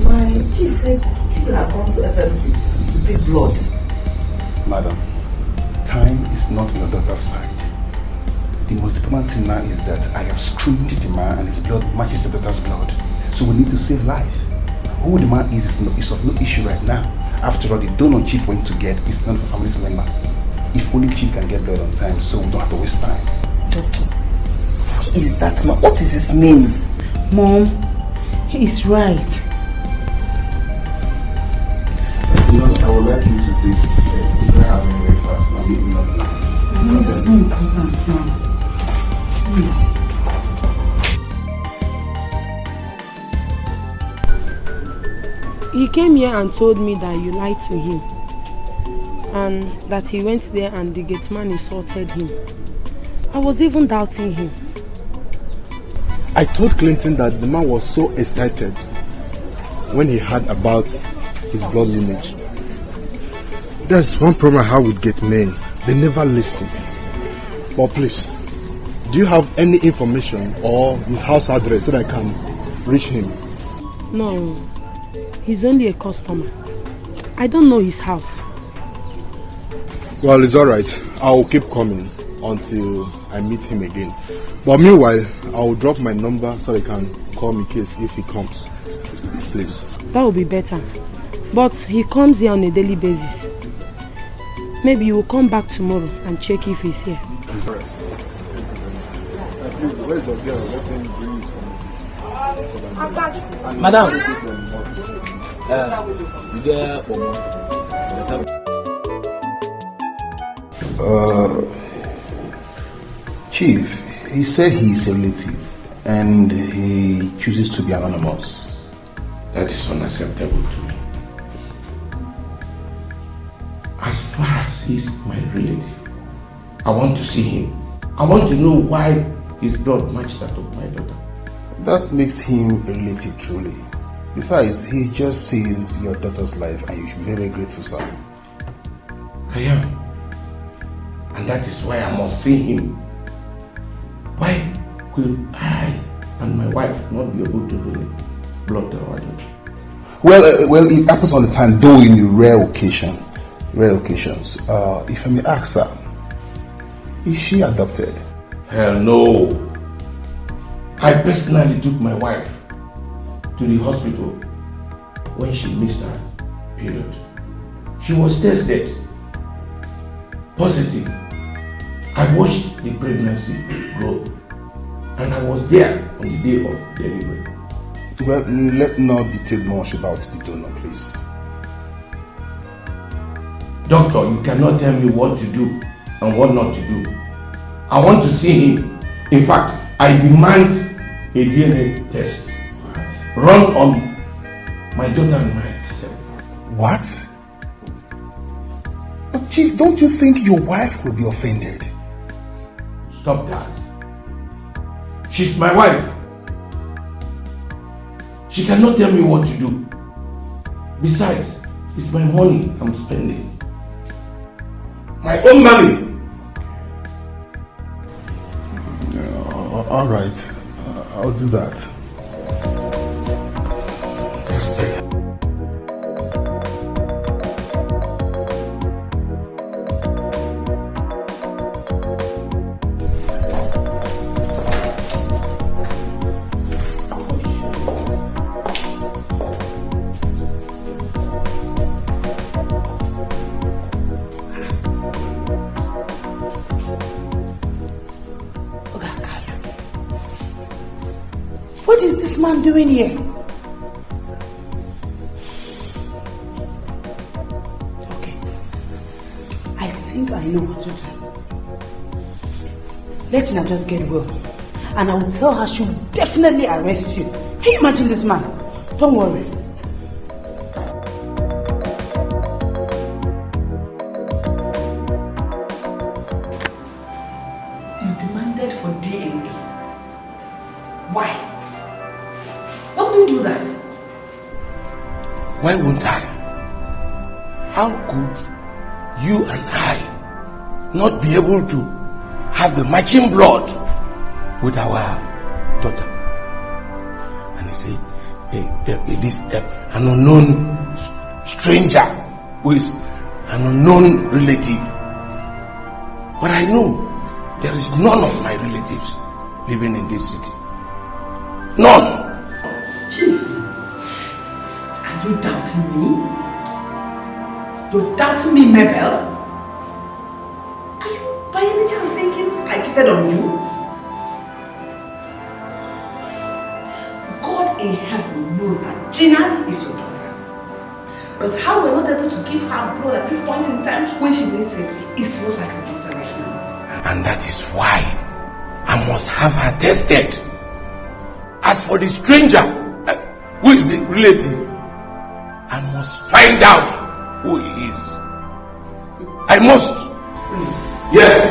my chief said people have gone to FMC to pick blood. Madam, time is not on your daughter's side. The most important thing now is that I have screened the man and his blood matches your daughter's blood. So we need to save life. Who the man is of no issue right now. After all, the donor chief went to get is not for family member. If only chief can get blood on time, so we don't have to waste time. Doctor, who is that man? What is his name? Mom, he is right. You know, I would like you to please prepare her very fast. Now, meet me up now. He came here and told me that you lied to him and that he went there and the gate man insulted him. I was even doubting him. I told Clinton that the man was so excited when he heard about his blood lineage. There's one problem I have with gate men. They never listen. But please, do you have any information or his house address so that I can reach him? No. He's only a customer. I don't know his house. Well, it's alright. I'll keep coming until I meet him again. But meanwhile, I'll drop my number so they can call me in case if he comes. Please. That would be better. But he comes here on a daily basis. Maybe you will come back tomorrow and check if he's here. It's alright. Where's your girl? Let me bring you. Madam. Chief, he said he's a relative and he chooses to be anonymous. That is unacceptable to me. As far as he's my relative, I want to see him. I want to know why his blood matched that of my daughter. That makes him a relative truly. Besides, he just saves your daughter's life and you should be very grateful, sir. I am. And that is why I must see him. Why will I and my wife not be able to donate blood to our daughter? Well, it happens all the time, though in rare occasions. If I may ask, sir, is she adopted? Hell no. I personally took my wife to the hospital when she missed her period. She was tested positive. I watched the pregnancy grow and I was there on the day of delivery. Well, let's not detail much about the donor, please. Doctor, you cannot tell me what to do and what not to do. I want to see him. In fact, I demand a DNA test run on my daughter and myself. What? But Chief, don't you think your wife will be offended? Stop that. She's my wife. She cannot tell me what to do. Besides, it's my money I'm spending. My own money. All right, I'll do that. What is this man doing here? Okay. I think I know what to do. Let Tina just get well. And I will tell her she will definitely arrest you. Can you imagine this man? Don't worry. You demanded for DNA. Why? Why would you do that? Why won't I? How could you and I not be able to have the matching blood with our daughter? And he said, this an unknown stranger who is an unknown relative. But I know there is none of my relatives living in this city. None. Chief, are you doubting me? You're doubting me, Mabel? Are you by any chance thinking I cheated on you? God in heaven knows that Gina is your daughter. But how we're not able to give her blood at this point in time when she needs it is what I can do right now. And that is why I must have her tested. As for the stranger, who is the relative, I must find out who he is. I must. Yes.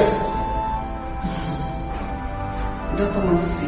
Doctor wants to see.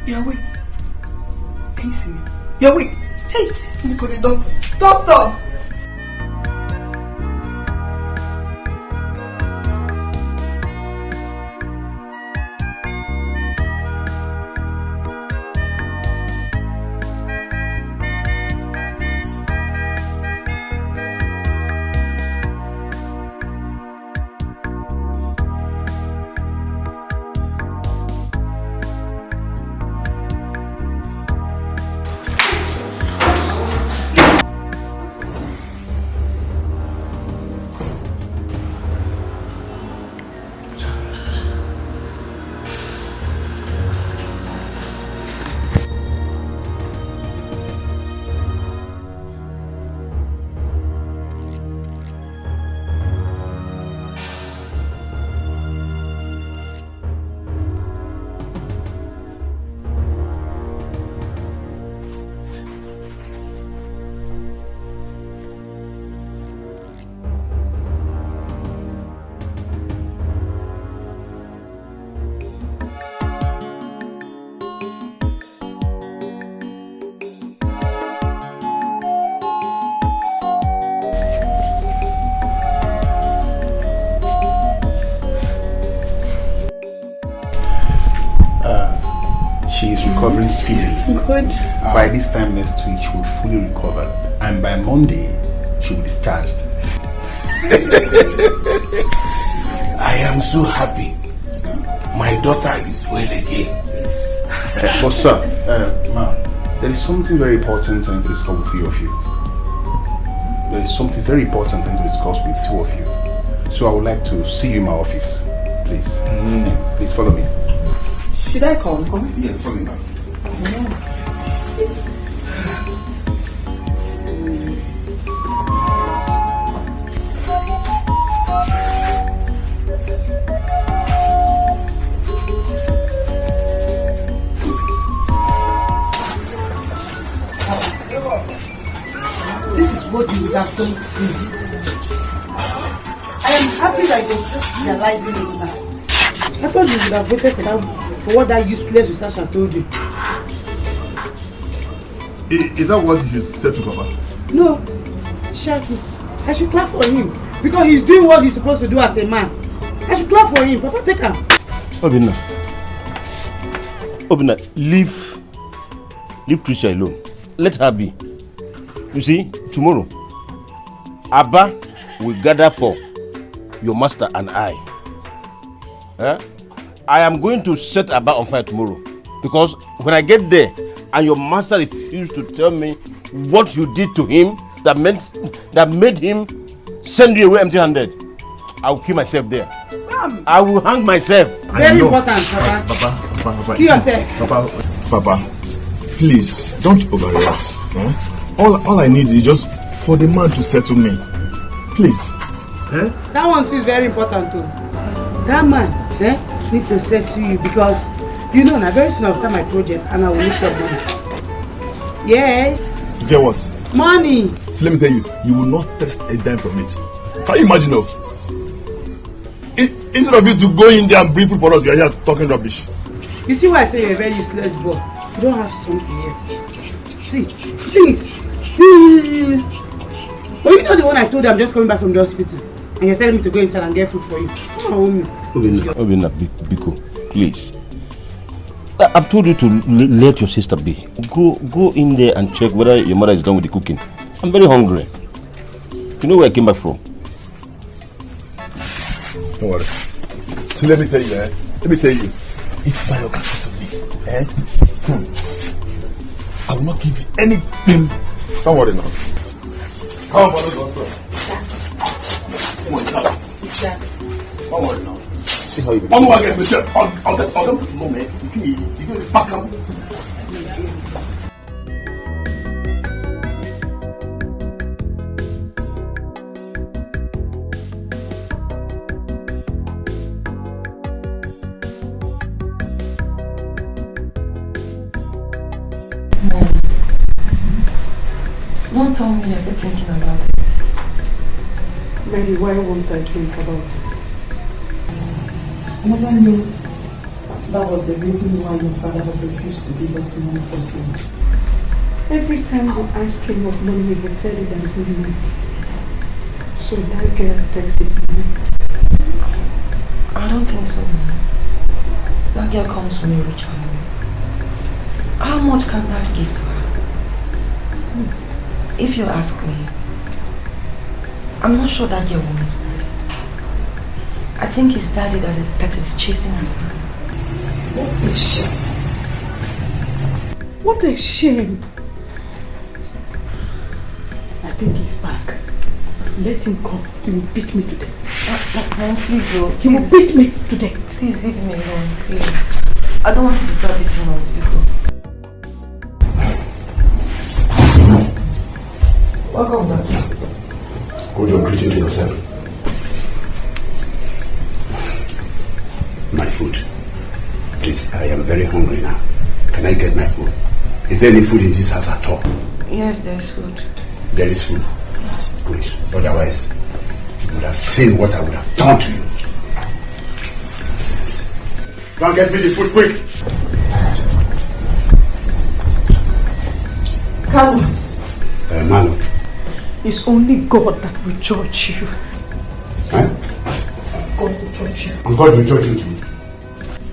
You're awake. Can you see me? You're awake. Hey, let me call the doctor. Doctor! Recovering speedily. Good. By this time next week, she will fully recover, and by Monday, she will be discharged. I am so happy. My daughter is well again. But sir, ma'am, there is something very important I need to discuss with you of you. There is something very important I need to discuss with two of you. So I would like to see you in my office, please. Please follow me. Should I come? Yeah, follow me, ma'am. what you would have done to me. I am happy that you're just realizing it now. I thought you would have waited for what that useless researcher told you. Is that what you said to Papa? No, Shaki, I should clap for him because he's doing what he's supposed to do as a man. I should clap for him. Papa, take him. Obinna, leave Tricia alone. Let her be. You see, tomorrow, Abba will gather for your master and I. I am going to set Abba on fire tomorrow because when I get there and your master refused to tell me what you did to him that made him send you away empty-handed, I will kill myself there. I will hang myself. Very important, Papa. Papa. Kill yourself. Papa, please don't overreact. All I need is just for the man to settle me. Please. That one too is very important too. That man need to settle you because you know now very soon I'll start my project and I will need some money. Yeah. To get what? Money. So let me tell you, you will not test a dime from it. Can you imagine us? Instead of you to go in there and bring food for us, you are here talking rubbish. You see why I say you're a very useless boy? You don't have something here. See, please. But you know the one I told you I'm just coming back from the hospital and you're telling me to go inside and get food for you. Come on, me. Obinna, Biko, please. I've told you to let your sister be. Go in there and check whether your mother is done with the cooking. I'm very hungry. You know where I came back from? Don't worry. So let me tell you, if my own to me, I will not give you anything. Don't worry now. How about it? Don't worry now. See how you do. I'll get Michelle. I'll get the moment. You can back up. Don't tell me you're still thinking about it. Mary, why won't I think about it? I never knew that was the reason why your father had refused to give us money for food. Every time you ask him of money, he will tell you there is no money. So that girl takes his money. I don't think so, man. That girl comes from a rich family. How much can that give to her? If you ask me, I'm not sure that girl wants daddy. I think it's daddy that is chasing her down. What a shame. What a shame. I think he's back. Let him come. He will beat me to death. Please, bro. He will beat me to death. Please leave me alone, please. I don't want you to start beating us, people. Welcome back. Hold your greeting to yourself. My food. Please, I am very hungry now. Can I get my food? Is there any food in this house at all? Yes, there's food. There is food. Good. Otherwise, you would have seen what I would have done to you. Go and get me the food quick. Come on. Manu. It's only God that will judge you. Huh? God will judge you. And God will judge you too.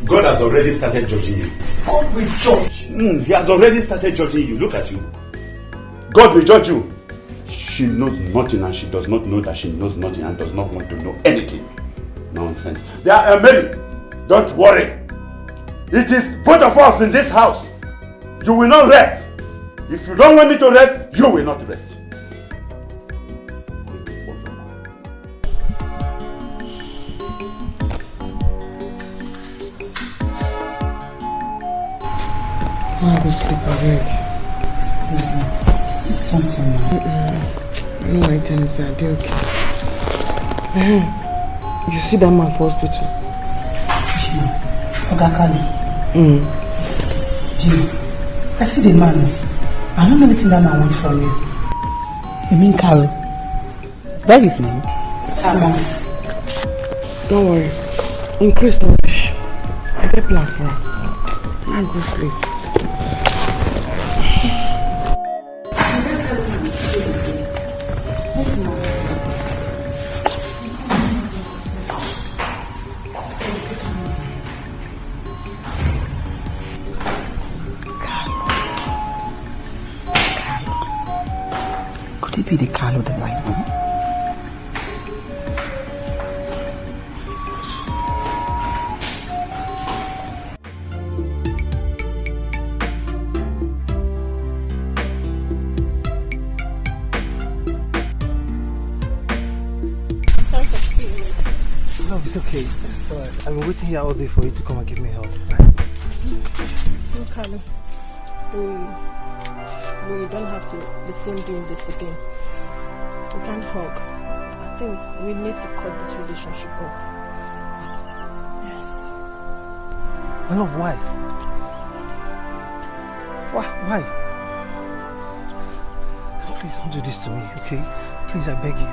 God has already started judging you. God will judge. He has already started judging you. Look at you. God will judge you. She knows nothing and she does not know that she knows nothing and does not want to know anything. Nonsense. Mary, don't worry. It is both of us in this house. You will not rest. If you don't want me to rest, you will not rest. I go sleep awake. Something I know my time is okay. You see that man for hospital? Ogakali. Jimmy, I see the man. I don't know anything that man wants from you. You mean Carlo? That is his name? Don't worry. Increase knowledge. I get plan for her. Now go sleep. Could it be the Carlo that I know? No, it's okay. Alright. I've been waiting here all day for you to come and give me help, right? No, Carlo. We don't have to be seen doing this again. We can't hug. I think we need to cut this relationship off. Yes. My love, why? Why? Please don't do this to me, okay? Please, I beg you.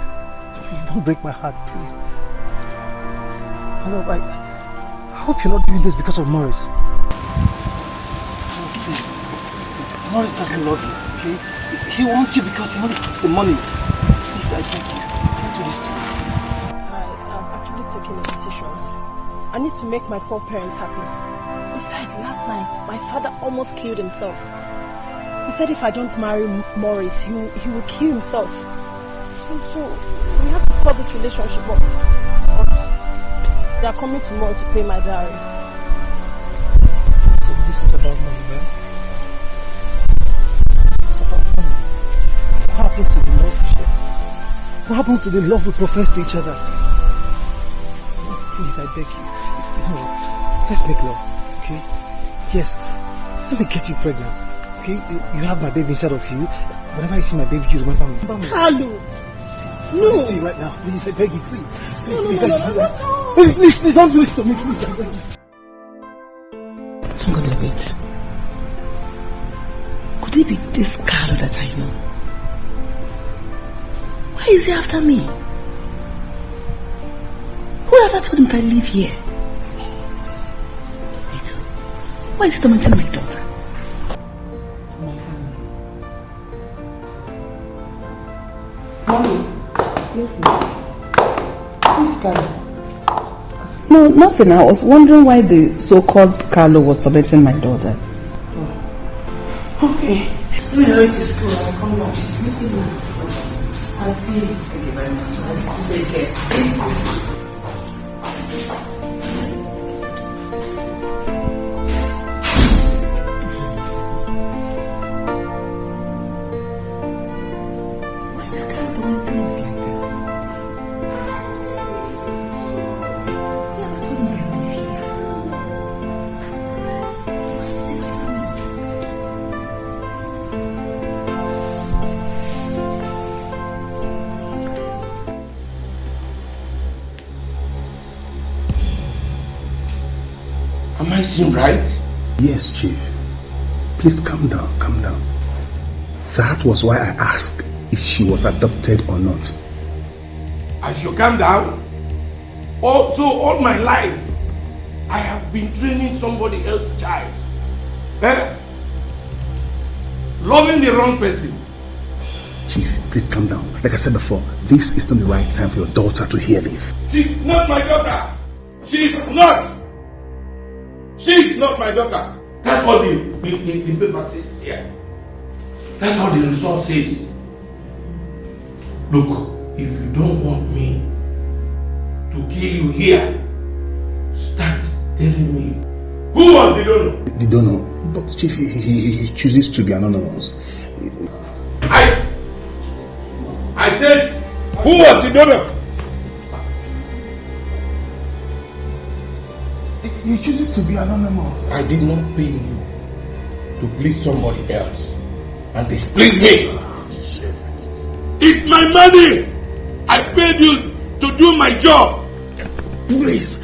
Please don't break my heart, please. My love, I hope you're not doing this because of Morris. No, please. Morris doesn't love you, okay? He wants you because he only gets the money. Please, I beg you. Don't do this to me, please. I've actually taken a decision. I need to make my poor parents happy. Besides, last night, my father almost killed himself. He said if I don't marry Morris, he will kill himself. So we have to cut this relationship off. They are coming tomorrow to pay my dowry. So this is about money, right? It's about money. What happens to the love we share? What happens to the love we profess to each other? Please, I beg you. No, let's make love, okay? Yes, let me get you pregnant, okay? You have my baby inside of you. Whenever I see my baby, you remember me. Carlo! No! See right now, please, I beg you, please. No. Please, don't do this to me, please, I beg you. I'm gonna wait. Could it be this Carlo that I know? Why is he after me? Whoever told him to live here? Wait, why is he tormenting my daughter? Mommy, yes, ma'am. Please, Carlo. No, nothing. I was wondering why the so-called Carlo was tormenting my daughter. Okay. Let me hurry to school. I'll come back. I'll see you. Thank you very much. Take care. Am I seeing right? Yes, Chief. Please calm down, calm down. That was why I asked if she was adopted or not. I should calm down? So all my life, I have been training somebody else's child. Loving the wrong person. Chief, please calm down. Like I said before, this is not the right time for your daughter to hear this. She's not my daughter. She's not. She's not my daughter. That's what the paper says here. That's what the result says. Look, if you don't want me to kill you here, start telling me who was the donor? The donor? But Chief, he chooses to be anonymous. I said, who was the donor? He chooses to be anonymous. I did not pay you to please somebody else and displease me. It's my money. I paid you to do my job. Please.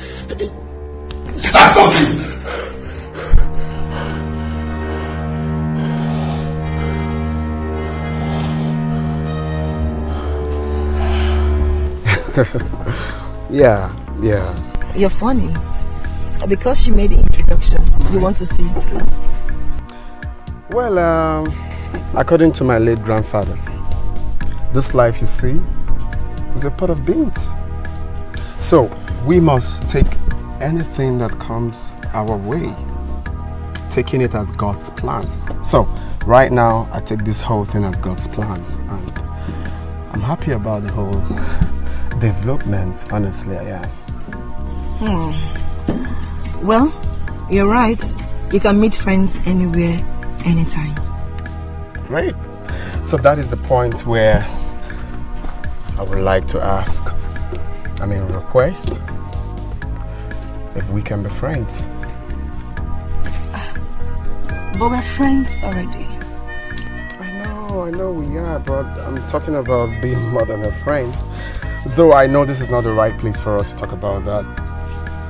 Stop talking. Yeah. You're funny. Because you made the introduction, you want to see it through. Well, according to my late grandfather, this life you see is a pot of beans. So we must take anything that comes our way, taking it as God's plan. So right now, I take this whole thing as God's plan, and I'm happy about the whole development. Honestly, I am. Well, you're right. You can meet friends anywhere, anytime. Great. So that is the point where I would like to request if we can be friends. But we're friends already. I know we are, but I'm talking about being more than a friend. Though I know this is not the right place for us to talk about that.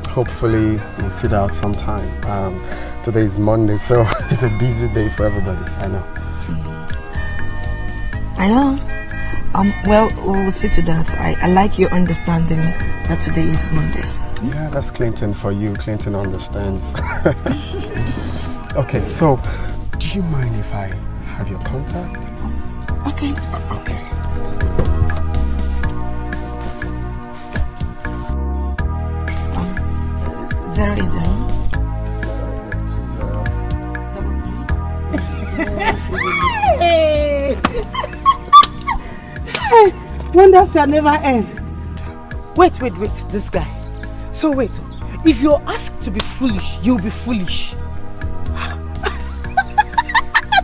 Hopefully we'll sit out sometime. Today is Monday, so it's a busy day for everybody. I know. Well, we'll see to that. I like your understanding that today is Monday. Yeah, that's Clinton for you. Clinton understands. Okay, so do you mind if I have your contact? Okay. Okay. Hey, wonders shall never end. Wait, this guy. So wait, if you're asked to be foolish, you'll be foolish.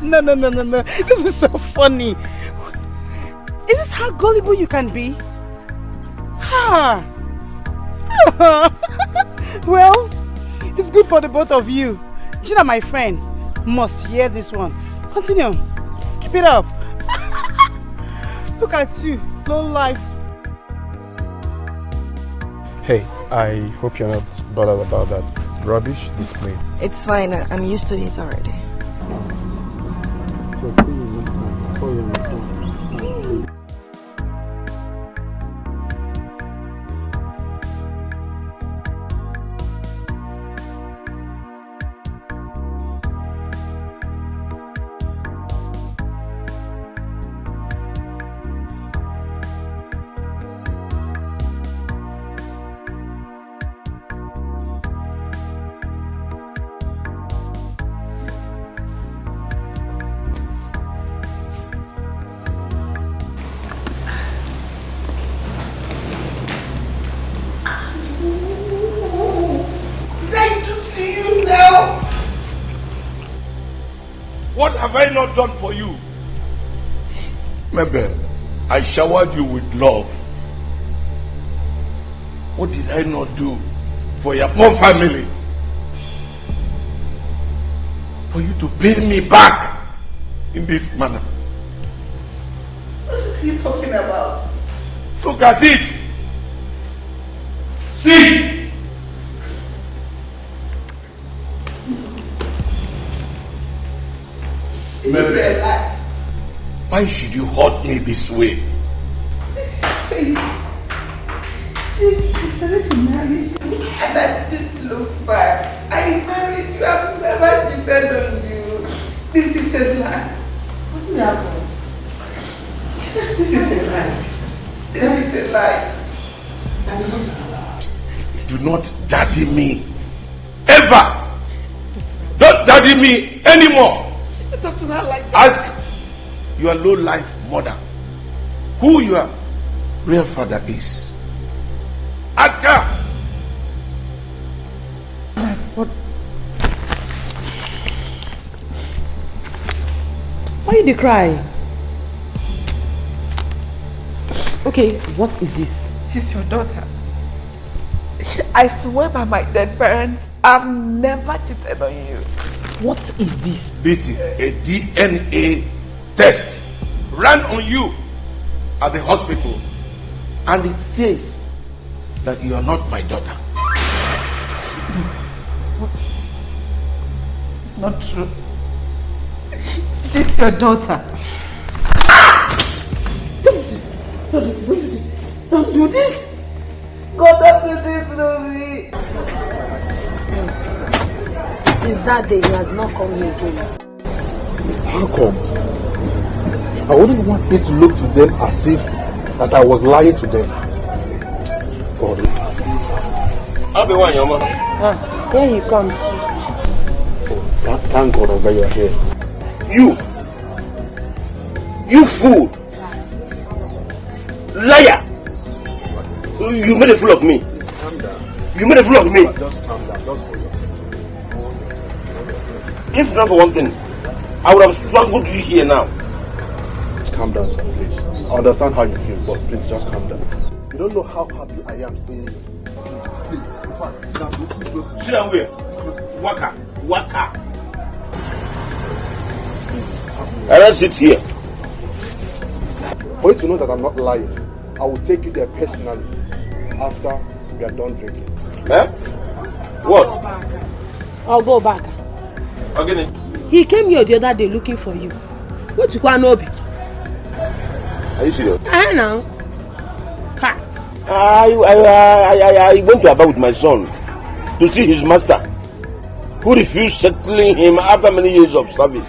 No. This is so funny. Is this how gullible you can be? Well, it's good for the both of you. Gina, my friend, must hear this one. Continue. Skip it up. Look at you, low life. Hey, I hope you're not bothered about that rubbish display. It's fine. I'm used to it already. So see you next time. Call you on the phone. What have I not done for you? Remember, I showered you with love. What did I not do for your poor family? For you to pay me back in this manner. What are you talking about? Look at it. See. This is a lie. Why should you hurt me this way? This is fake. She decided to marry you and I didn't look back. I married you. I've never cheated on you. This is a lie. What's happening? This is a lie. This is a lie. Do not daddy me. Ever. Don't daddy me anymore. You talk to her like that. Ask your low-life mother who your real father is. Ask her. What? Why did you cry? Okay, what is this? She's your daughter. I swear by my dead parents, I've never cheated on you. What is this? This is a DNA test run on you at the hospital, and it says that you are not my daughter. What? It's not true. She's your daughter. Don't do this. God have to this to me. Since that day, he has not come here again. How come? I wouldn't want it to look to them as if that I was lying to them. God. I'll be one, your mother. Here he comes. Thank God that you are here. You fool! Liar! You made a fool of me. You made a fool of me. Just calm down. Just hold yourself. If not for one thing, I would have strangled you here now. Just calm down, sir, please. I understand how you feel, but please just calm down. You don't know how happy I am seeing you. Please, sit down where? Waka. I don't sit here. For you to know that I'm not lying, I will take you there personally after we are done drinking. Eh? What? I'll go back. Again? He came here the other day looking for you. What you want, Obi? Are you serious? Now. I went to Aba with my son to see his master, who refused settling him after many years of service.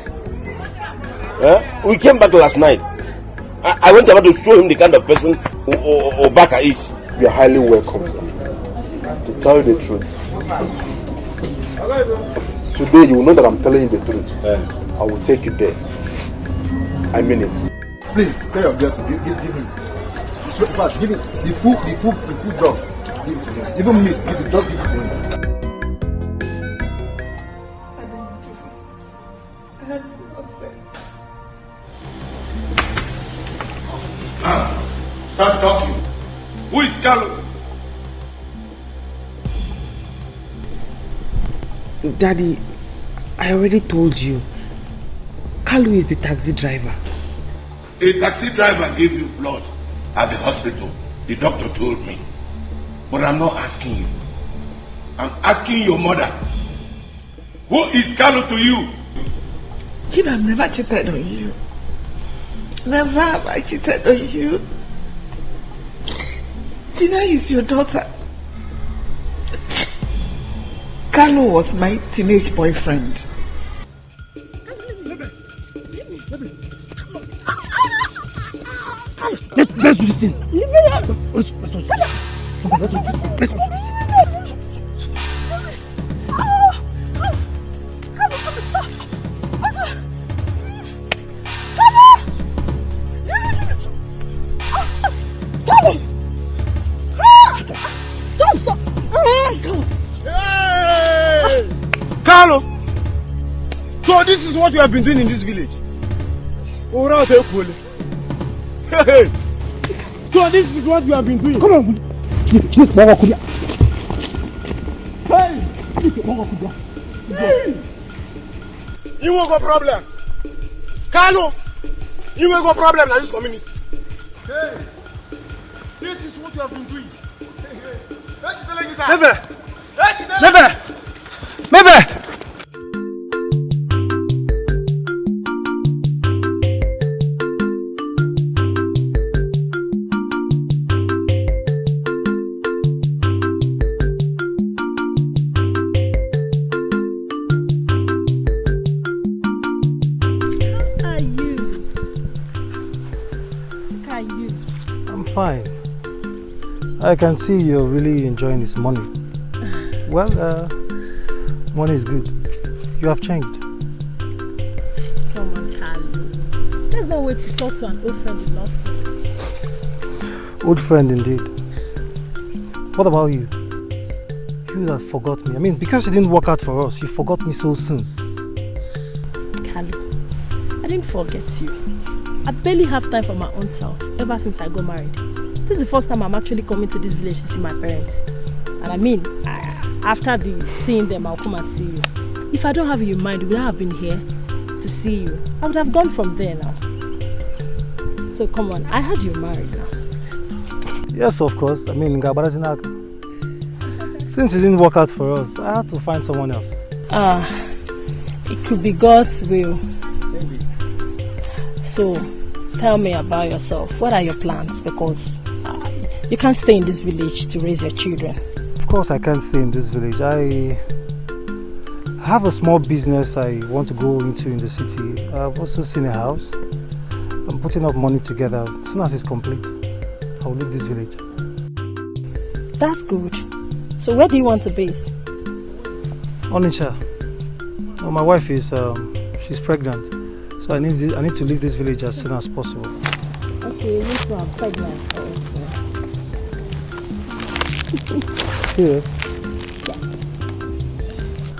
We came back last night. I went about to show him the kind of person Obaka is. You are highly welcome, sir. To tell you the truth, today you will know that I'm telling you the truth. I will take you there. I mean it. Please, tell your girl to give him. Give him the food job. Give it to him. Even me, give it, just give it to him. Start talking. Who is Carlo? Daddy, I already told you. Kalu is the taxi driver. A taxi driver gave you blood at the hospital. The doctor told me. But I'm not asking you. I'm asking your mother. Who is Carlo to you? Kid, I've never cheated on you. Never have I cheated on you. Gina is your daughter. Carlo was my teenage boyfriend. Let's do this thing. Let's do this. Carlo! So this is what you have been doing in this village? Hey! So this is what you have been doing? Come on! Hey! You won't go problem. Carlo! You won't go problem in this community. Hey! This is what you have been doing. Never! Fine. I can see you're really enjoying this money. Well, money is good. You have changed. Come on, Carlo. There's no way to talk to an old friend you've not seen. Old friend indeed. What about you? You that forgot me. I mean, because you didn't work out for us, you forgot me so soon. Carlo, I didn't forget you. I barely have time for my own self ever since I got married. This is the first time I'm actually coming to this village to see my parents. And I mean, after seeing them, I'll come and see you. If I don't have you in mind, would I have been here to see you? I would have gone from there now. So come on, I heard you're married now. Yes, of course. I mean, since it didn't work out for us, I had to find someone else. It could be God's will. So, tell me about yourself. What are your plans? Because You can't stay in this village to raise your children. Of course I can't stay in this village. I have a small business I want to go into in the city. I've also seen a house. I'm putting up money together. As soon as it's complete, I'll leave this village. That's good. So where do you want to be? Onitsha. Well, my wife is she's pregnant, so I need to leave this village as soon as possible. Okay, you are pregnant. Serious?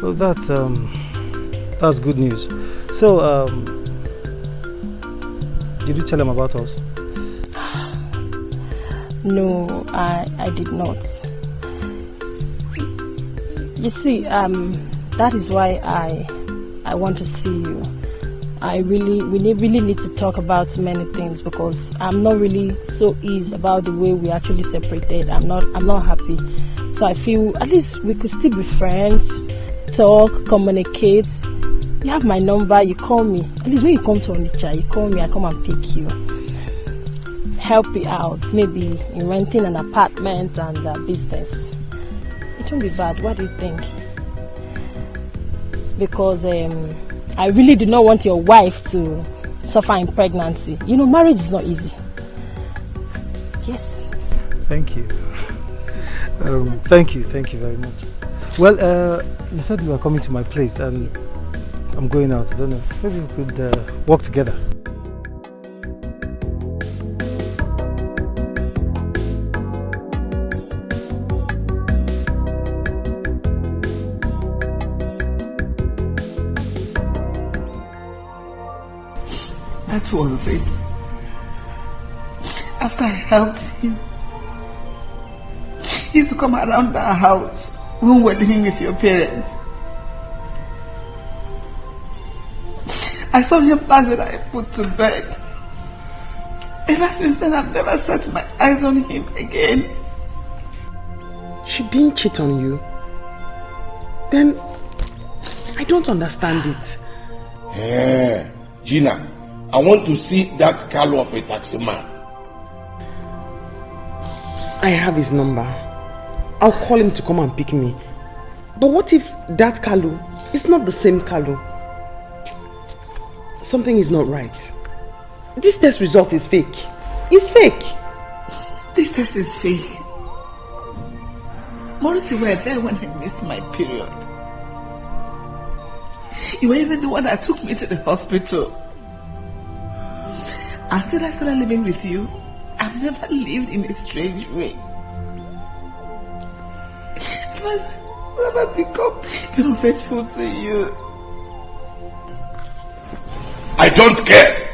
Well, that's good news. So, did you tell him about us? No, I did not. You see, that is why I want to see you. We really need to talk about many things because I'm not really so easy about the way we actually separated. I'm not happy. So I feel at least we could still be friends, talk, communicate. You have my number, you call me. At least when you come to Onitsha, you call me, I come and pick you. Help you out, maybe in renting an apartment and business. It won't be bad. What do you think? Because I really do not want your wife to suffer in pregnancy. You know, marriage is not easy. Yes. Thank you. Thank you very much. Well, you said you were coming to my place and I'm going out. I don't know. Maybe we could walk together. That was it. After I helped him, he used to come around our house when we were living with your parents. I saw him last night I put to bed. Ever since then, I've never set my eyes on him again. She didn't cheat on you? Then, I don't understand it. Hey, Gina, I want to see that Carlo of a taxi man. I have his number. I'll call him to come and pick me. But what if that Carlo is not the same Carlo? Something is not right. This test result is fake. It's fake. This test is fake. Morris, you were there when I missed my period. You were even the one that took me to the hospital. Until I started living with you, I've never lived in a strange way. I've never become unfaithful to you. I don't care.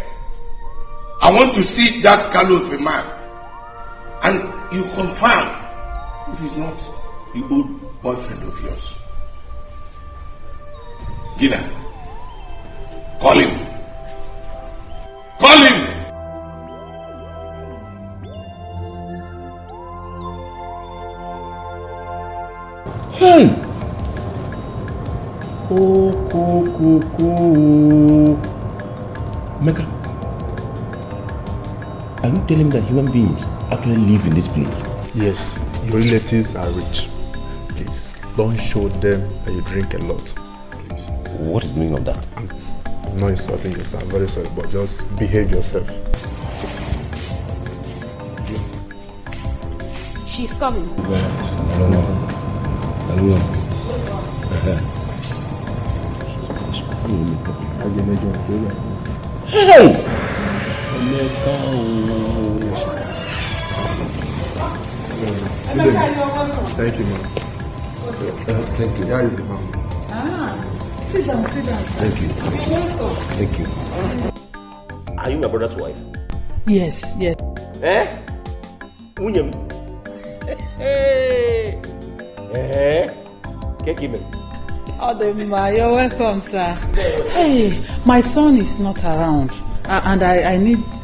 I want to see that Carlo of a man. And you confirm if he's not the old boyfriend of yours. Gina, call him. Call him! Hey! Oh. Mega, are you telling me that human beings actually live in this place? Yes, your relatives are rich. Please, don't show them that you drink a lot. Please. What is the meaning of that? I'm not insulting you, sir. I'm very sorry, but just behave yourself. She's coming. I don't know. Hey! Thank you, ma'am. Thank you. Yeah, is the ma'am. Sit down. Thank you. You're welcome. Thank you. Are you my brother's wife? Yes. Eh? Unyem. Hey. Kekime. Odema, you're welcome, sir. Hey, my son is not around, and I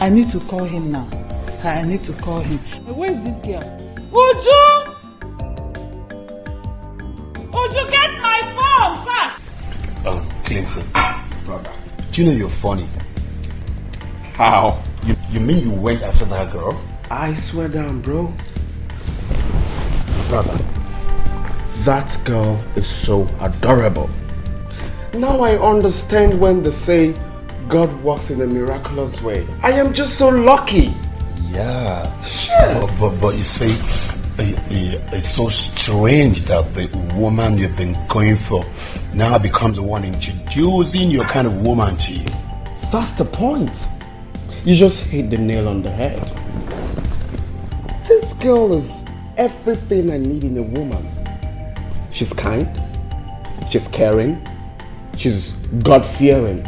need to call him now. I need to call him. Where is this girl? Uju, get my phone, sir. Clinton, brother, do you know you're funny? How? You mean you went after that girl? I swear down, bro. Brother, that girl is so adorable. Now I understand when they say God works in a miraculous way. I am just so lucky. Yeah. But you see, it's so strange that the woman you've been going for now becomes the one introducing your kind of woman to you. That's the point. You just hit the nail on the head. This girl is everything I need in a woman. She's kind, she's caring, she's God-fearing,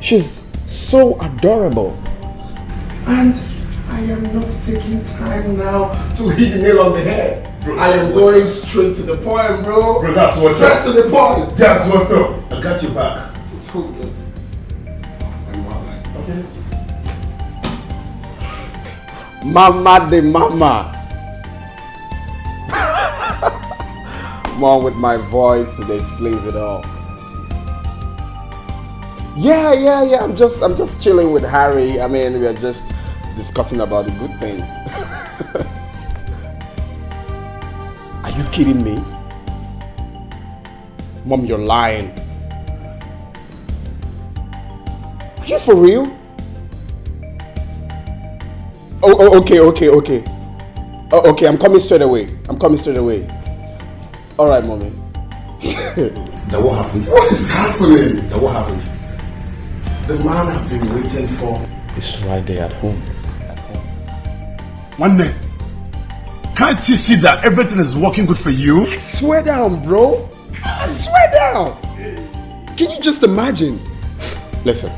she's so adorable. And I am not taking time now to hit the nail on the head. Bro, I am going straight to the point, bro. Bro, that's what's straight up. to the point. That's what's up. I got your back. Just hold it. Okay. Mama de mama. Mom with my voice, it explains it all. Yeah. I'm just chilling with Harry. I mean, we are just discussing about the good things. Are you kidding me? Mom, you're lying. Are you for real? Oh, okay. Oh, okay, I'm coming straight away. All right, mommy. Then what happened? What is happening? Then what happened? The man I've been waiting for is right there at home. One day, can't you see that everything is working good for you? I swear down, bro. I swear down. Can you just imagine? Listen,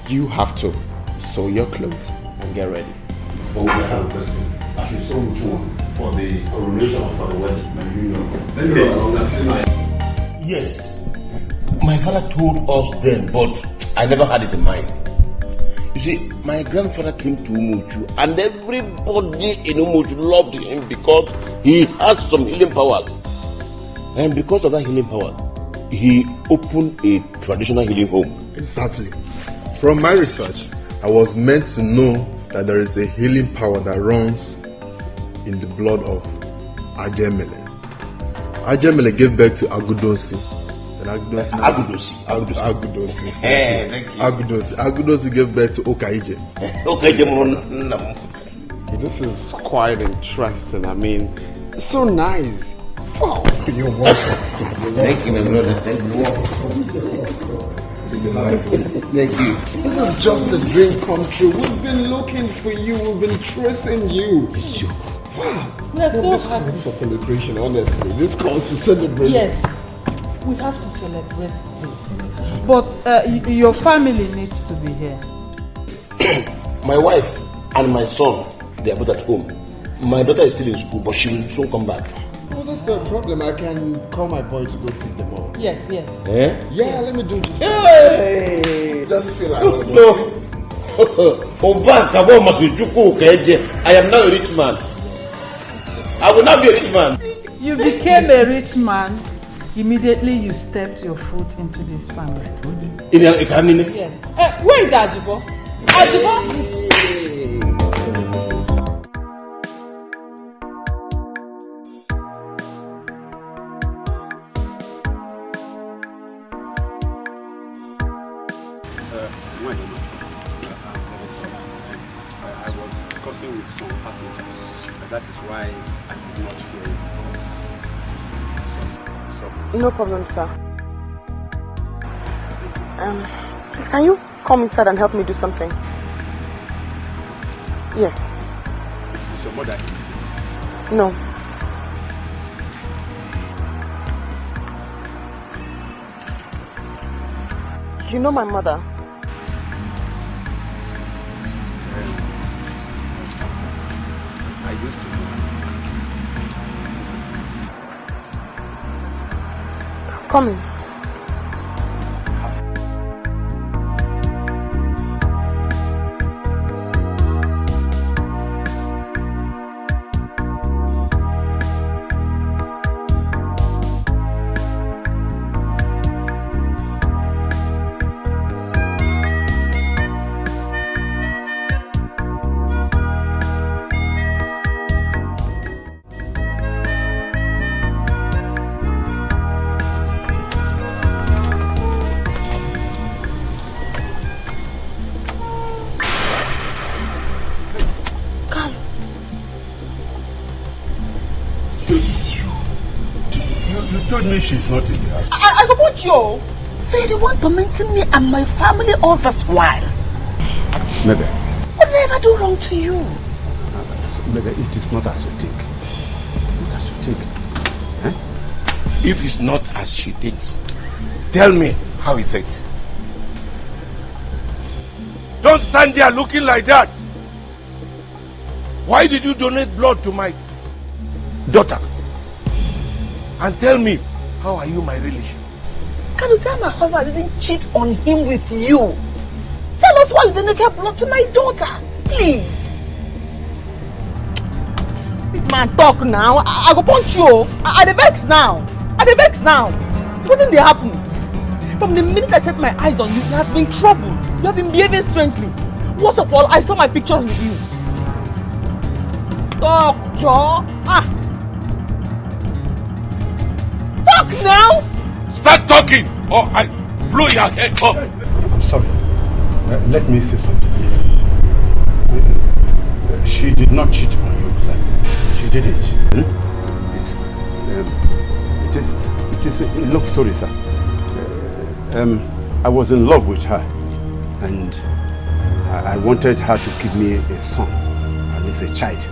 you have to sew your clothes and get ready. But we have a question. I should sew which one? For the coronation or for the wedding? Yes. My father told us then, but I never had it in mind. You see, my grandfather came to Umuchu and everybody in Umuchu loved him because he has some healing powers. And because of that healing power, he opened a traditional healing home. Exactly. From my research, I was meant to know that there is a healing power that runs in the blood of Ajemele. Ajemele gave birth to Agudosi. Agudosi gave birth to Okaije. This is quite interesting. I mean, it's so nice. Wow. You're welcome. Thank you, my brother. Thank you. Thank you. This is just a dream come true. We've been looking for you. We've been tracing you. Wow. We are so this happy. calls for celebration, honestly. This calls for celebration. Yes, we have to celebrate this. But your family needs to be here. My wife and my son, they are both at home. My daughter is still in school, but she will soon come back. Oh, that's no problem. I can call my boy to go pick them up. Yes. Eh? Yeah, yes. let me do this. Hey! Just feel like No. I am now a rich man. I will not be a rich man. You became a rich man. Immediately you stepped your foot into this family. Yeah. Where is Ajibo? Ajibo? I was discussing with some passengers. That is why I did not hear you. No problem, sir. Can you come inside and help me do something? Yes. Is your mother in this? No. You know my mother? I used to know. Come in. you told me she's not in the house. I go put you. So you're the one tormenting me and my family all this while. Maybe. What did I ever do wrong to you? Maybe it is not as you think. Not as you think. Eh? If it's not as she thinks, tell me how is it? Don't stand there looking like that. Why did you donate blood to my daughter? And tell me, how are you my relation? Can you tell my husband I didn't cheat on him with you? Tell us why you didn't give blood to my daughter, please. This man talk now. I go punch you. I dey vex now. What did they happen? From the minute I set my eyes on you, there has been trouble. You have been behaving strangely. Worst of all, I saw my pictures with you. Talk, Joe. Talk now. Start talking or I blow your head off. I'm sorry. Let me say something, please. She did not cheat on you, sir. She didn't. It is a long story, sir. I was in love with her, and I wanted her to give me a son, at least a child.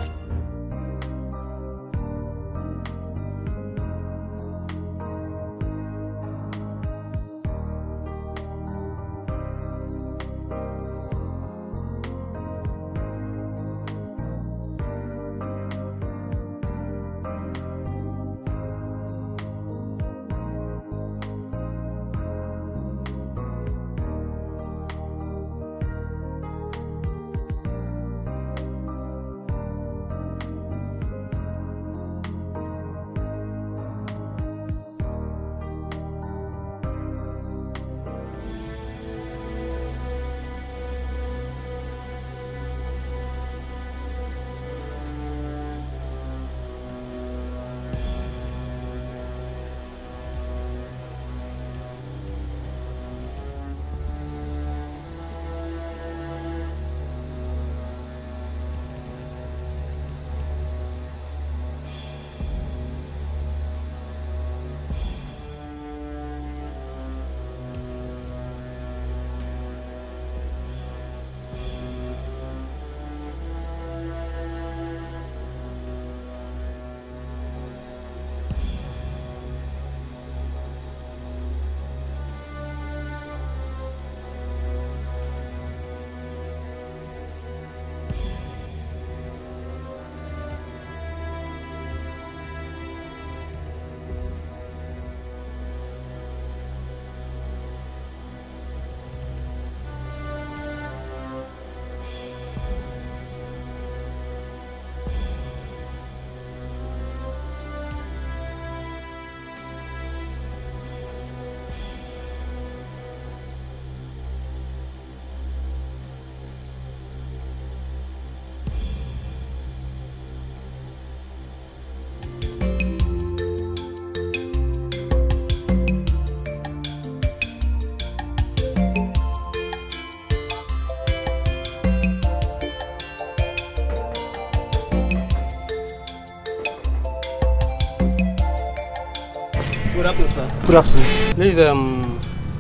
Good afternoon, sir. Good afternoon. Please,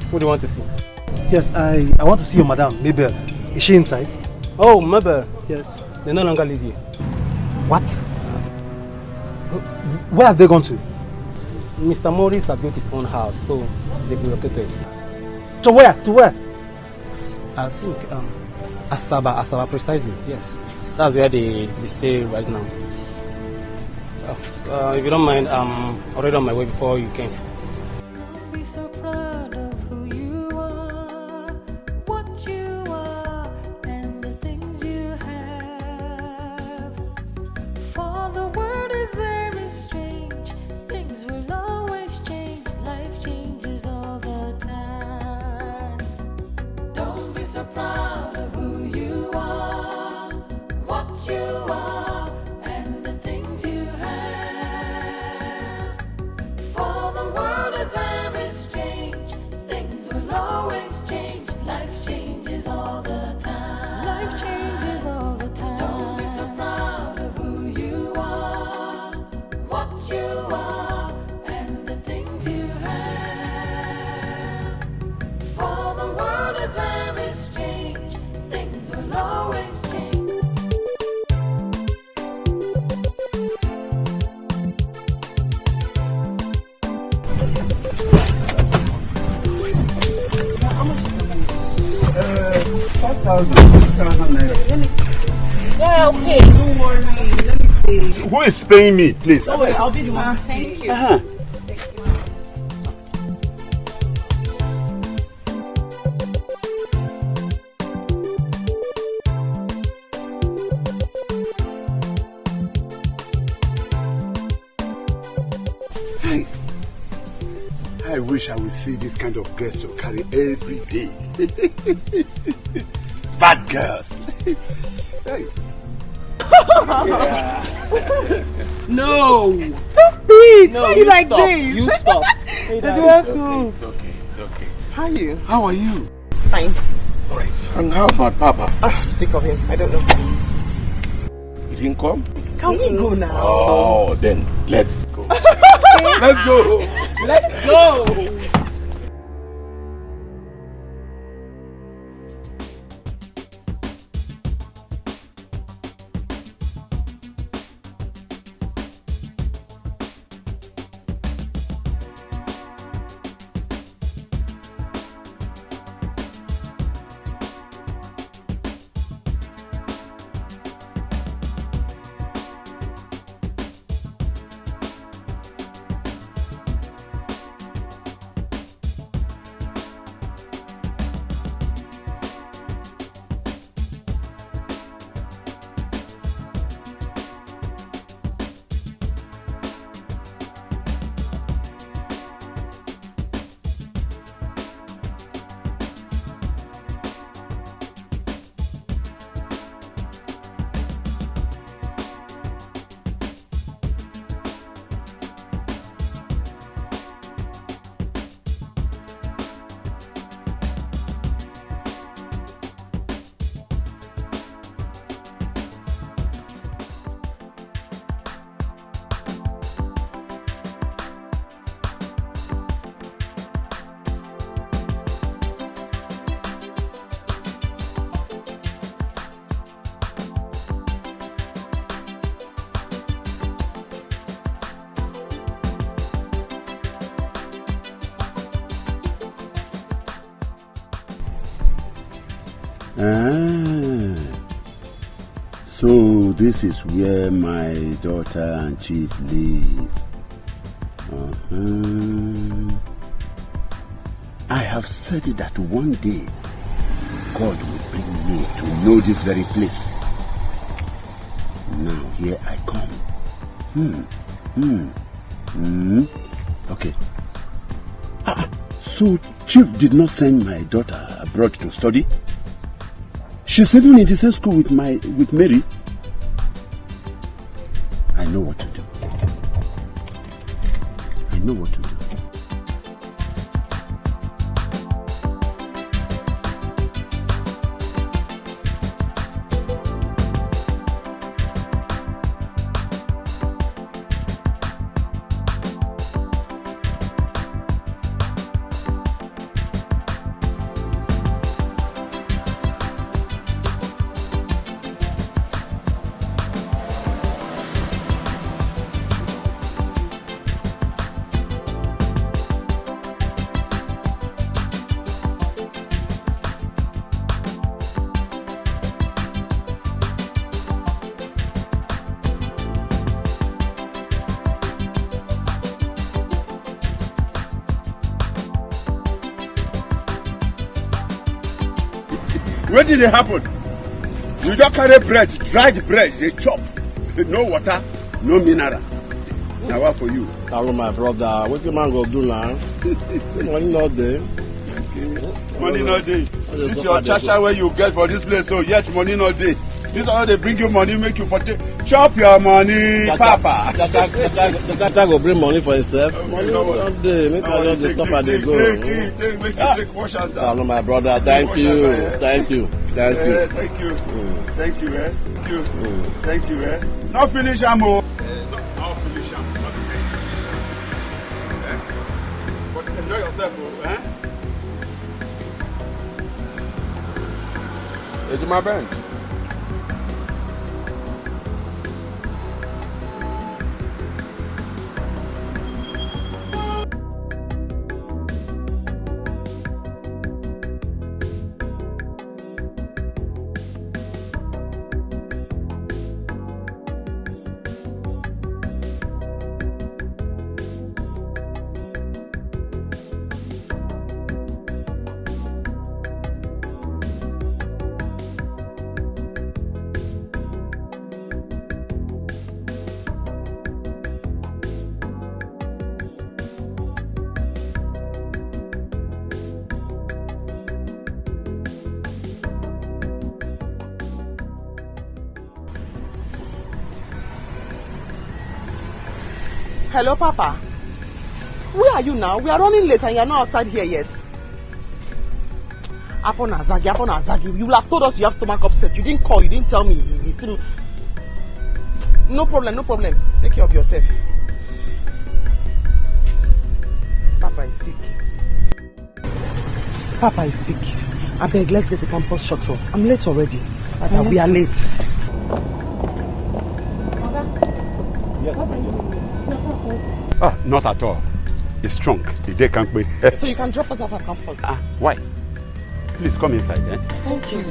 who do you want to see? Yes, I want to see your madam, Mabel. Is she inside? Oh, Mabel. Yes. They no longer live here. What? Where have they gone to? Mr. Morris has built his own house, so they've relocated. To where? To where? I think, Asaba precisely, yes. That's where they stay right now. If you don't mind, I'm already on my way before you came. Don't be so proud of who you are, what you are, and the things you have. For the world is very strange, things will always change, life changes all the time. Don't be so proud of who you are, what you are, and the things you have. For the world is very strange, things will always change, life changes all the time. Life changes all the time. Don't be so proud of who you are, what you are, and the things Yeah, okay. Don't worry. Let me see. Who is paying me, please? Oh, wait, I'll be the one. Thank you. I wish I would see this kind of girls to carry every day. Bad girls. Hey. No! Stop it! No, Why you like stop. this? You stop. Hey, It's okay. It's okay. How are you? How are you? Fine. Alright. And how about Papa? Sick of him. I don't know. He didn't come? Can we go now? Oh, then let's go. Let's go. Let's go. So this is where my daughter and chief live. I have said that one day God will bring me to know this very place. Now here I come. Okay. So chief did not send my daughter abroad to study? She's even in the same school with Mary. I know what to do. I know what to do. What did it happen? You just carry bread, dried bread, they chop. No water, no mineral. Now what for you? Hello my brother, what the man go do now? Money not there. Money not there. This is your chacha where you get for this place, so yes, money not there. This all they bring you money, make you for chop your money, Papa. The guy go bring money for himself. Money not there, make I just stop and they go. Hello my brother, thank you. Thank you. Thank you. Thank you. Thank you, eh? Thank you. Thank you, eh? Not finish, Amo. Not finish, but enjoy yourself, eh? It's my band. Hello, Papa. Where are you now? We are running late and you are not outside here yet. Apon Azagi. You will have told us you have stomach upset. You didn't call, you didn't tell me. You still... No problem. Take care of yourself. Papa is sick. I beg, let's get the campus shut off. I'm late already. Papa, we are late. Yes, not at all. It's strong. The day can't be. So you can drop us off at campus? Why? Please come inside, eh? Thank you.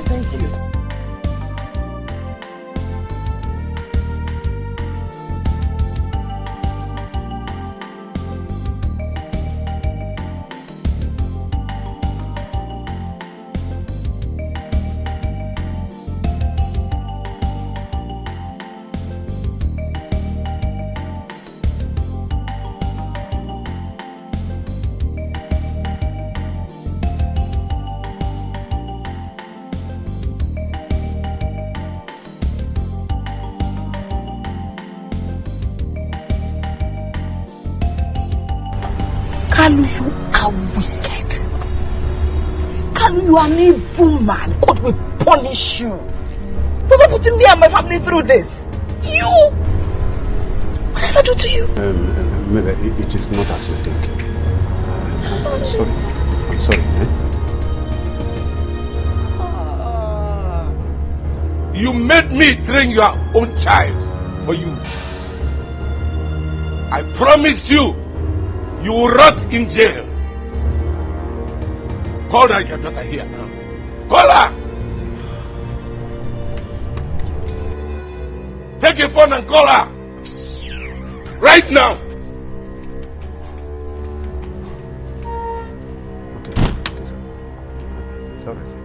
Kalu, you are wicked. Kalu, you are an evil man. God will punish you for not putting me and my family through this. You! What did I do to you? Maybe it is not as you think. I'm sorry. You made me train your own child for you. I promised you will rot in jail. Call her, your daughter here now. Call her! Take your phone and call her. Right now. Okay, sir. It's all right, sir.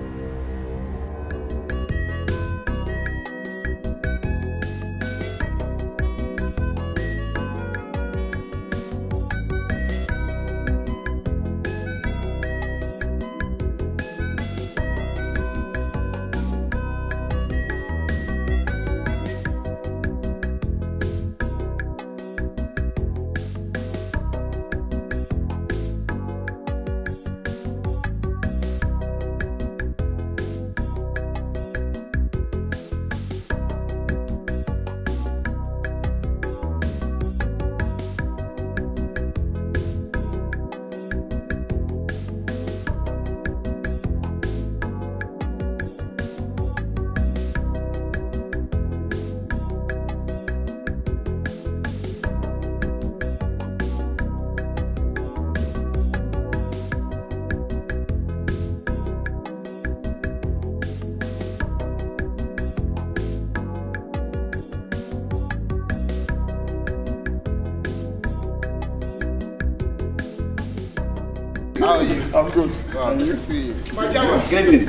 How are you? I'm good. Wow, good to see you. My German. Greeting.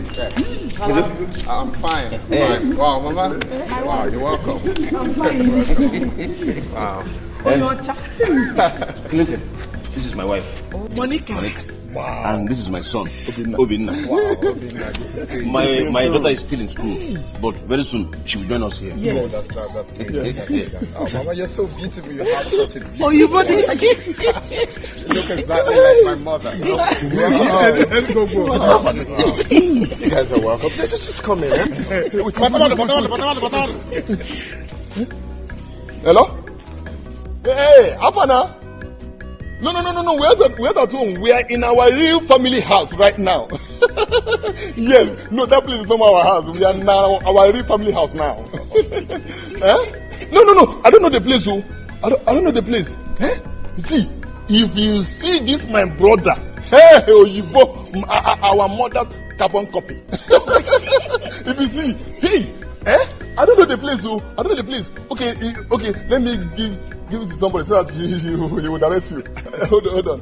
I'm fine. Fine. Wow, Mama. Wow, you're welcome. I'm fine. Wow. Clinton, this is my wife. Monica. Wow. And this is my son, Obinna. Wow, Obinna. My daughter is still in school, but very soon she will join us here. Yes. Oh, that's great. Oh, Mama, you're so beautiful. You have such a beautiful. Oh, you brought it. You look exactly like my mother. You guys are welcome. Just come in. Hello? Hey, Apana. No. We're at home. We are in our real family house right now. Yes. No, that place is not our house. We are now our real family house now. No. I don't know the place. I don't know the place. See, if you see this, my brother, our mother's carbon copy. If you see, I don't know the place. I don't know the place. Okay. Let me give it to somebody so that he will direct you. Hold on.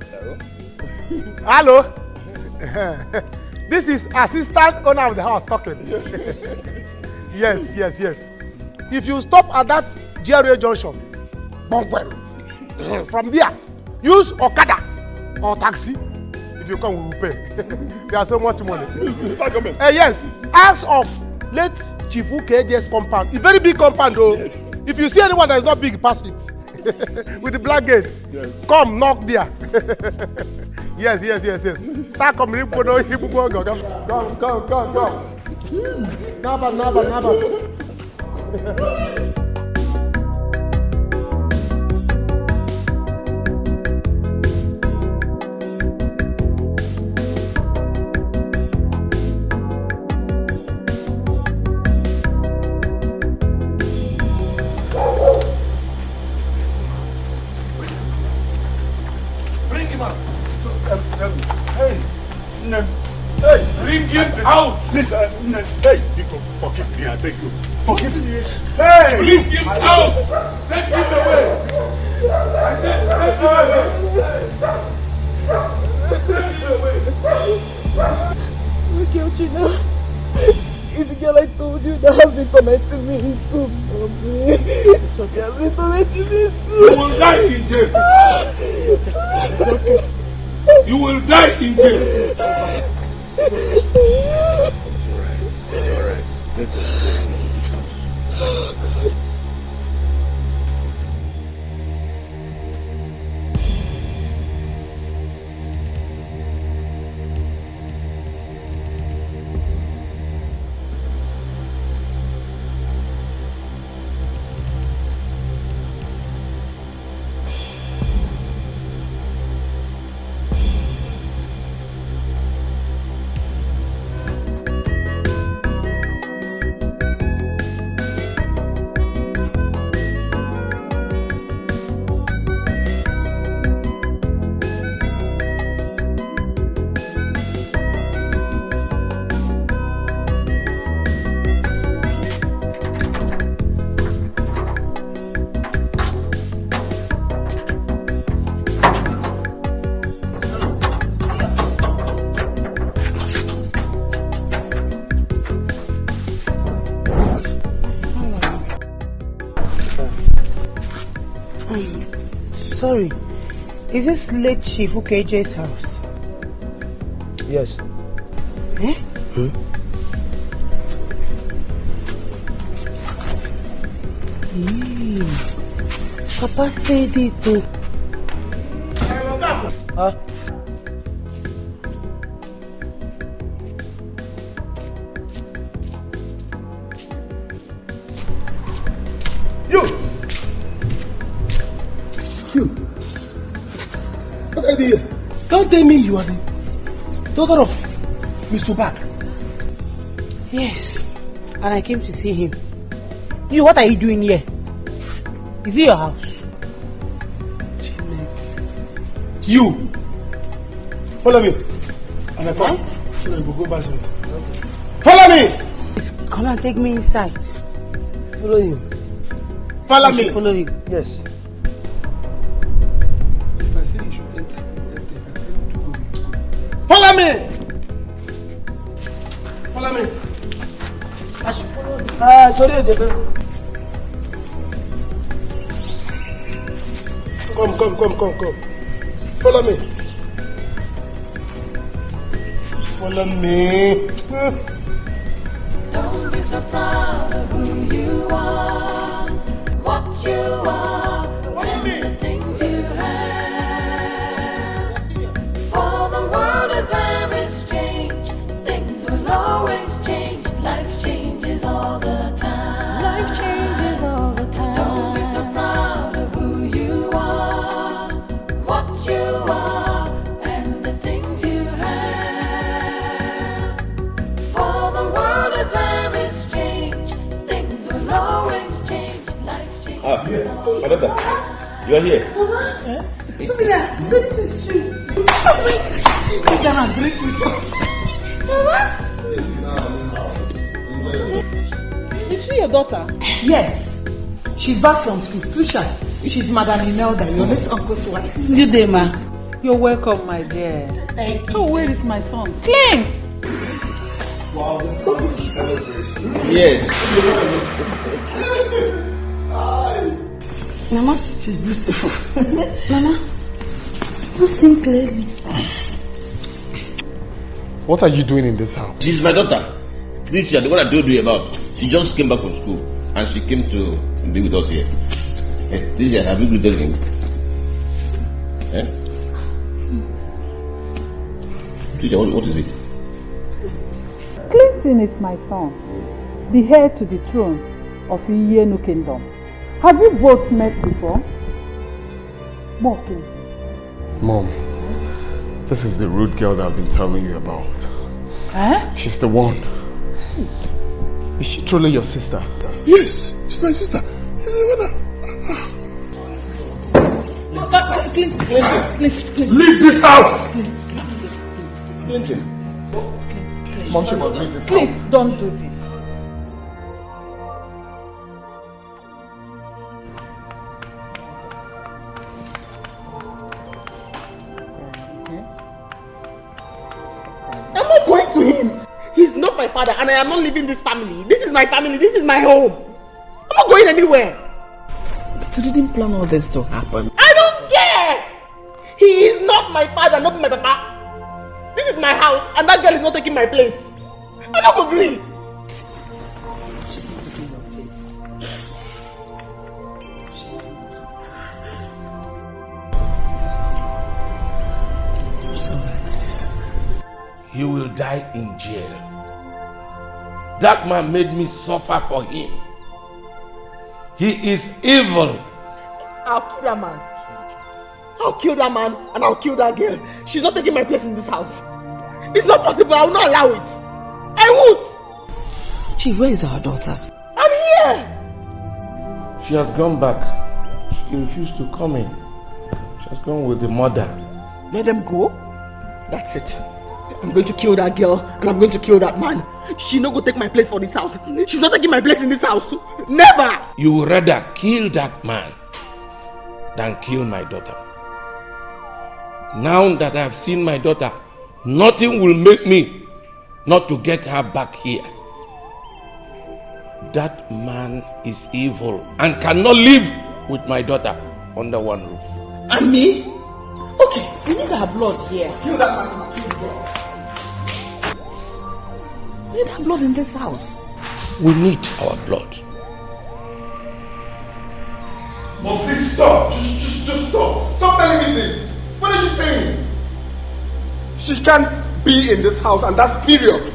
Hello. This is assistant owner of the house talking. Yes. If you stop at that GRA junction, from there, use Okada or taxi. If you come, we will pay. There's so much money. Yes, ask of late Chifu KDS compound. It's very big compound though. Yes. If you see anyone that is not big, pass it. With the black gates. Yes. Come, knock there. Yes. Start coming. Come. Naba. Bring him out! Hey, forgive me, I beg you. Forgive me. Hey! Bring him out! Take him away! I said, take him away! Look at you now. It's the girl I told you that has been tormenting me in school. It's okay, has been tormenting me in school. You will die in jail. It's okay. You will die in jail. Alright. Sorry, is this late Chief KJ's house? Yes. Eh? Papa said it too. Huh? Don't tell me you are the daughter of Mr. Bag. Yes, and I came to see him. You, what are you doing here? Is it your house? You! Follow me. And I come. So we go back. Follow me! Come and take me inside. Follow him. Follow me. Follow you. Yes. Follow me! Follow me! I should follow you. Sorry, Come. Follow me. Follow me. Don't be so proud of who you are, what you are, and the things you have. For the world is very strange, things will always change. Life changes all the time. Life changes all the time. Don't be so proud of who you are, what you are, and the things you have. For the world is very strange, things will always change. Life changes all the time. You are here. Is she your daughter? Yes. She's back from school. Trisha. She's Madam Imelda, your late uncle's wife. Good day, ma. You're welcome, my dear. Thank you. Oh, where is my son? Clint! Wow, this is a celebration. Yes. Mama, she's beautiful. Mama, you sing clearly. What are you doing in this house? She's my daughter. Tricia, the one I told you about. She just came back from school and she came to be with us here. Teacher, have you greeted him? Eh? Teacher, what is it? Clinton is my son, the heir to the throne of Iyenu Kingdom. Have you both met before? Mom, this is the rude girl that I've been telling you about. Eh? She's the one. Is she truly your sister? Yes, she's my sister. Clinton. Leave this house! Clinton. Mom, she must leave this house. Please, don't do this. I'm not going to him. He's not my father and I am not leaving this family. This is my family. This is my home. I'm not going anywhere. But you didn't plan all this to happen. I don't care. He is not my father, not my papa. This is my house and that girl is not taking my place. I don't agree. He will die in jail. That man made me suffer for him. He is evil. I'll kill that man. I'll kill that man and I'll kill that girl. She's not taking my place in this house. It's not possible. I will not allow it. I won't. Chief, where is our daughter? I'm here. She has gone back. She refused to come in. She has gone with the mother. Let them go? That's it. I'm going to kill that girl and I'm going to kill that man. She's not going to take my place for this house. She's not taking my place in this house. Never! You would rather kill that man than kill my daughter. Now that I have seen my daughter, nothing will make me not to get her back here. That man is evil and cannot live with my daughter under one roof. And me? Okay, we need our blood here. Kill that man. We need our blood in this house. We need our blood. Mom, please stop. Just stop. Stop telling me this. What are you saying? She can't be in this house, and that's period.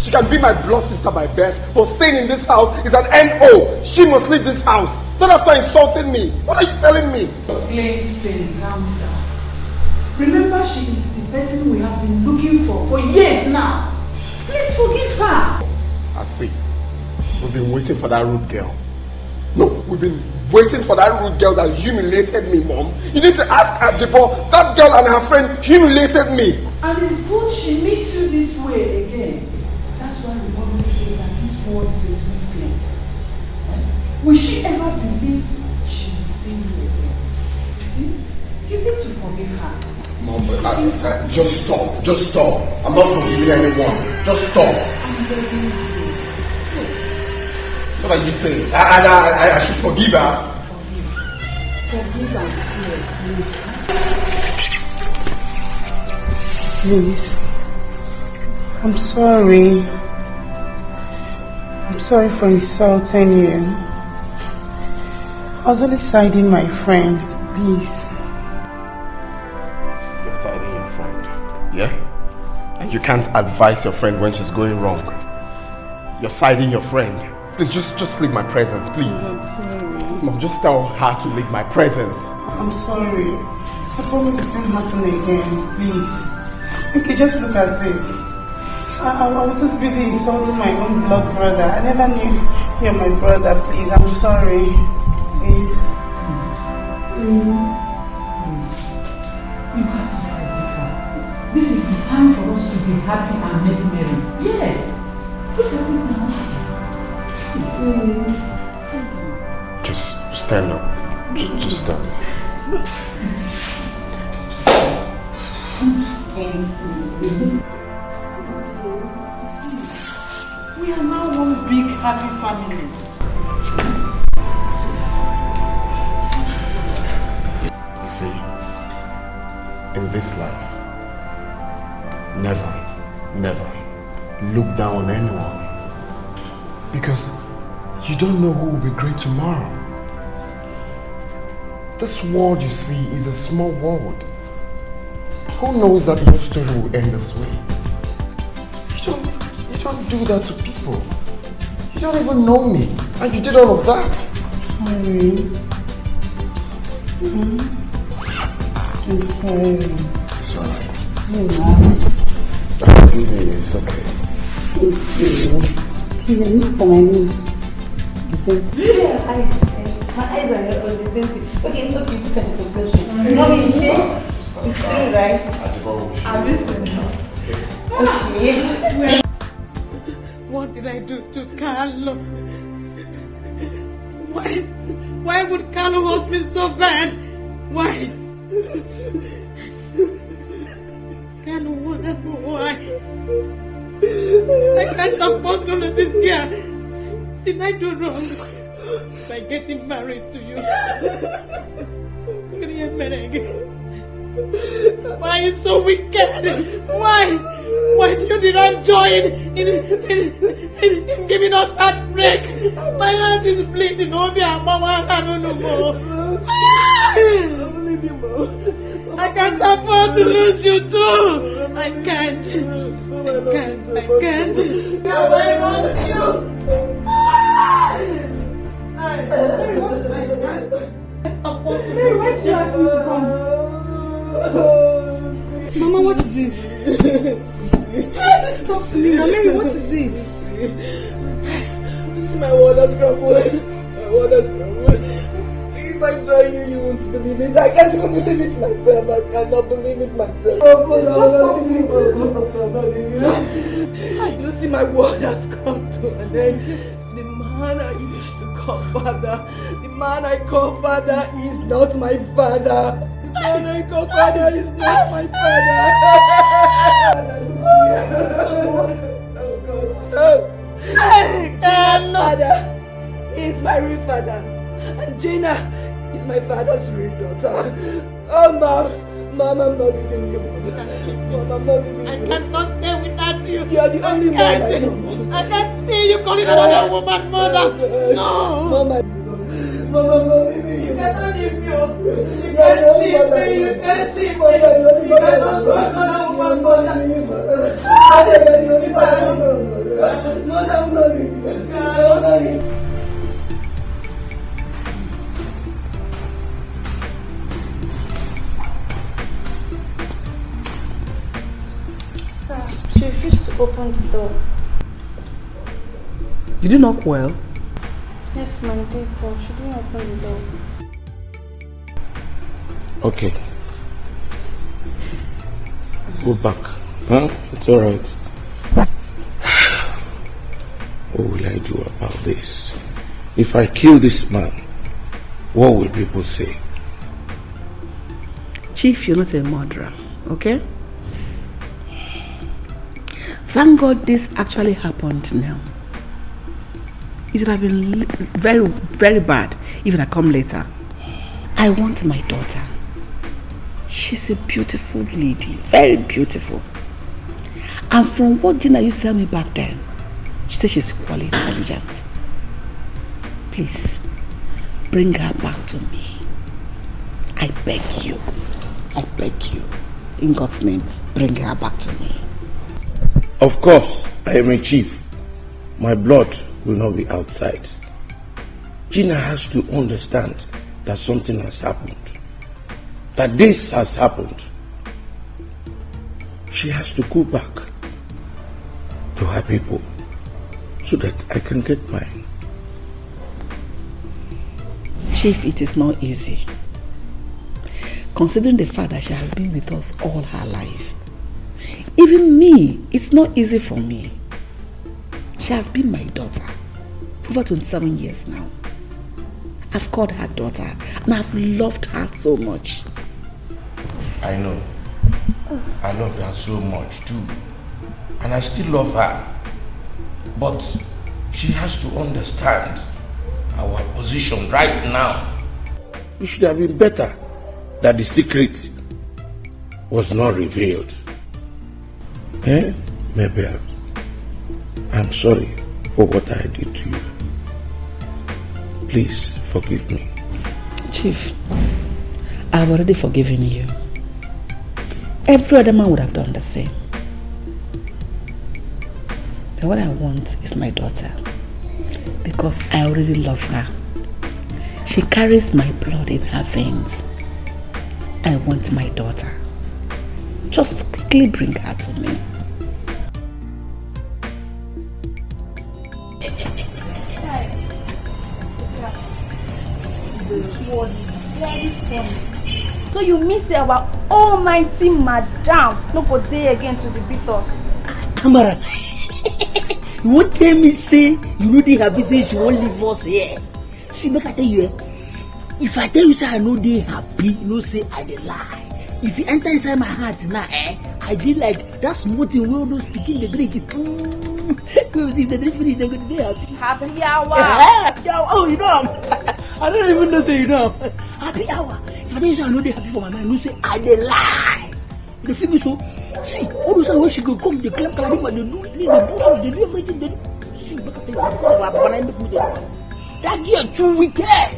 She can be my blood sister by birth, but staying in this house is an NO. She must leave this house. Not after insulting me. What are you telling me? Clinton, calm down. Remember, she is the person we have been looking for years now. Please forgive her. I see. We've been waiting for that rude girl. No, we've been waiting for that rude girl that humiliated me, Mom. You need to ask Adipo. That girl and her friend humiliated me. And it's good she meets you this way again. That's why we always say that this world is a sweet place. Will she ever believe she will see you again? See? You need to forgive her. Mom, just stop. Just stop. I'm not forgiving anyone. Just stop. What are you saying? I should forgive her. Forgive her, Please. I'm sorry. I'm sorry for insulting you. I was only siding my friend. Please. You're siding your friend, yeah? And you can't advise your friend when she's going wrong. You're siding your friend. Please, just leave my presence, please. I'm sorry. Mom, just tell her to leave my presence. I'm sorry. I promise it won't happen again. Please. Okay, just look at this. I was just busy insulting my own blood brother. I never knew you're my brother. Please, I'm sorry. Please. Please. You have to forgive her. This is the time for us to be happy and make merry. Yes. Look at it now. Please. Just stand up. Just stand. We are now one big happy family. You see, in this life, never look down on anyone. Because you don't know who will be great tomorrow. This world you see is a small world. Who knows that your story will end this way? You don't do that to people. You don't even know me, and you did all of that. Sorry. I'm sorry. It's alright. Oh, It's okay. Please, look at my knees. My eyes are on the same thing. Okay, look at the complexion. Mommy, is she? It's true, right? I'm listening. Okay. What did I do to Carlo? Why would Carlo hurt me so bad? Why? Carlo, why? I can't afford to let this girl. Did I do wrong by getting married to you? Why are you so wicked? Why did you not join in giving us heartbreak? My heart is bleeding. Mama, I don't know more. I can't afford to lose you too. I can't. I want you. Mary, why did you ask me to come? Mama, what is this? Talk to me, Mary, what is this? My word has crumbled. If I tell you, you won't believe it. I can't even believe it myself. I cannot believe it myself. You see, my word has come to an end. The man I used to call father, the man I call father is not my father. The man I call father is not my father. Gina's father is my real father, and Gina is my father's real daughter. Oh, Mom, I'm not leaving you, Mom, I'm not leaving you. I cannot stay without you. You're the only man I know, Mom. I can't see you calling another woman mother. No. Mom, I'm not leaving you. You cannot leave me. You can't leave me. You can't leave me. You cannot go another woman mother. I'm not leaving you. I'm not leaving you. She refused to open the door. Did you knock well? Yes, ma'am, did, but she didn't open the door. Okay. Go back. Huh? It's alright. What will I do about this? If I kill this man, what will people say? Chief, you're not a murderer, okay? Thank God this actually happened now. It would have been very, very bad if it had come later. I want my daughter. She's a beautiful lady, very beautiful. And from what Gina used to tell me back then, she said she's equally intelligent. Please, bring her back to me. I beg you. I beg you. In God's name, bring her back to me. Of course, I am a chief. My blood will not be outside. Gina has to understand that something has happened. That this has happened. She has to go back to her people so that I can get mine. Chief, it is not easy. Considering the fact that she has been with us all her life. Even me, it's not easy for me. She has been my daughter for over 27 years now. I've called her daughter and I've loved her so much. I know. I love her so much too. And I still love her. But she has to understand our position right now. It should have been better that the secret was not revealed. Maybe I'm sorry for what I did to you. Please forgive me. Chief, I've already forgiven you. Every other man would have done the same. But what I want is my daughter. Because I already love her. She carries my blood in her veins. I want my daughter. Just quickly bring her to me. So you mean say our almighty madam no go dey again to the beat us? Camera, you won't tell me say you know they happy say she won't leave us here. See, make I tell you, if I tell you say I know they happy, you know say I dey lie. If you enter inside my heart now, I did like that small thing where those speaking the drink. If the drink finish, they're going to be happy. Happy hour. Oh, you know, I don't even know say you know. Happy hour. If I tell you say I know they happy for my mind, you say I dey lie. You feel me so? See, all those times when she go come, they clap, clap, they do everything, they do. See, look at the that girl too wicked.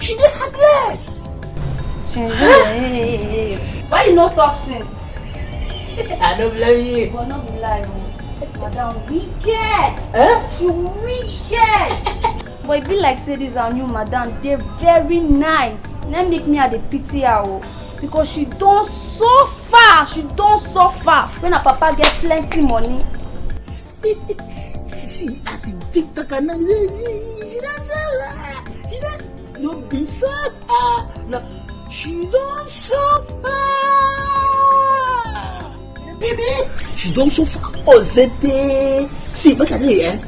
She dey heartless. Why you not talk since? I don't blame you. But not be lie, madam wicked. She wicked. But it be like say this our new madam, they're very nice. Let me make me at the pity her because she don't suffer. She don't suffer when her papa get plenty money. See, as you think that can no be so. She don't suffer. Baby, she don't suffer. See, look at it,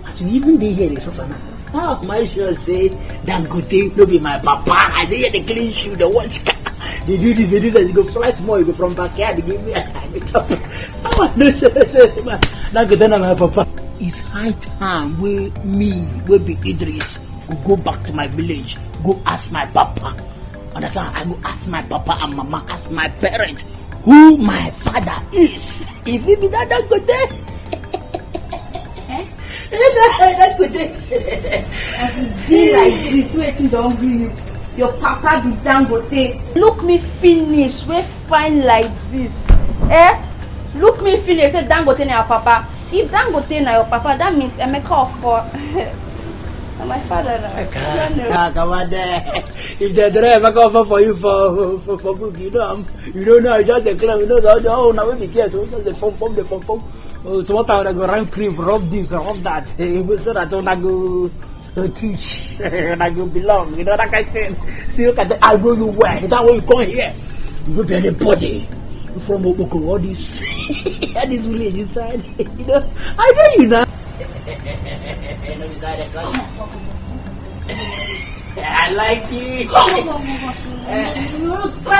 as you even dey here, they suffer now. How my sure say Dangote no be my papa? I dey hear the clean shoe, the wash car. They do this, you go fly small, you go from backyard, they give me a top. I want to say, Dangote na my papa. It's high time where me, will be Idris, go back to my village, go ask my papa. Understand? I go ask my papa and mama, ask my parents who my father is. If he be that Dangote, that's good. As you be like this, waiting don't you. Your papa be Dangote. Look me finish, we fine like this. Look me finish, say Dangote na your papa. If Dangote na your papa, that means Emeka for my father. Come on there. If the driver come for you for book, you don't know, just the club, you know, now we be careful, so the form. So what I go run cream, rub this, rub that, so that I go teach, and I go belong, you know, like I said, see, look at the, I know you well, that way you come here, you go to anybody, from Oboko, all this, and this village inside, you know, I know you now. I like you. Try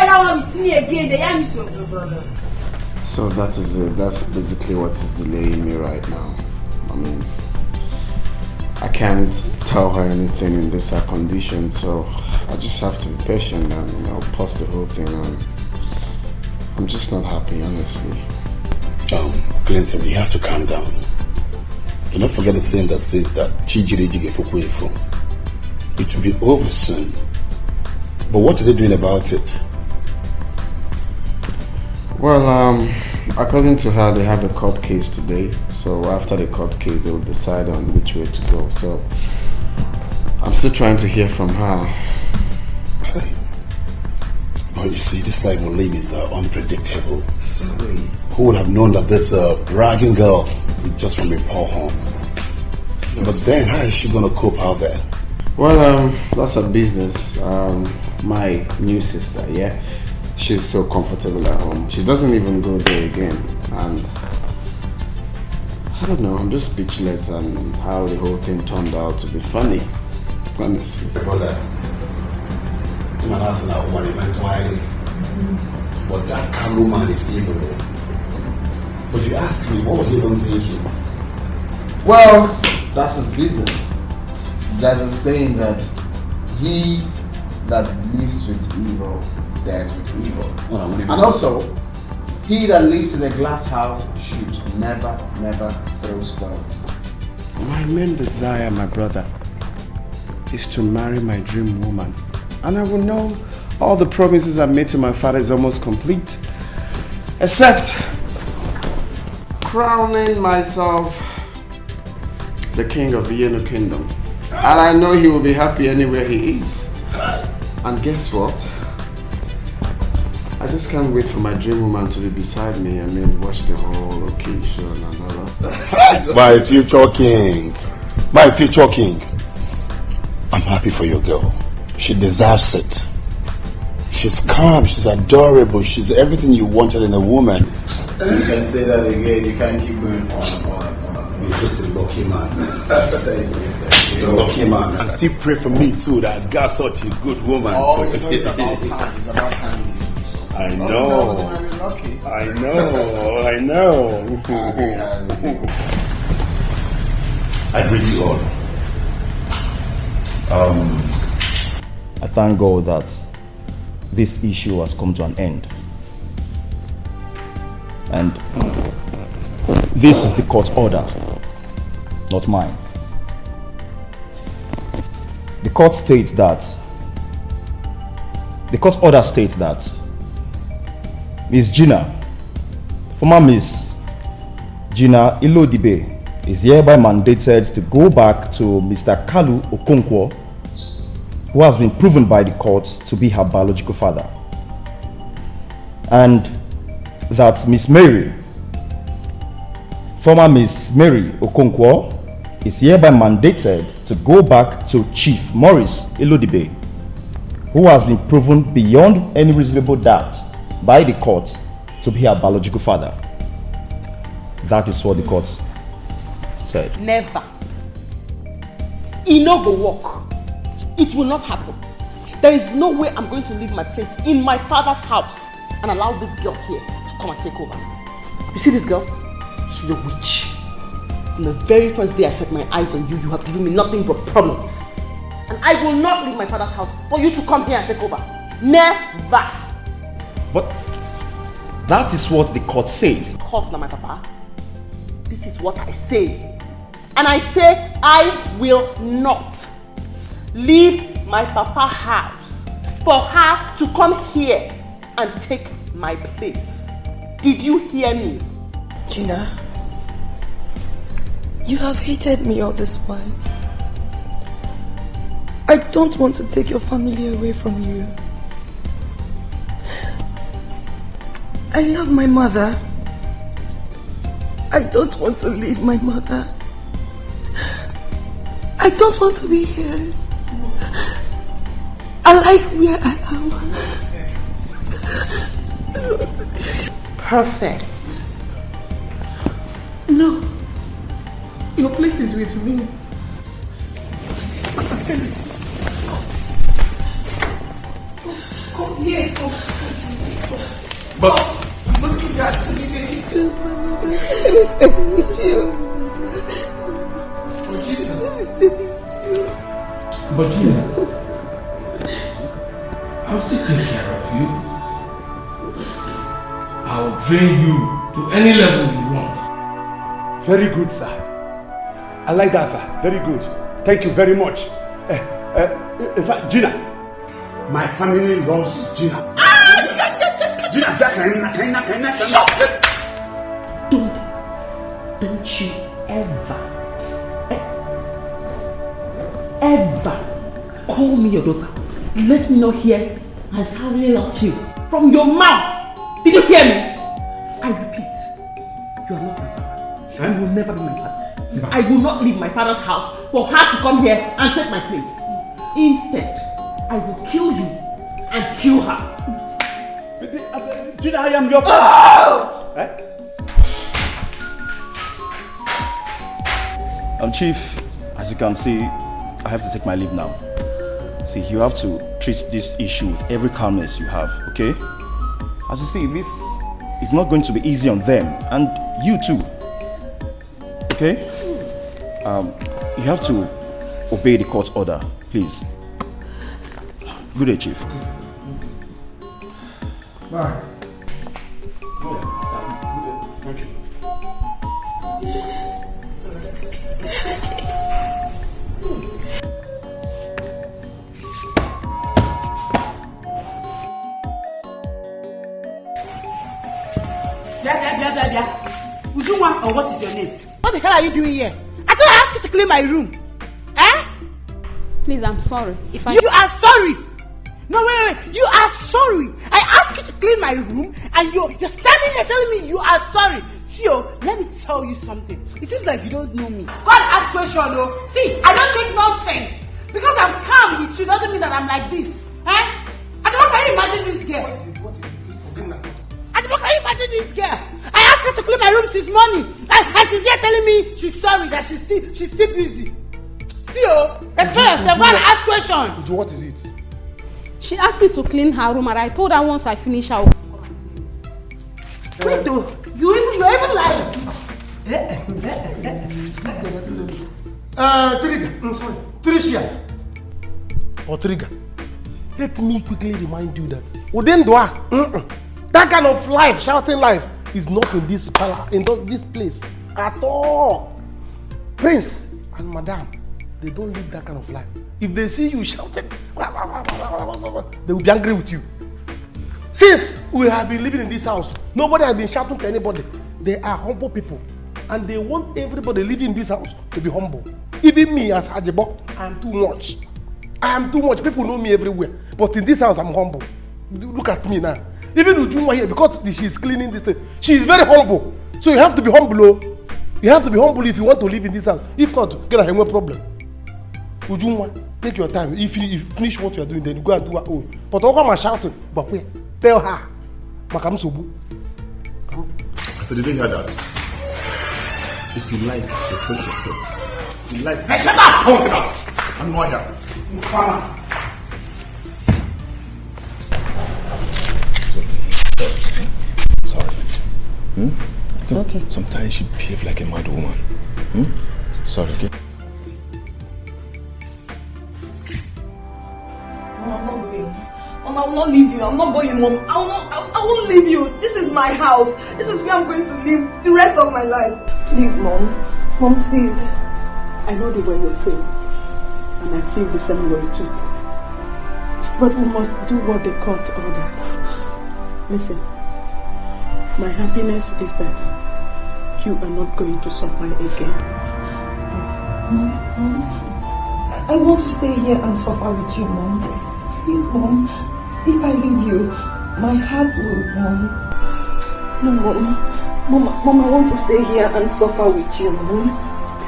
that one with me again, the young brother. So that is it. That's basically what is delaying me right now. I mean, I can't tell her anything in this condition, so I just have to be patient and pause the whole thing. And I'm just not happy, honestly. Clinton, you have to calm down. Do not forget the saying that says that it will be over soon. But what are they doing about it? Well, according to her, they have a court case today. So after the court case, they will decide on which way to go. So I'm still trying to hear from her. Oh, you see, this life we live is unpredictable. Who would have known that this bragging girl is just from a poor home? But then, how is she going to cope out there? Well, that's her business. My new sister, yeah, she's so comfortable at home. She doesn't even go there again. And I don't know, I'm just speechless on how the whole thing turned out to be funny, honestly. But that kind of man is evil. But you asked me, what was he even thinking? Well, that's his business. There's a saying that he that lives with evil dies with evil. And also, he that lives in a glass house should never throw stones. My main desire, my brother, is to marry my dream woman. And I will know All the promises I made to my father is almost complete. Except crowning myself the king of the Yellow Kingdom. And I know he will be happy anywhere he is. And guess what? I just can't wait for my dream woman to be beside me and watch the whole occasion and all of that. My future king. My future king. I'm happy for your girl. She deserves it. She's calm, she's adorable, she's everything you wanted in a woman. You can say that again, you can't keep going on. You're just a lucky man. You're a lucky man. And still pray for me too, that God such a good woman. Oh, you know it's about time. It's about time. I know. I know. I greet you all. I thank God that this issue has come to an end. And this is the court order, not mine. The court order states that Miss Gina, former Miss Gina Ilodibe, is hereby mandated to go back to Mr. Kalu Okonkwo, who has been proven by the court to be her biological father. And that Miss Mary, former Miss Mary Okonkwo, is hereby mandated to go back to Chief Maurice Ilodibe, who has been proven beyond any reasonable doubt by the court to be her biological father. That is what the court said. Never. It no go work. It will not happen. There is no way I'm going to leave my place in my father's house and allow this girl here to come and take over. You see this girl? She's a witch. From the very first day I set my eyes on you, you have given me nothing but problems. And I will not leave my father's house for you to come here and take over. Never. But that is what the court says. Court now, my papa. This is what I say. And I say I will not leave my papa's house for her to come here and take my place. Did you hear me? Gina, you have hated me all this while. I don't want to take your family away from you. I love my mother. I don't want to leave my mother. I don't want to be here. I like where I am. Perfect. No. Your place is with me. Come here. But look at that. But Gina, I'll still take care of you. I'll train you to any level you want. Very good, sir. I like that, sir. Very good. Thank you very much. In fact, Gina. My family loves Gina. Gina, Don't you ever call me your daughter. Let me not hear and I really love you from your mouth. Did you hear me? I repeat, you are not my father. You will never be my father. I will not leave my father's house for her to come here and take my place. Instead, I will kill you and kill her. Gina, I am your father. Chief, as you can see, I have to take my leave now. See, you have to treat this issue with every calmness you have, okay? As you see, this is not going to be easy on them, and you too, okay? You have to obey the court order, please. Good day, Chief. Bye. Thank you. Ujunwa, or what is your name? What the hell are you doing here? I thought I asked you to clean my room. Eh? Please, I'm sorry. If I... You are sorry! No, wait. You are sorry. I asked you to clean my room and you're standing there telling me you are sorry. Theo, let me tell you something. It seems like you don't know me. God ask question though. See, I don't take nonsense. Because I'm calm with you doesn't mean that I'm like this. Eh? I don't can you imagine this girl? I don't can you imagine this girl? I asked her to clean my room since morning. And she's there telling me she's sorry that she's still busy. Theo, explain yourself. Go and ask questions. What is it? She asked me to clean her room and I told her once I finish her. Wait, you're even lying. Trigger. Sorry. Tricia. Or Trigger. Let me quickly remind you that that kind of life, shouting life, is not in this color, in this place at all. Prince and Madame, they don't live that kind of life. If they see you shouting, they will be angry with you. Since we have been living in this house, nobody has been shouting to anybody. They are humble people. And they want everybody living in this house to be humble. Even me as Hajebo, I am too much. I am too much. People know me everywhere. But in this house, I'm humble. Look at me now. Even Ujunwa here, because she is cleaning this thing, she is very humble. So you have to be humble. Oh. You have to be humble if you want to live in this house. If not, get a problem. Ujunwa, take your time. If you finish what you are doing, then you go and do your own. But all I'm shouting, but wait, tell her. Makam Sobu. I said, did you hear that? If you like, reproach yourself. If you like, hey, shut up! Hold it up! I'm not here. Sorry. It's okay. Sometimes she behaves like a mad woman. Sorry, okay? I'm not going. Mom, I will not leave you. I'm not going, Mom. I won't leave you. This is my house. This is where I'm going to live the rest of my life. Please, Mom. Mom, please. I know the way you feel. And I feel the same way too. But we must do what the court ordered. Listen. My happiness is that you are not going to suffer again. Mom, I want to stay here and suffer with you, Mom. Please, Mom. If I leave you, my heart will burn. No, Mom, I want to stay here and suffer with you, Mom.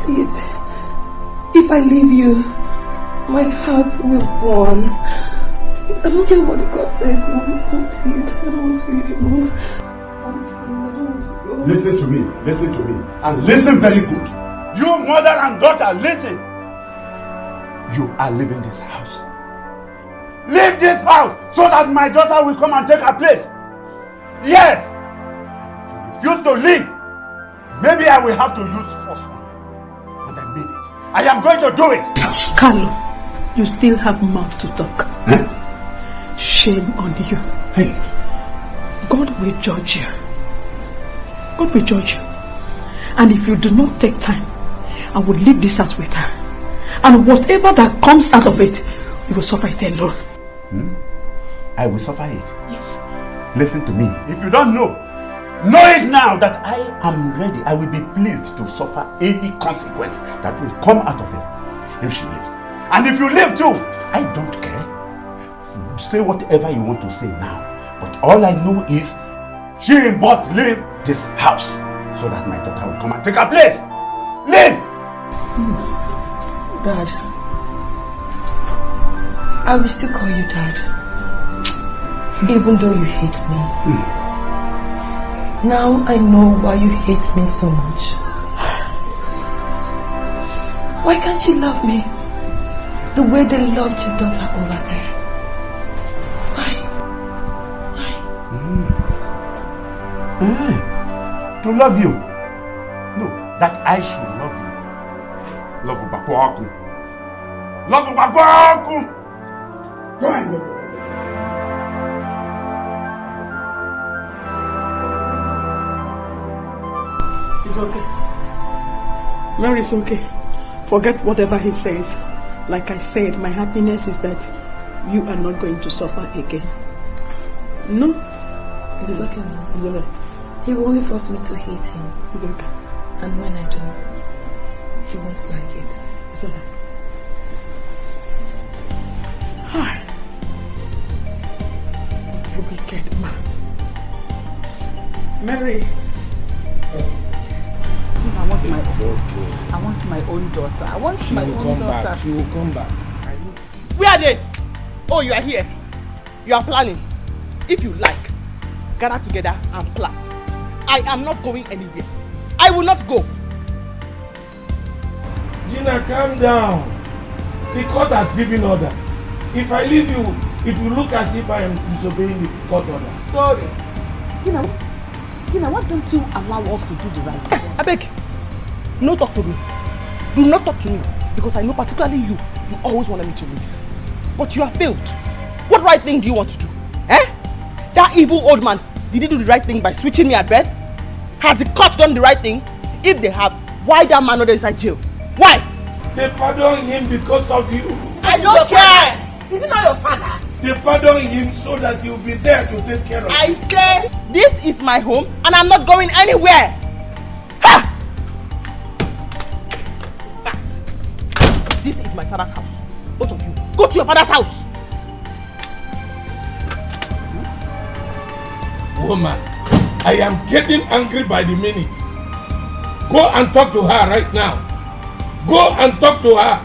Please. If I leave you, my heart will burn. I don't care what the God says, Mom. Please, I don't want to leave you, Mom. Listen to me, and listen very good. You mother and daughter, listen. You are leaving this house. Leave this house so that my daughter will come and take her place. Yes. If you refuse to leave, maybe I will have to use force on you. And I mean it. I am going to do it. Carlo, you still have mouth to talk. Huh? Shame on you. Hey. God will judge you. God will judge you. And if you do not take time, I will leave this house with her. And whatever that comes out of it, you will suffer it alone. I will suffer it. Yes. Listen to me. If you don't know it now that I am ready. I will be pleased to suffer any consequence that will come out of it if she leaves. And if you leave too, I don't care. Say whatever you want to say now. But all I know is she must leave this house so that my daughter will come and take her place. Leave! Dad, I will still call you Dad, even though you hate me. Now I know why you hate me so much. Why can't you love me the way they loved your daughter over there? To love you. No, that I should love you. Love Bakwaku. Love Bakwaku. Go and go. It's okay. Mary, it's okay. Forget whatever he says. Like I said, my happiness is that you are not going to suffer again. No? It's okay, Mom. It's okay. He will only force me to hate him. It's okay. And when I do, he won't like it. It's alright. What a wicked man. Mary. I want my own daughter. I want my own daughter. She will come back. Where are they? Oh, you are here. You are planning. If you like, gather together and plan. I am not going anywhere. I will not go. Gina, calm down. The court has given order. If I leave you, it will look as if I am disobeying the court order. Story. Gina, why don't you allow us to do the right thing? I beg. No talk to me. Do not talk to me. Because I know particularly you always wanted me to leave. But you have failed. What right thing do you want to do? Eh? That evil old man, did he do the right thing by switching me at birth? Has the court done the right thing? If they have, why that man not inside jail? Why? They pardon him because of you. I don't care. Is he not your father? They pardon him so that he will be there to take care of I say. This is my home and I'm not going anywhere. Ha! In fact, this is my father's house. Both of you, go to your father's house. Woman, I am getting angry by the minute. Go and talk to her right now. Go and talk to her.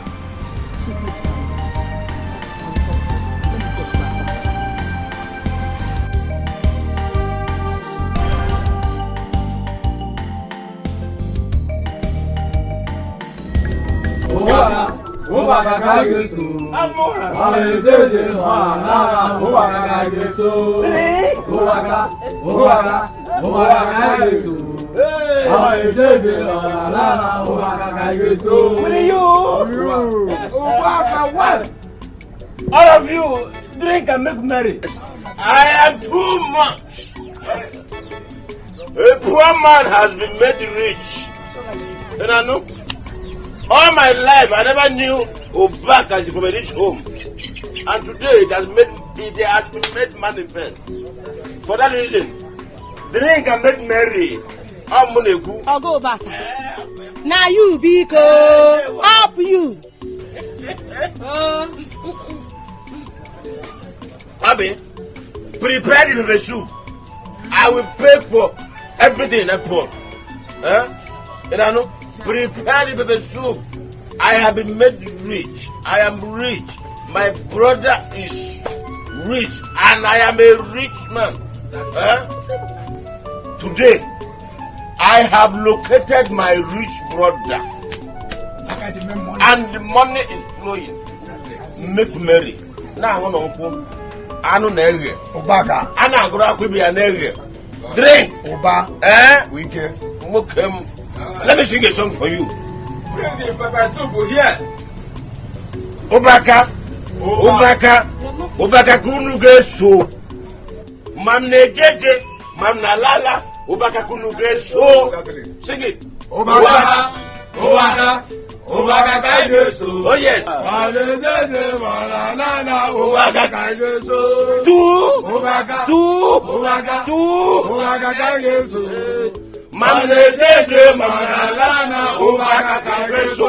All of you, drink and make merry. I am too much. A poor man has been made rich. And I know, all my life I never knew Obaka from a rich home. And today it has been made manifest. For that reason, drink and make merry. I'll go back. Now you Biko, up you. Abi, prepare the soup. I will pay for everything I pour. And I know, prepare the soup. I have been made rich. I am rich. My brother is rich, and I am a rich man. Today, I have located my rich brother, and the money is flowing. Make merry. Now I want to open. I know Nigerian. Obaka. I know Nigerian. Drink. Oba. We can. Let me sing a song for you. Bring the pepper soup here. Obaka. Obaka. Obaka kunugeso. Mamne jeje. Mamna lala. Obaka kunugeso. Sing it. Obaka. Obaka. Obaka kaigeso. Oh yes. Obaka kaigeso. Obaka. Obaka. Obaka kaigeso. Manejeje manalana Obaka kaigeso.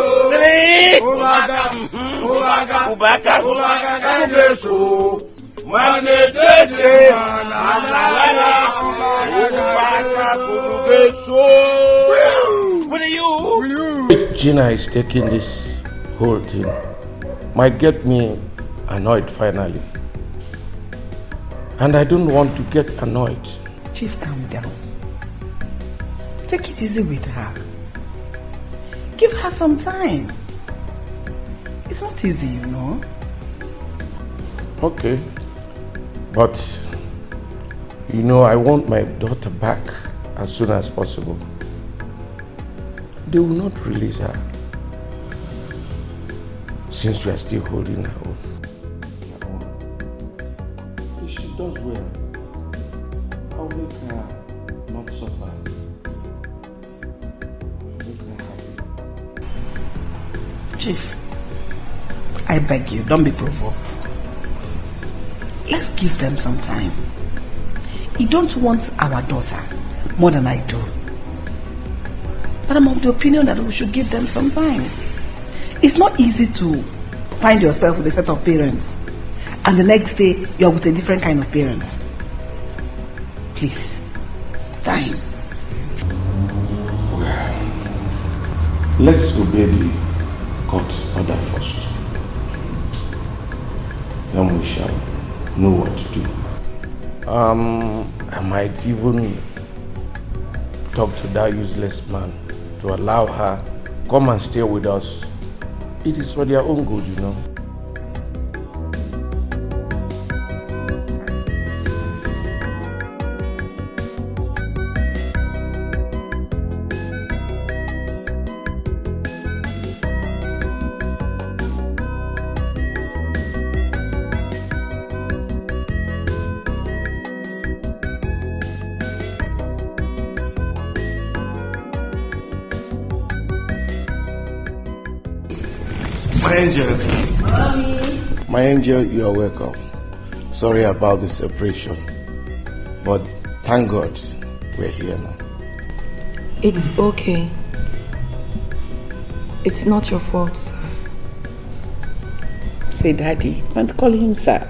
Obaka. Obaka. Obaka. Obaka kaigeso. Manejeje manalana Obaka kaigeso. Will you? Gina is taking this whole thing. Might get me annoyed finally. And I don't want to get annoyed. Chief, calm down. Take it easy with her. Give her some time. It's not easy, you know. Okay. But, you know, I want my daughter back as soon as possible. They will not release her since we are still holding her oath. If she does well, I'll make her not suffer. I'll make her happy. Chief, I beg you, don't be provoked. Let's give them some time. You don't want our daughter more than I do. But I'm of the opinion that we should give them some time. It's not easy to find yourself with a set of parents and the next day you're with a different kind of parents. Please, time. Well, let's obey the court order first. Then we shall know what to do. I might even talk to that useless man to allow her come and stay with us. It is for their own good, you know. My angel. Mommy. My angel, you are welcome. Sorry about the separation, but thank God we're here now. It's okay. It's not your fault, sir. Say daddy, don't call him sir.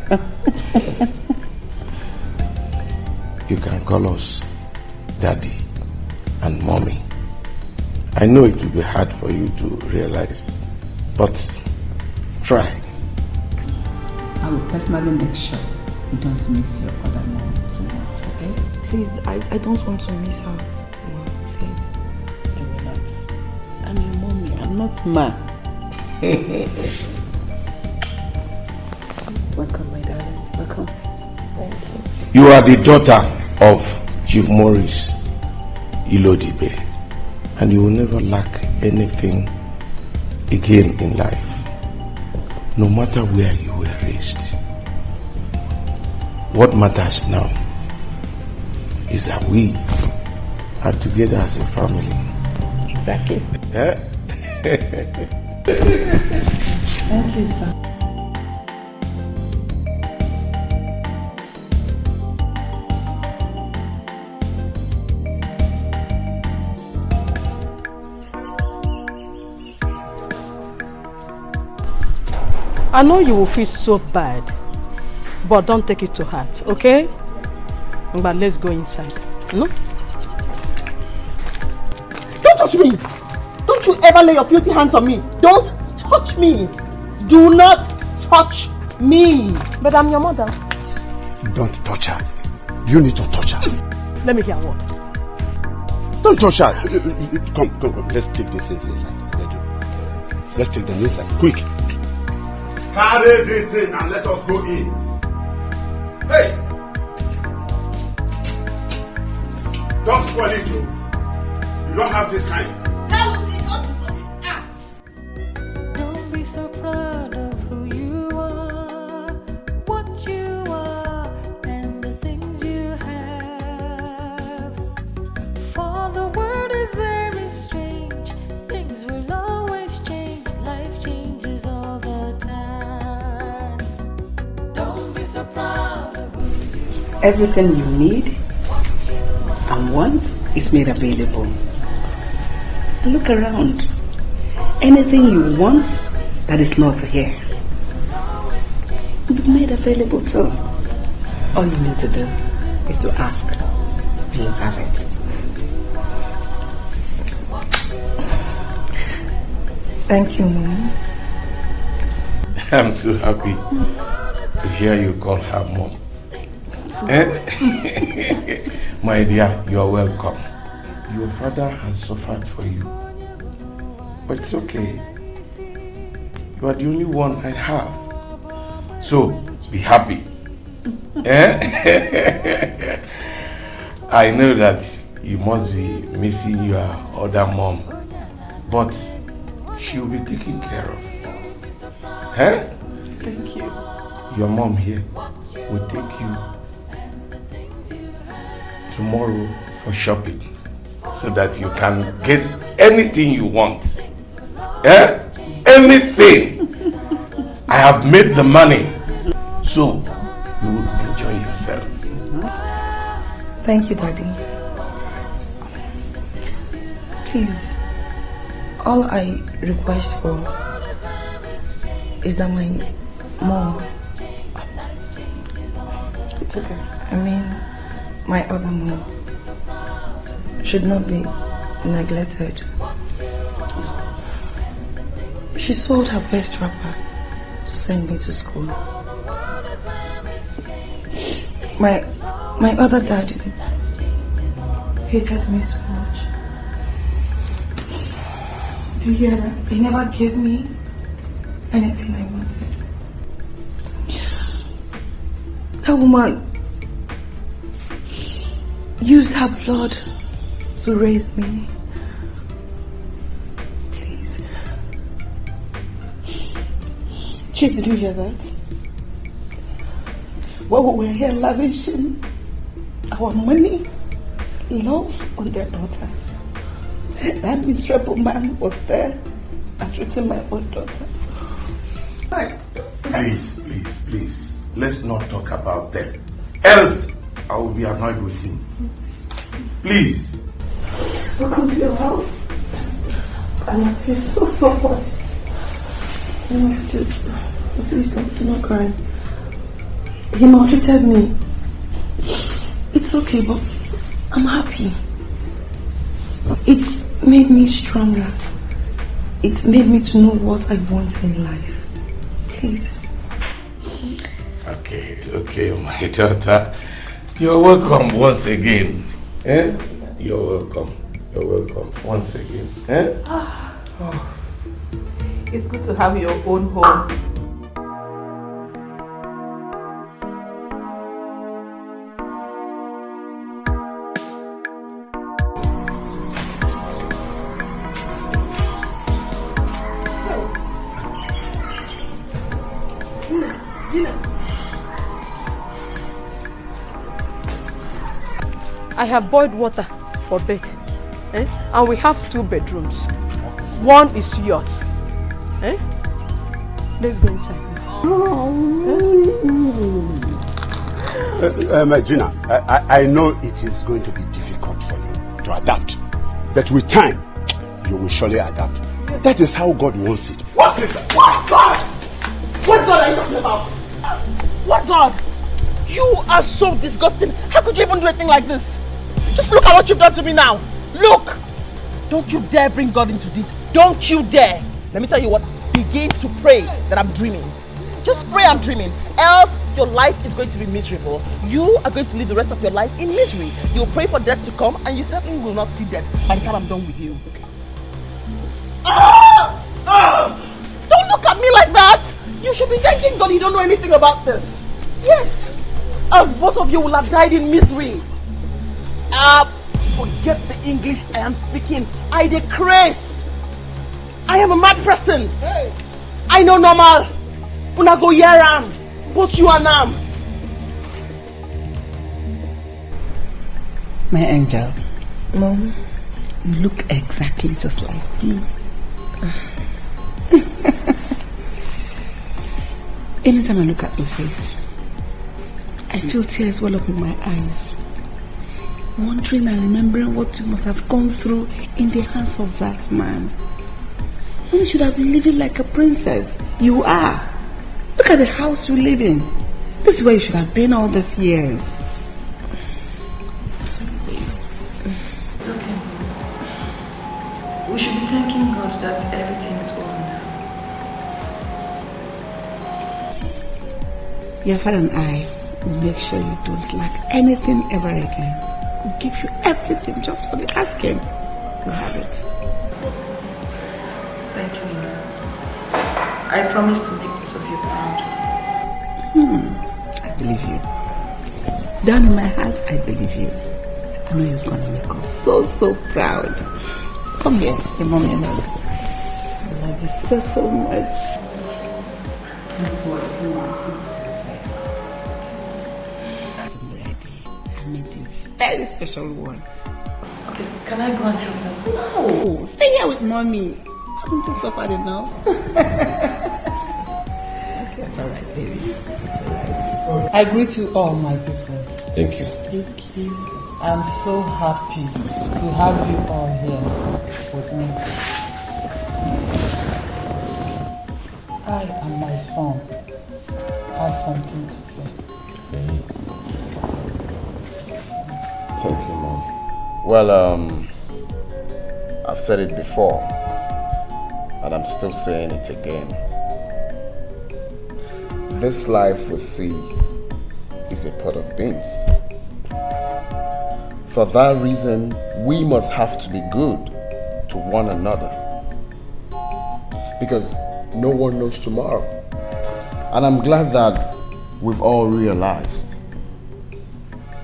You can call us daddy and mommy. I know it will be hard for you to realize, but try. I will personally make sure you don't miss your other mom too much, okay? Please, I don't want to miss her. Mom, please. I will not. I'm your mommy, I'm not ma. Welcome, my darling. Welcome. Thank you. You are the daughter of Chief Maurice Ilodibe, and you will never lack anything again in life, no matter where you were raised. What matters now is that we are together as a family. Exactly. Eh? Thank you, sir. I know you will feel so bad, but don't take it to heart, okay? But let's go inside. No? Don't touch me! Don't you ever lay your filthy hands on me! Don't touch me! Do not touch me! But I'm your mother. Don't touch her. You need to touch her. Let me hear what? Don't touch her. Come. Let's take these things inside. Let's take them inside. Quick. Carry this thing and let us go in. Hey! Don't spoil it, you. You don't have this kind. Don't be so proud of who you are, what you are, and the things you have. For the world is very strange. Things will always change. Life changes all the time. Don't be so proud of who you are. Everything you need and want is made available. Look around. Anything you want that is not here, it's made available too. All you need to do is to ask and you have it. Thank you, Mom. I'm so happy to hear you call her mom. Eh? My dear, you are welcome. Your father has suffered for you. But it's okay. You are the only one I have. So, be happy. Eh? I know that you must be missing your other mom. But she will be taken care of. Eh? Thank you. Your mom here will take you tomorrow for shopping so that you can get anything you want. Eh? Anything. I have made the money, so you will enjoy yourself. Thank you, Daddy. Please, all I request for is that my mom, it's okay. I mean, my other mom, should not be neglected. She sold her best wrapper to send me to school. My other daddy hated me so much. Do you hear that? He never gave me anything I wanted. That woman used her blood to raise me. Please. Chief, did you hear that? While we were here lavishing our money, love on their daughter, that miserable man was there and treating my own daughter. Please, let's not talk about them. Else, I will be annoyed with him. Please. Welcome to your house. And I feel so much. Please do not cry. He maltreated me. It's okay, but I'm happy. It's made me stronger. It's made me to know what I want in life. Please. Okay, my daughter. You're welcome once again. Eh? You're welcome once again. Eh? It's good to have your own home. I have boiled water for bed, and we have 2 bedrooms. One is yours. Let's go inside. Gina, I know it is going to be difficult for you to adapt, but with time, you will surely adapt. That is how God wants it. What is that? What God? What God are you talking about? What God? You are so disgusting. How could you even do a thing like this? Just look at what you've done to me now. Look! Don't you dare bring God into this. Don't you dare. Let me tell you what. Begin to pray that I'm dreaming. Just pray I'm dreaming. Else your life is going to be miserable. You are going to live the rest of your life in misery. You'll pray for death to come and you certainly will not see death by the time I'm done with you. Don't look at me like that! You should be thanking God you don't know anything about this. Yes! As both of you will have died in misery. Forget the English I am speaking. I decree. I am a mad person. Hey. I know normal. Una go yeram. Both you and Nam. My angel. Mom, you look exactly just like me. Anytime I look at your face, I feel tears well up in my eyes. Wondering and remembering what you must have gone through in the hands of that man. You should have been living like a princess. You are. Look at the house you live in. This is where you should have been all these years. It's okay. We should be thanking God that everything is over now. Your father and I will make sure you don't lack anything ever again. We'll give you everything just for the asking. You have it. Thank you, Lord. I promise to make both of you proud. I believe you. Down in my heart, I believe you. I know you're gonna make us so proud. Come here, your mommy and I love you so much. That's what you want. I made you a very special one. Okay, can I go and help them? No, stay here with mommy. Haven't you suffered enough? That's alright, baby. That's alright. I greet you all, my people. Thank you. Thank you. I'm so happy to have you all here with me. I and my son have something to say. Thank you, Mom. Well, I've said it before, and I'm still saying it again. This life we see is a pot of beans. For that reason, we must have to be good to one another. Because no one knows tomorrow. And I'm glad that we've all realized.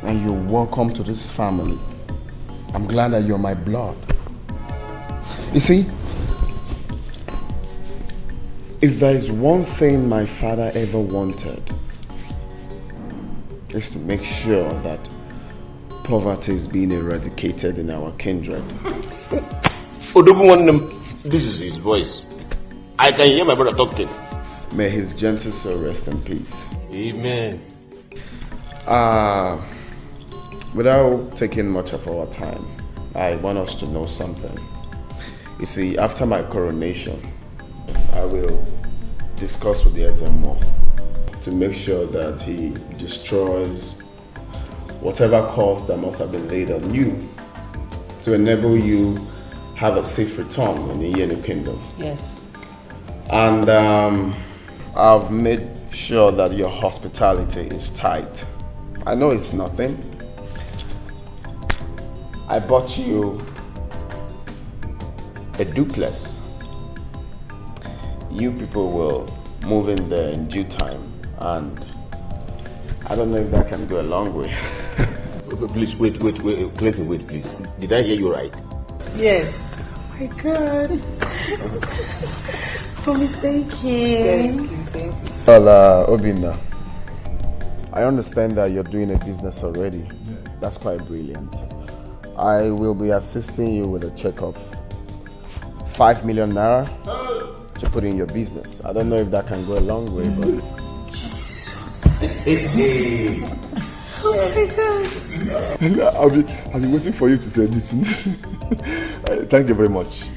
And you're welcome to this family. I'm glad that you're my blood. You see, if there is one thing my father ever wanted, is to make sure that poverty is being eradicated in our kindred. This is his voice. I can hear my brother talking. May his gentle soul rest in peace. Amen. Without taking much of our time, I want us to know something. You see, after my coronation, I will discuss with the SMO to make sure that he destroys whatever cost that must have been laid on you to enable you have a safe return in the Yenu Kingdom. Yes. And I've made sure that your hospitality is tight. I know it's nothing. I bought you a duplex. You people will move in there in due time, and I don't know if that can go a long way. Please, wait, Clayton, wait, please. Did I hear you right? Yes. Oh my God. Mommy, thank you. Thank you. Well, Obinna, I understand that you're doing a business already. That's quite brilliant. I will be assisting you with a check of 5 million naira to put in your business. I don't know if that can go a long way, but... Oh my God. I'll be waiting for you to say this. Thank you very much.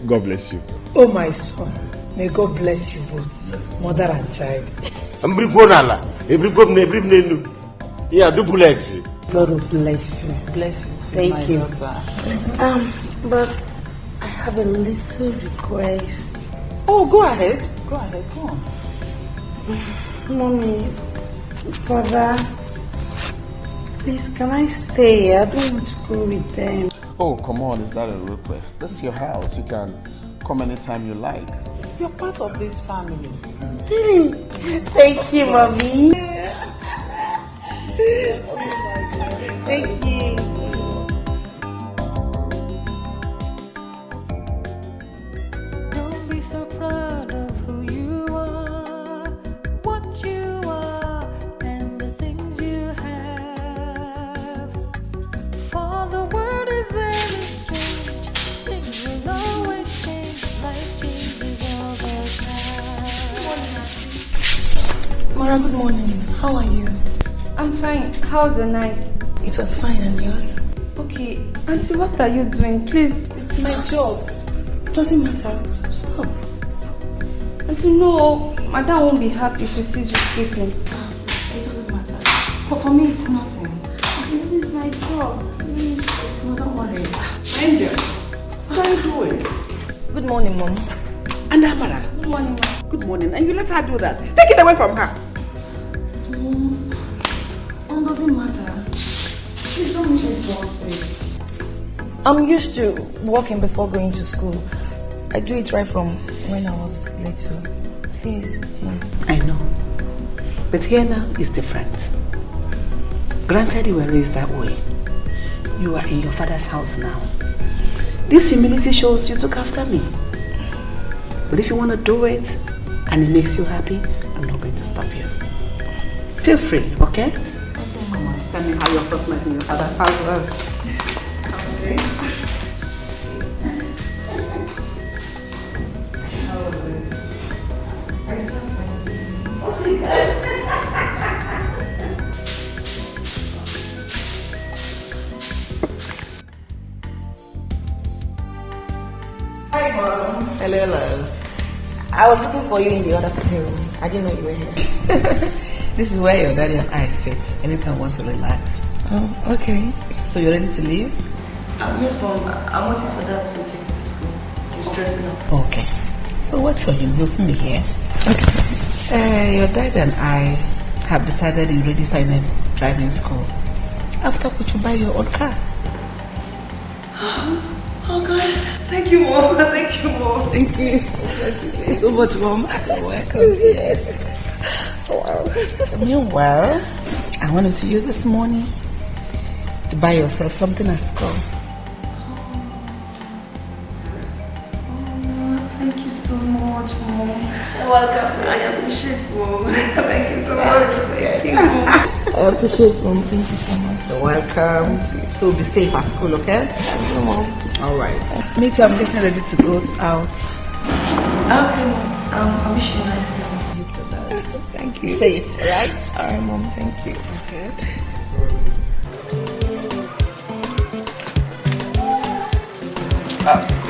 God bless you. Oh my son, may God bless you both, mother and child. Yeah, duplex. God will bless you. Bless you. Thank you. But I have a little request. Oh, go ahead. Go ahead. Go on. Mommy, Father, please, can I stay here? I don't want to go with them. Oh, come on, is that a request? This is your house. You can come anytime you like. You're part of this family. Thank you, Mommy. Thank you. Don't be so proud of who you are, what you are, and the things you have. For the world is very strange, things will always change, life changes all the time. Mara, good morning. How are you? I'm fine. How's your night? It was fine, and yours? Okay. Auntie, what are you doing? Please. It's my job. Doesn't matter. Stop. Auntie, no. Madam won't be happy if she sees you sleeping. It doesn't matter. For me, it's nothing. This is my job. No, don't worry. Angel, what are you doing? Good morning, Mom. And Amara. Good morning, Mom. Good morning. And you let her do that. Take it away from her. It doesn't matter. Please don't make it bossy. I'm used to walking before going to school. I do it right from when I was little. Please, Mom. I know. But here now is different. Granted you were raised that way. You are in your father's house now. This humility shows you took after me. But if you want to do it and it makes you happy, I'm not going to stop you. Feel free, okay? Come on, tell me how your first night in your father's house was. Okay. How was it? I slept. Mom. Hello, love. I was looking for you in the other room. I didn't know you were here. This is where your daddy and I sit anytime I want to relax. Oh, okay. So you're ready to leave? Yes, Mom. I'm waiting for Dad to take me to school. He's dressing up. Okay. So wait for him. He'll soon be here. Okay. Your dad and I have decided you register in a driving school. After which you buy your own car. Oh God, thank you, Mom. Thank you, Mom. Thank you. Thank you so much, Mom. You're welcome. Yes. Wow. Meanwhile, I wanted to use this money to buy yourself something at school. Thank you so much, Mom. You're welcome. I appreciate it, Mom. Thank you so much. Thank you, Mom. I appreciate it, Mom. Thank you so much. You're welcome. So be safe at school, okay? Thank you, Mom. Alright. Me too, I'm getting ready to go out. Okay, Mom. I wish you a nice day. Thank you. Safe, right? Alright, Mom. Thank you. Okay.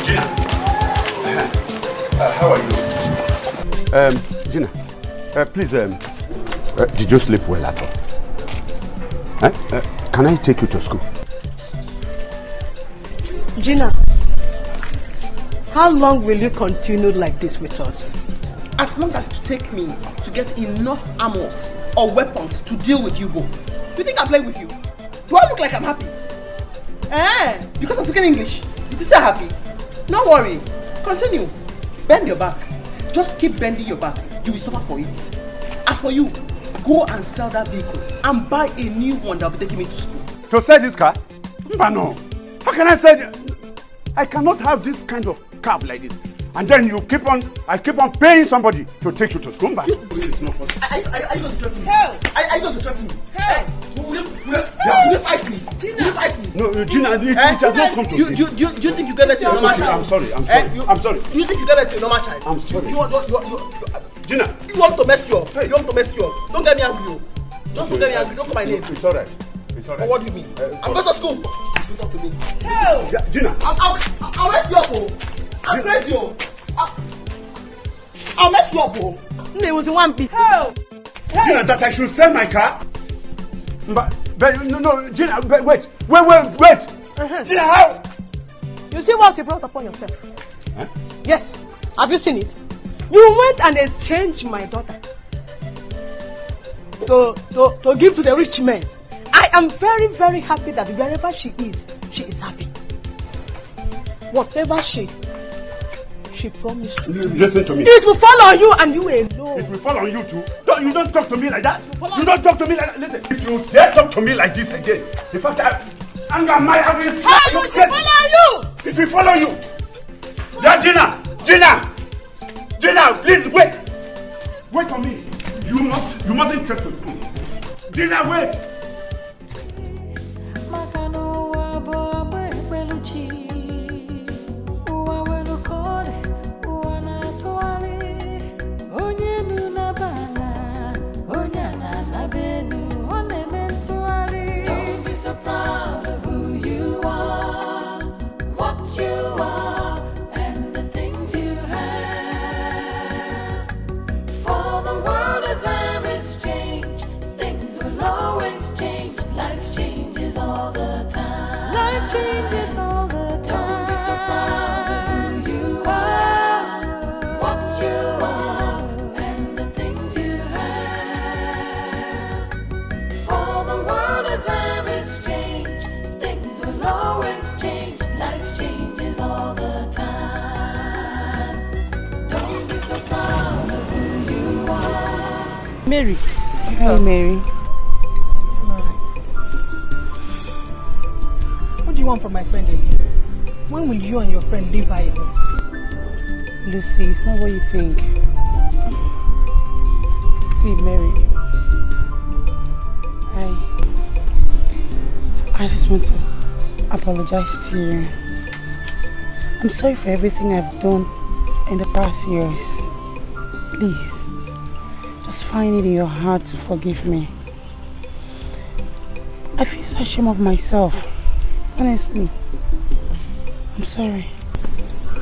Gina. How are you? Gina, please, did you sleep well at all? Can I take you to school? Gina, how long will you continue like this with us? As long as it take me to get enough armors or weapons to deal with you both. Do you think I'm playing with you? Do I look like I'm happy? Because I'm speaking English. You say happy? No worry. Continue. Bend your back. Just keep bending your back. You will suffer for it. As for you, go and sell that vehicle and buy a new one that will be taking me to school. To sell this car? No. How can I sell? I cannot have this kind of car like this. And then I keep on paying somebody to take you to school. But it's not possible. I don't threaten me. Hell! I don't threaten me. Hell! Will you fight me? Will you fight me? No, Gina, it has not come to this. Do you think you gave it to a normal child? I'm sorry. I'm sorry. Do you think you gave it to a normal child? I'm sorry. Gina! You want to mess you up? You want to mess you up? Don't get me angry. Just don't get me angry. Don't call my name. It's alright. But what do you mean? I'm going to school. Don't talk to me. Hell! Gina! I'll mess you up. I'll mess you up. I'll mess you up. There was one piece. Hell! Gina, that I should sell my car? But no, Gina, wait. Gina, how? You see what you brought upon yourself? Huh? Yes. Have you seen it? You went and exchanged my daughter to give to the rich man. I am very, very happy that wherever she is happy. Whatever she promised to do. Listen to me. It will fall on you and you alone. It will fall on you too. You don't talk to me like that. You don't talk to me like that. Listen, if you dare talk to me like this again, in fact, I will slap you. It will follow you. It will follow you. Yeah, Gina, please wait. Wait for me. You mustn't trust me. Gina, wait. So proud of who you are, what you are, and the things you have. For the world is very strange, things will always change. Life changes all the time. Life changes all the time. Don't be so proud of who you are, what you are, and the things you have. For the world is very strange, things will always change. Life changes all the time. Don't be so proud of who you are. Mary. Hi, Mary. What do you want from my friend again? When will you and your friend leave her alone? Lucy, it's not what you think. See, Mary. I just want to apologize to you. I'm sorry for everything I've done in the past years. Please, just find it in your heart to forgive me. I feel so ashamed of myself. Honestly. I'm sorry.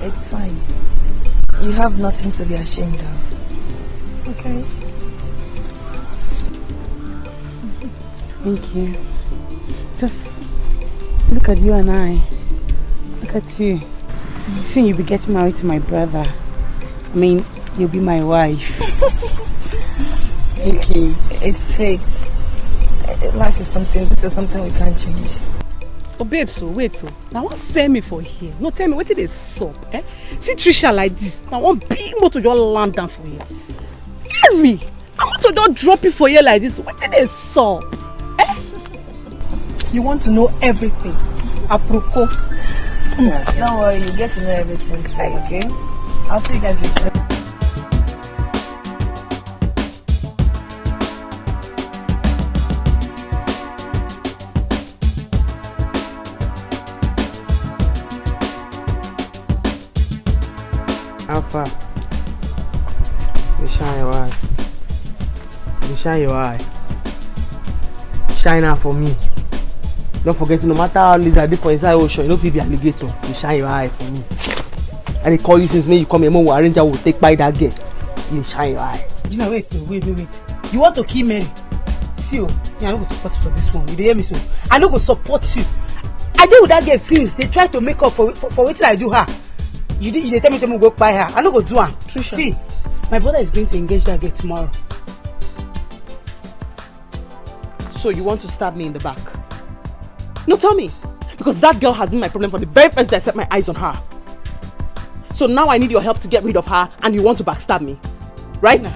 It's fine. You have nothing to be ashamed of. Okay? Thank you. Just look at you and I. Look at you. Soon you'll be getting married to my brother. I mean, you'll be my wife. Thank you. It's fate. Life is something. This is something we can't change. Oh babe, so wait so. Now what send me for here? No, tell me what did they sup? Eh? See Trisha like this. Now one big motor just land down for here. Harry, I want to just drop it for here like this. What did they sup? Eh? You want to know everything. Apropos. Don't worry, you get to know everything today, okay? I'll see you guys later. Alpha, you shine your eye. You shine your eye. Shine out for me. Don't forget, no matter how lizard dey for inside ocean, you no fit be alligator. You shine your eye for me. I dey call you since when you come here, mo arrange will take by that girl. You shine your eye. You know, wait. You want to kill Mary? See, me, I no go support you for this one. You dey hear me so? I no go support you. I deal with that girl since they try to make up for what I do her. You dey tell me to go buy her. I no go do am. See, my brother is going to engage that girl tomorrow. So you want to stab me in the back? No, tell me. Because that girl has been my problem from the very first day I set my eyes on her. So now I need your help to get rid of her and you want to backstab me. Right? No,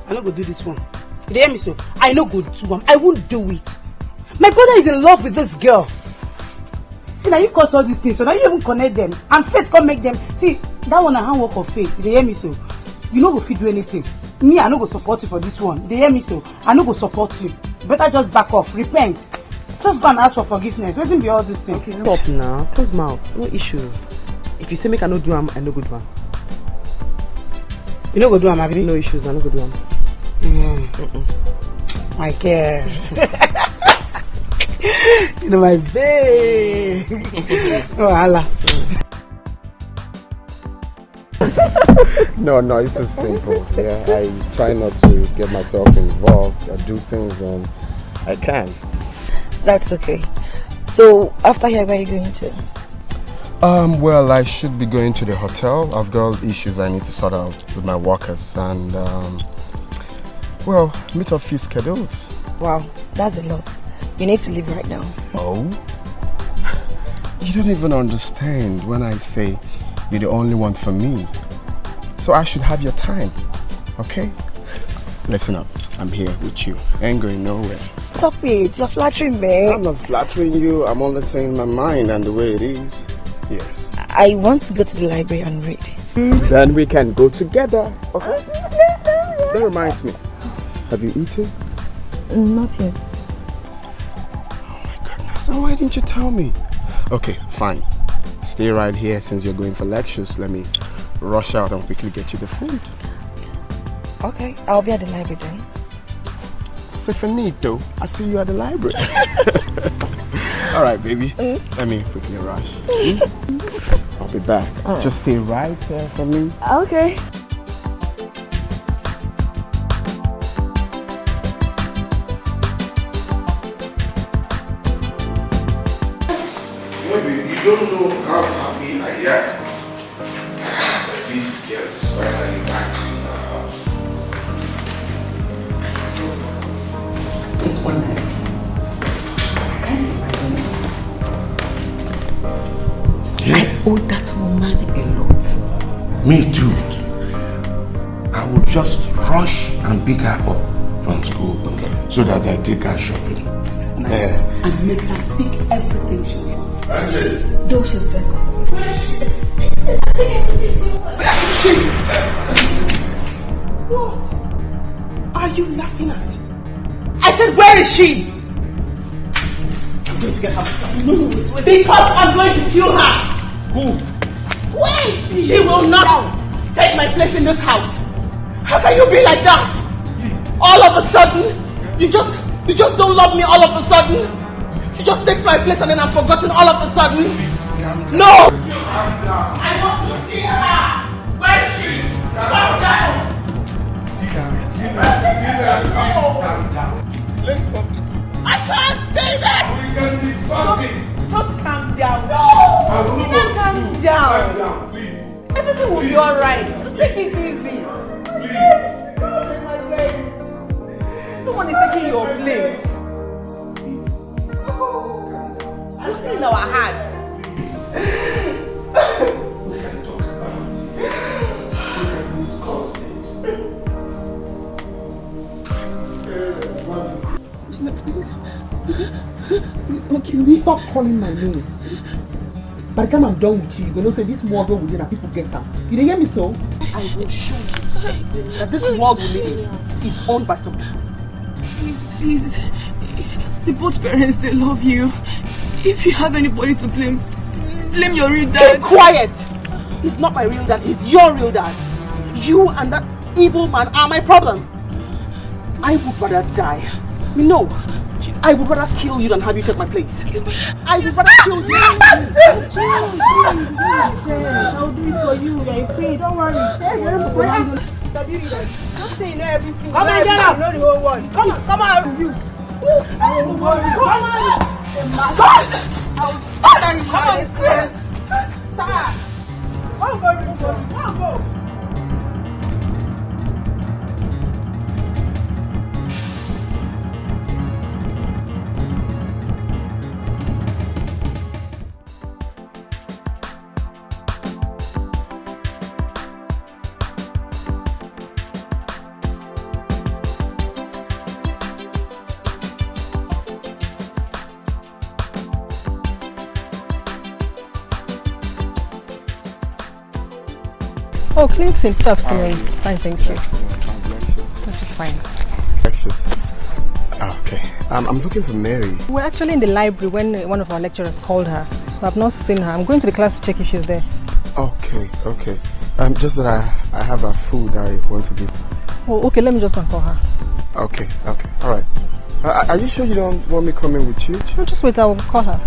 I no go do this one. You hear me so? I no go do am. I won't do it. My brother is in love with this girl. See, now you cause all these things, so now you even connect them. And faith can make them. See, that one a handwork of faith. You hear me so? You no go fit do anything. Me, I no go support you for this one. You hear me so? I no go support you. Better just back off. Repent. Just go and ask for forgiveness. Waiting be all this thing. Okay, stop now. Close mouth. No issues. If you say make I no do am, I no go do am. You no go do am, Abi? No issues, I no go do am. My care. You know my babe. Oh, Allah. No, it's so simple. Yeah, I try not to get myself involved. I do things when I can. That's okay. So, after here, where are you going to? Well, I should be going to the hotel. I've got issues I need to sort out with my workers and, well, meet a few schedules. Wow, that's a lot. You need to leave right now. Oh? You don't even understand when I say you're the only one for me. So I should have your time, okay? Listen up, I'm here with you. Ain't going nowhere. Stop it, you're flattering me. I'm not flattering you, I'm only saying my mind and the way it is. Yes. I want to go to the library and read. Then we can go together, okay? That reminds me, have you eaten? Not yet. So why didn't you tell me? Okay, fine. Stay right here since you're going for lectures. Let me rush out and quickly get you the food. Okay, I'll be at the library then. Se finito. I see you at the library. All right, baby. Let me quickly rush. I'll be back. Just stay right here for me. Okay. Maybe you don't know how happy I am that this girl is finally back in our house. Honestly, I can't imagine it. Yes. I owe that woman a lot. Me too. I will just rush and pick her up from school so that I take her shopping. And make her speak everything she wants. Though she's back. What are you laughing at? I said, where is she? I'm going to get her. No, wait. Because I'm going to kill her. Who? Wait! She will not take my place in this house. How can you be like that? All of a sudden, you just don't love me all of a sudden. You just take my place and then I'm forgotten all of a sudden. No! I want to see her! Where is she? Calm down. Let's talk. I can't stay there! We can discuss it. Just calm down. No! Just calm down. Calm down, please. Everything will be alright. Just take it easy. Please. No one is taking your place. You're still in our hearts. We can talk about it. We can discuss it. Please don't kill me. Stop calling my name. By the time I'm done with you, you're gonna say this world will live and people get her. You didn't hear me so? I will show you that this world we live in is owned by some people. Please. The both parents, they love you. If you have anybody to blame your real dad. Be quiet! He's not my real dad, he's your real dad. You and that evil man are my problem. I would rather die. No, I would rather kill you than have you take my place. I would rather kill you. I'll do it for you. I pay. Don't worry. Don't say you know everything. Come on, get up. You know the whole world. Come on. You. Come on. Go. Oh, Clinton, good afternoon. Fine, thank you. That is fine. Okay. I'm looking for Mary. We're actually in the library when one of our lecturers called her. So I've not seen her. I'm going to the class to check if she's there. Okay. Just that I have a food I want to give. Oh, okay. Let me just go and call her. Okay. All right. Are you sure you don't want me coming with you? No, just wait. I will call her.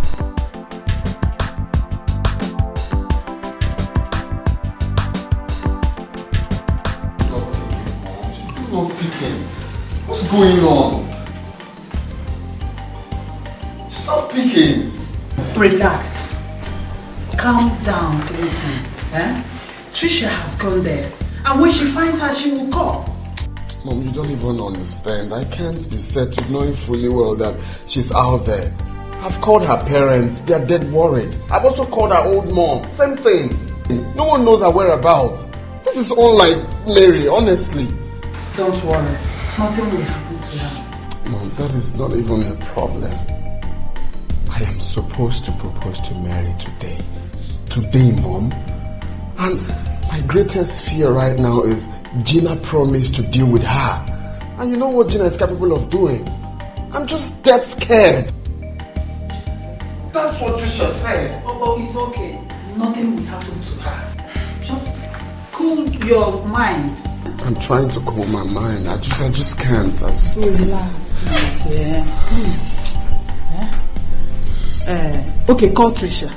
Not picking. What's going on? She's not picking. Relax. Calm down, Clinton. Trisha has gone there. And when she finds her, she will call. Mom, you don't even understand. I can't be settled knowing fully well that she's out there. I've called her parents. They're dead worried. I've also called her old mom. Same thing. No one knows her whereabouts. This is unlike Mary, honestly. Don't worry. Nothing will happen to her. Mom, that is not even a problem. I am supposed to propose to Mary today. Today, Mom. And my greatest fear right now is Gina promised to deal with her. And you know what Gina is capable of doing? I'm just dead scared. That's what Trisha said. Oh, it's okay. Nothing will happen to her. Just cool your mind. I'm trying to cool my mind. I just can't. Relax. Yeah. Okay, call Trisha.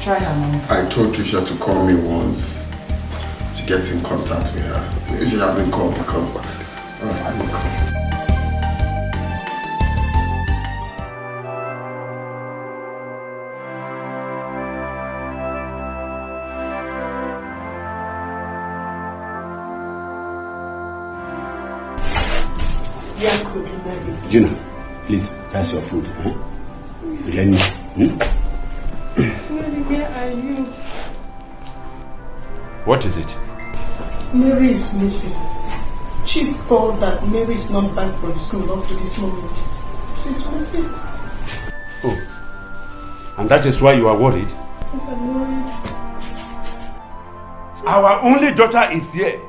Try her number. I told Trisha to call me once she gets in contact with her. Maybe she hasn't called because... Alright, I will call. Gina, please, that's your food. Let me. Mary, where are you? What is it? Mary is missing. Chief called that Mary is not back from school up to this moment. She's missing. Oh, and that is why you are worried? I'm worried. Our only daughter is here.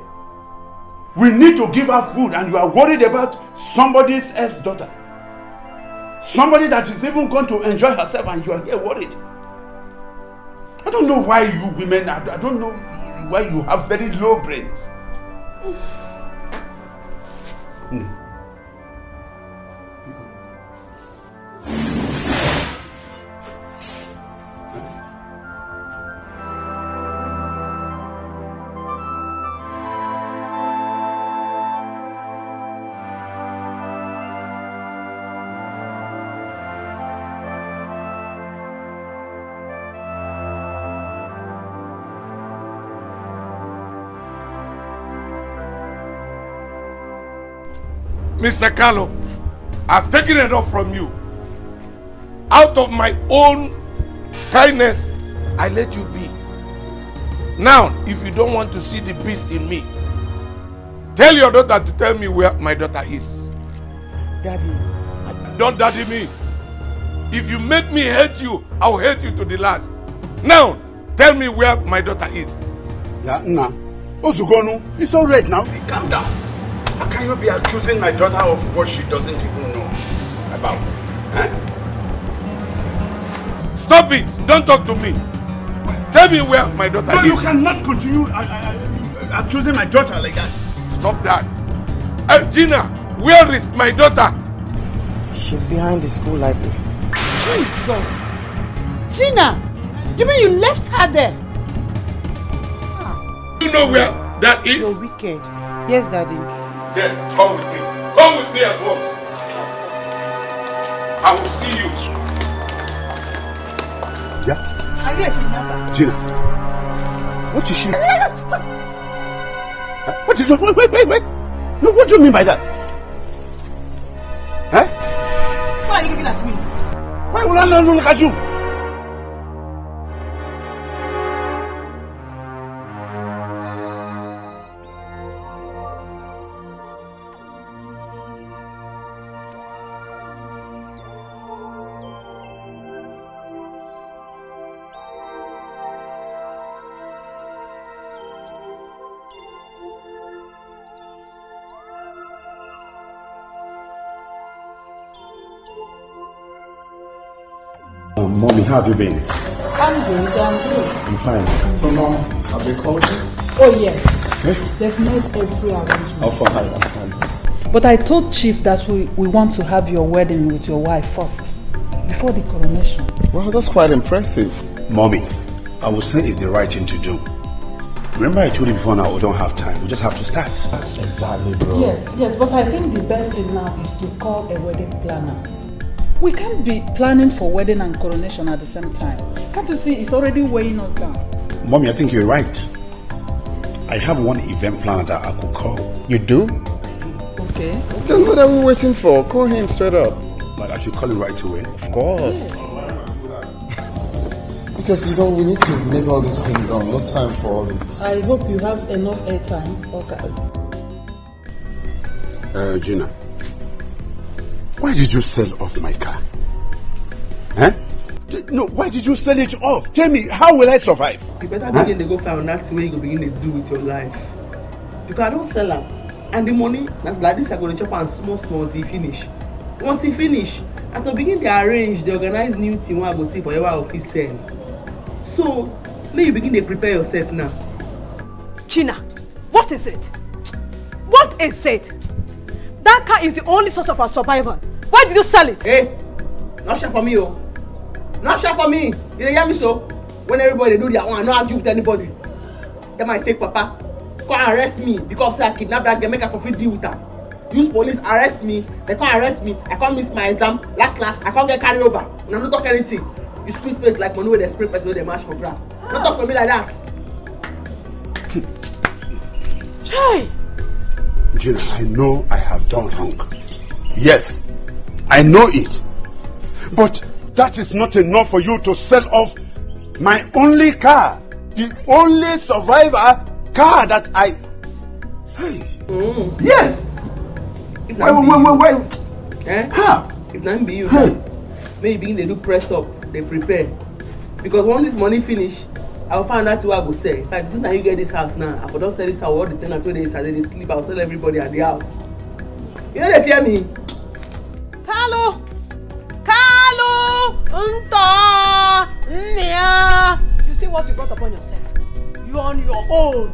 We need to give her food and you are worried about somebody's daughter. Somebody that is even going to enjoy herself and you are here worried. I don't know why you women, I don't know why you have very low brains. Mr. Carlo, I've taken enough from you. Out of my own kindness, I let you be. Now, if you don't want to see the beast in me, tell your daughter to tell me where my daughter is. Daddy. Don't daddy me. If you make me hate you, I'll hate you to the last. Now, tell me where my daughter is. Yeah, nah. Ozugonu, it's all right now. See, calm down. How can you be accusing my daughter of what she doesn't even know about? Eh? Stop it! Don't talk to me. Tell me where my daughter is. No, you cannot continue accusing my daughter like that. Stop that. Gina, where is my daughter? She's behind the school library. Jesus! Gina! You mean you left her there? You know where that is? You're wicked. Yes, Daddy. Then come with me. Come with me at once. I will see you. Yeah? Gina. What is she? What is it? Wait. No, what do you mean by that? Huh? Why are you looking at me? Why would I not look at you? Mommy, how have you been? I'm good. I'm fine. So, Mom, have they called you? Oh, yes. Eh? They've made every arrangement. Oh, for her, I'm fine. But I told Chief that we want to have your wedding with your wife first, before the coronation. Well, that's quite impressive. Mommy, I would say it's the right thing to do. Remember I told you before now we don't have time. We just have to start. That's exactly, bro. Yes, but I think the best thing now is to call a wedding planner. We can't be planning for wedding and coronation at the same time. Can't you see it's already weighing us down? Mommy, I think you're right. I have one event planner that I could call. You do? Okay. Then what are we waiting for? Call him straight up. But I should call him right away. Of course. Yes. Because we need to make all this thing done. No time for all this. I hope you have enough airtime. Okay. Gina. Why did you sell off my car? Huh? No, why did you sell it off? Tell me, how will I survive? You better begin to go find that way you go begin to do with your life. Because I don't sell them. And the money, that's like this, I go to chop and small till finish. Once you finish, I to begin to arrange, the organize new team where I go see for your office send. So, may you begin to prepare yourself now. Gina, what is it? What is it? That car is the only source of our survival. Why did you sell it? Hey, not share for me, oh. Not share for me. You don't hear me so? When everybody do their own, I don't argue with anybody. They might take Papa. Come arrest me because I kidnapped that girl, make her fulfill deal with her. Use police arrest me. They can't arrest me. I can't miss my exam. Last, I can't get carried over. And I'm not talking anything. You squeeze face like money with the spray person where they mash for ground. Don't talk to me like that. Hey. Gina, I know I have done wrong. Yes, I know it. But that is not enough for you to sell off my only car. The only survivor car that I... Hey. Yes. Wait. Eh? How? If not be you, maybe they do press up, they prepare. Because once this money finish, I will find out what I go say. In fact, this is now you get this house now. I could not sell this house, all the tenants when they sleep, I will sell everybody at the house. You know they fear me. Carlo! You see what you brought upon yourself? You're on your own.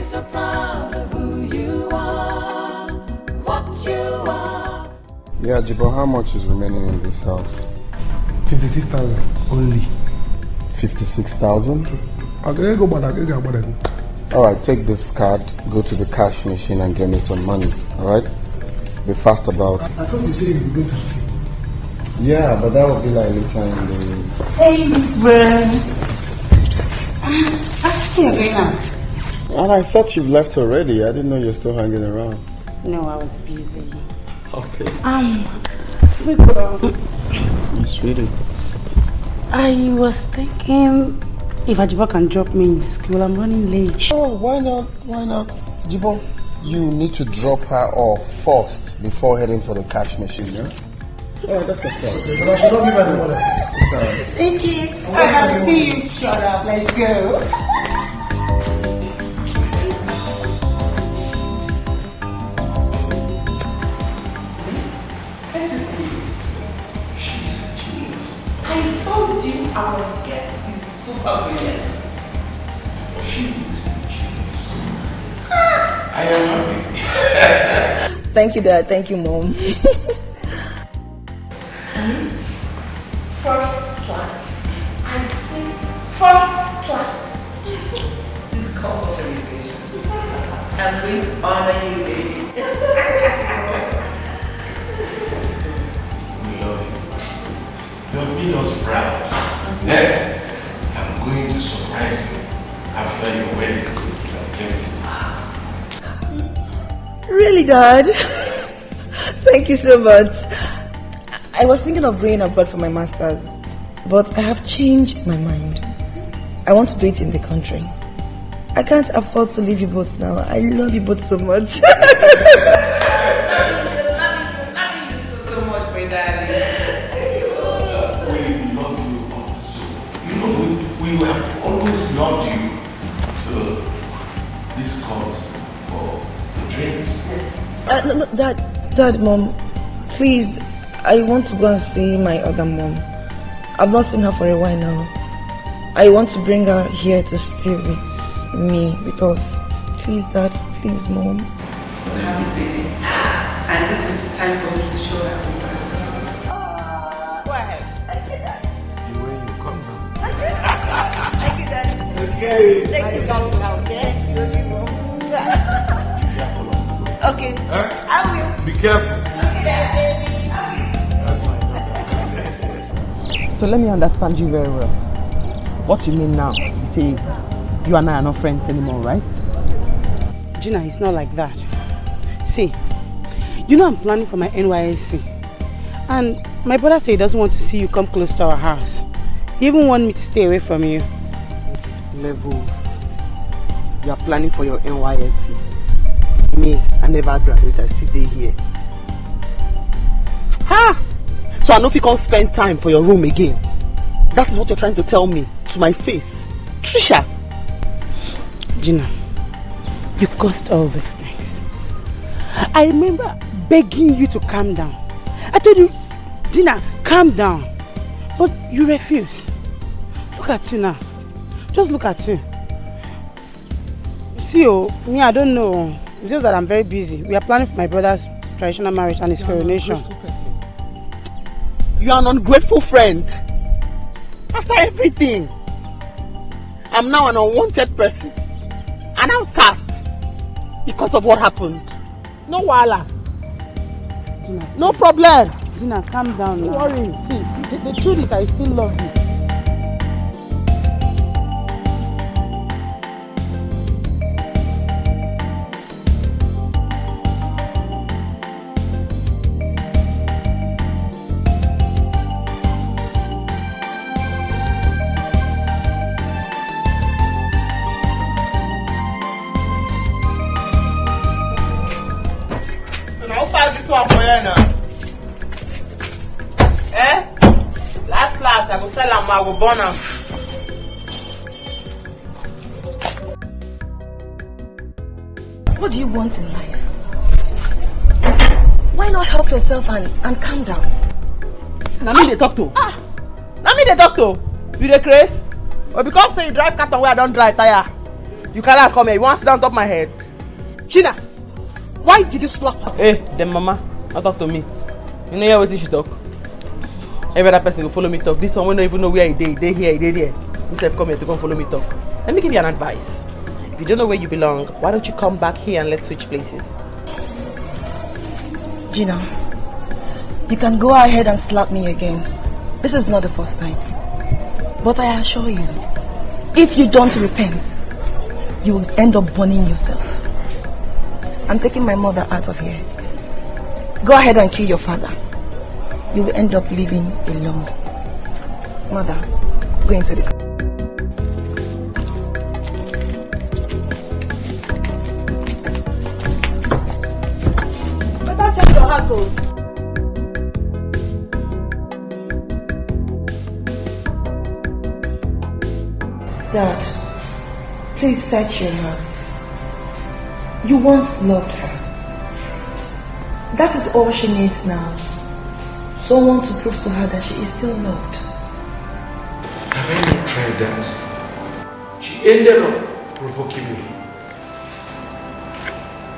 So proud of who you are, what you are. Yeah, Jibo, how much is remaining in this house? 56,000 only. 56,000? Okay, go back. Alright, take this card, go to the cash machine and get me some money. Alright? Be fast about it. I thought you said you were going to sleep. Yeah, but that will be like later in the... Hey, bro. You're going out. And I thought you've left already. I didn't know you're still hanging around. No, I was busy. Okay. We go. Yes, sweetie. I was thinking if Ajiba can drop me in school. I'm running late. Oh, why not? Why not? Jibo, you need to drop her off first before heading for the cash machine, yeah? Oh, that's okay. But I should not give her the money. Thank you. I have to see you. Shut up. Let's go. Can't you see? She's a genius. I told you our girl is super brilliant. She is a genius. I am happy. Thank you, Dad. Thank you, Mom. First class. I say first class. This calls for celebration. I'm going to honor you, baby. We love you. You have made us proud. Then, I'm going to surprise you after your wedding. Really, Dad? Thank you so much. I was thinking of going abroad for my master's, but I have changed my mind. I want to do it in the country. I can't afford to leave you both now. I love you both so much. so much, my darling. We love you also. You know, we have always loved you. So, this calls for the drinks. Yes. No, Dad, Mom, please. I want to go and see my other mom. I've not seen her for a while now. I want to bring her here to stay with me because, please, Dad, please, Mom. And this is the time for me to show her some gratitude. Go ahead. Thank you, Dad. The way you come down. Thank you, Dad. Okay. Thank you, Mom. Okay. Okay. Huh? I will. Be careful. Okay, baby. So let me understand you very well. What you mean now? You say you and I are not friends anymore, right? Gina, it's not like that. See, you know I'm planning for my NYSC. And my brother said he doesn't want to see you come close to our house. He even wants me to stay away from you. Levels. You are planning for your NYSC. Me, I never graduate, I still stay here. Ha! So I know if you can't spend time for your room again. That is what you're trying to tell me to my face. Trisha! Gina, you caused all these things. I remember begging you to calm down. I told you, Gina, calm down. But you refuse. Look at you now. Just look at you. See, me, I don't know. It's just that I'm very busy. We are planning for my brother's traditional marriage and his coronation. You are an ungrateful friend. After everything, I'm now an unwanted person. An outcast. Because of what happened. No wahala. No problem. Gina, calm down now. Don't worry. See, the truth is I still love you. I will tell him I will burn him. What do you want in life? Why not help yourself and calm down? Now me they talk to. Now me they talk to. You the craze? Or because say you drive car where I don't drive tire. You cannot come here. You want to sit down top of my head? Gina, why did you slap her? Hey, them mama, don't talk to me. You know hear what she talk? Every other person will follow me talk. This one we don't even know where he dey here, he dey there. Instead come here to come follow me talk. let me give you an advice. If you don't know where you belong, why don't you come back here and let's switch places? Gina, you can go ahead and slap me again. This is not the first time. But I assure you, if you don't repent, you will end up burning yourself. I'm taking my mother out of here. Go ahead and kill your father. You will end up living alone. Mother, go into the car. Better check your household. Dad, please search your heart. You once loved her. That is all she needs now. Someone to prove to her that she is still loved. Have I not tried that? She ended up provoking me.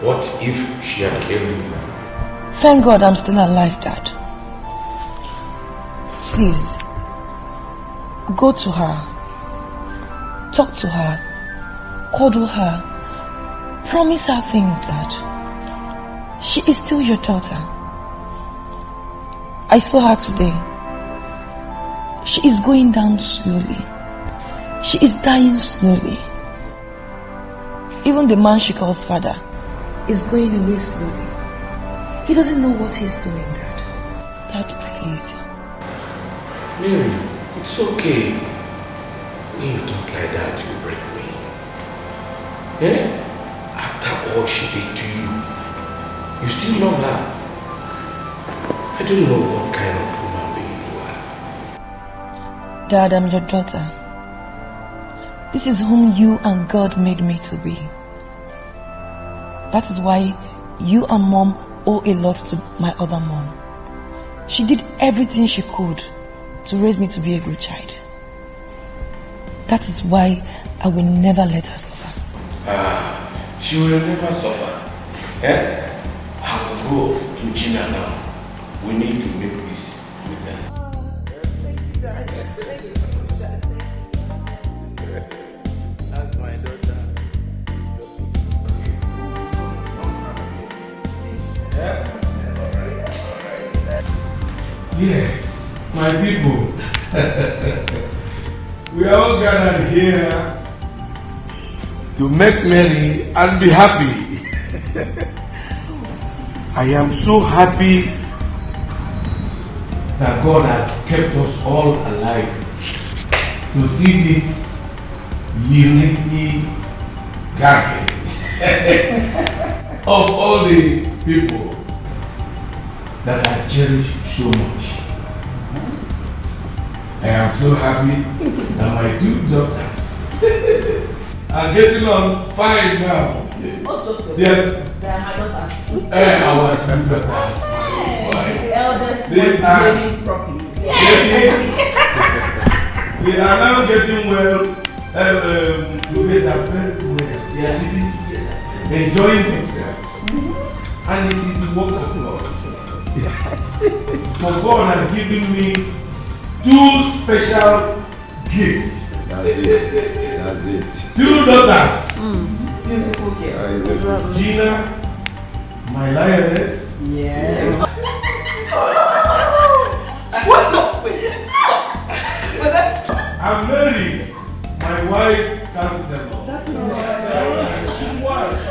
What if she had killed you? Thank God I'm still alive, Dad. Please, go to her. Talk to her. Cuddle her. Promise her things, Dad. She is still your daughter. I saw her today. She is going down slowly. She is dying slowly. Even the man she calls father is going away slowly. He doesn't know what he's doing, Dad. Dad, please. Mary, it's okay. When you talk like that, you break me. Eh? After all she did to you, you still love her. I don't know what kind of woman being you are. Dad, I'm your daughter. This is whom you and God made me to be. That is why you and Mom owe a lot to my other mom. She did everything she could to raise me to be a good child. That is why I will never let her suffer. She will never suffer. Eh? I will go to Gina now. We need to make peace with her. That's my daughter. Yes, my people. We are all gathered here to make merry and be happy. I am so happy that God has kept us all alive to see this unity gathering of all the people that I cherish so much. I am so happy that my two daughters are getting on fine now. Not just your Yes. They are my daughters. Our two daughters. The eldest They one are behaving properly. They are now getting well together very well. They are living together, enjoying themselves. And it is the work of God. For God has given me two special gifts. That's it. That's it. Two daughters. Beautiful girls. Gina, my lioness. Yes. What? No, wait. Stop. But that's I'm married. My wife's counselor. That is She's wise.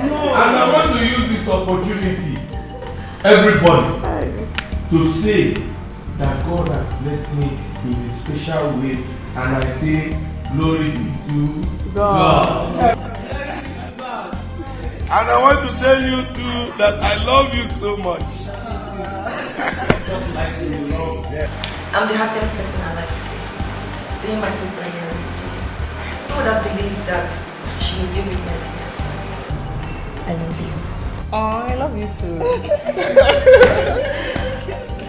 And I want to use this opportunity, everybody, to say that God has blessed me in a special way, and I say glory be to God. And I want to tell you too that I love you so much. I'm the happiest person alive today. Seeing my sister here with me. Who would have believed that she would be with me like this morning? I love you. Oh, I love you too.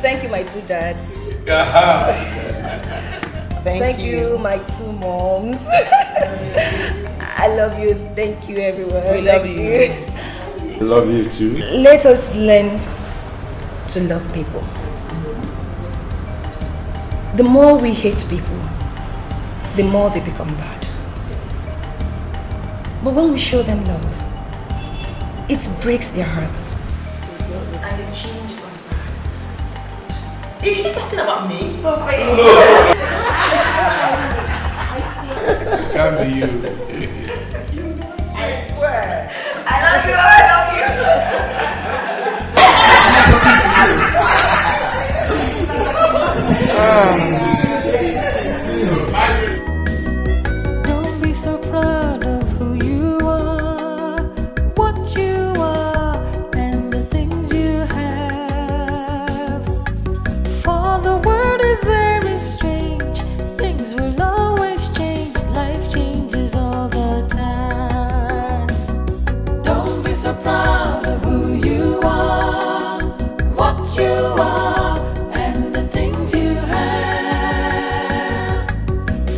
Thank you, my two dads. Thank you, my two moms. I love you. Thank you, everyone. We love you. I love you too. Let us learn to love people. The more we hate people, the more they become bad. But when we show them love, it breaks their hearts. And they change from bad to good. Is she talking about me? No. Can't be you. I swear. I love you. Don't be so proud of who you are, what you are, and the things you have. For the world is very strange, things will always change, life changes all the time. Don't be so proud of who you are, what you are, and the things you have.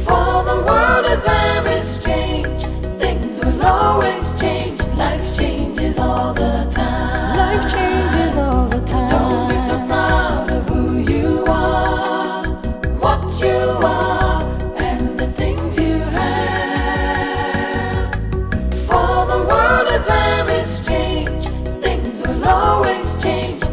For the world is very strange, things will always change, life changes all the time. Life changes all the time. Don't be so proud of who you are, what you are, and the things you have. For the world is very strange, things will always change,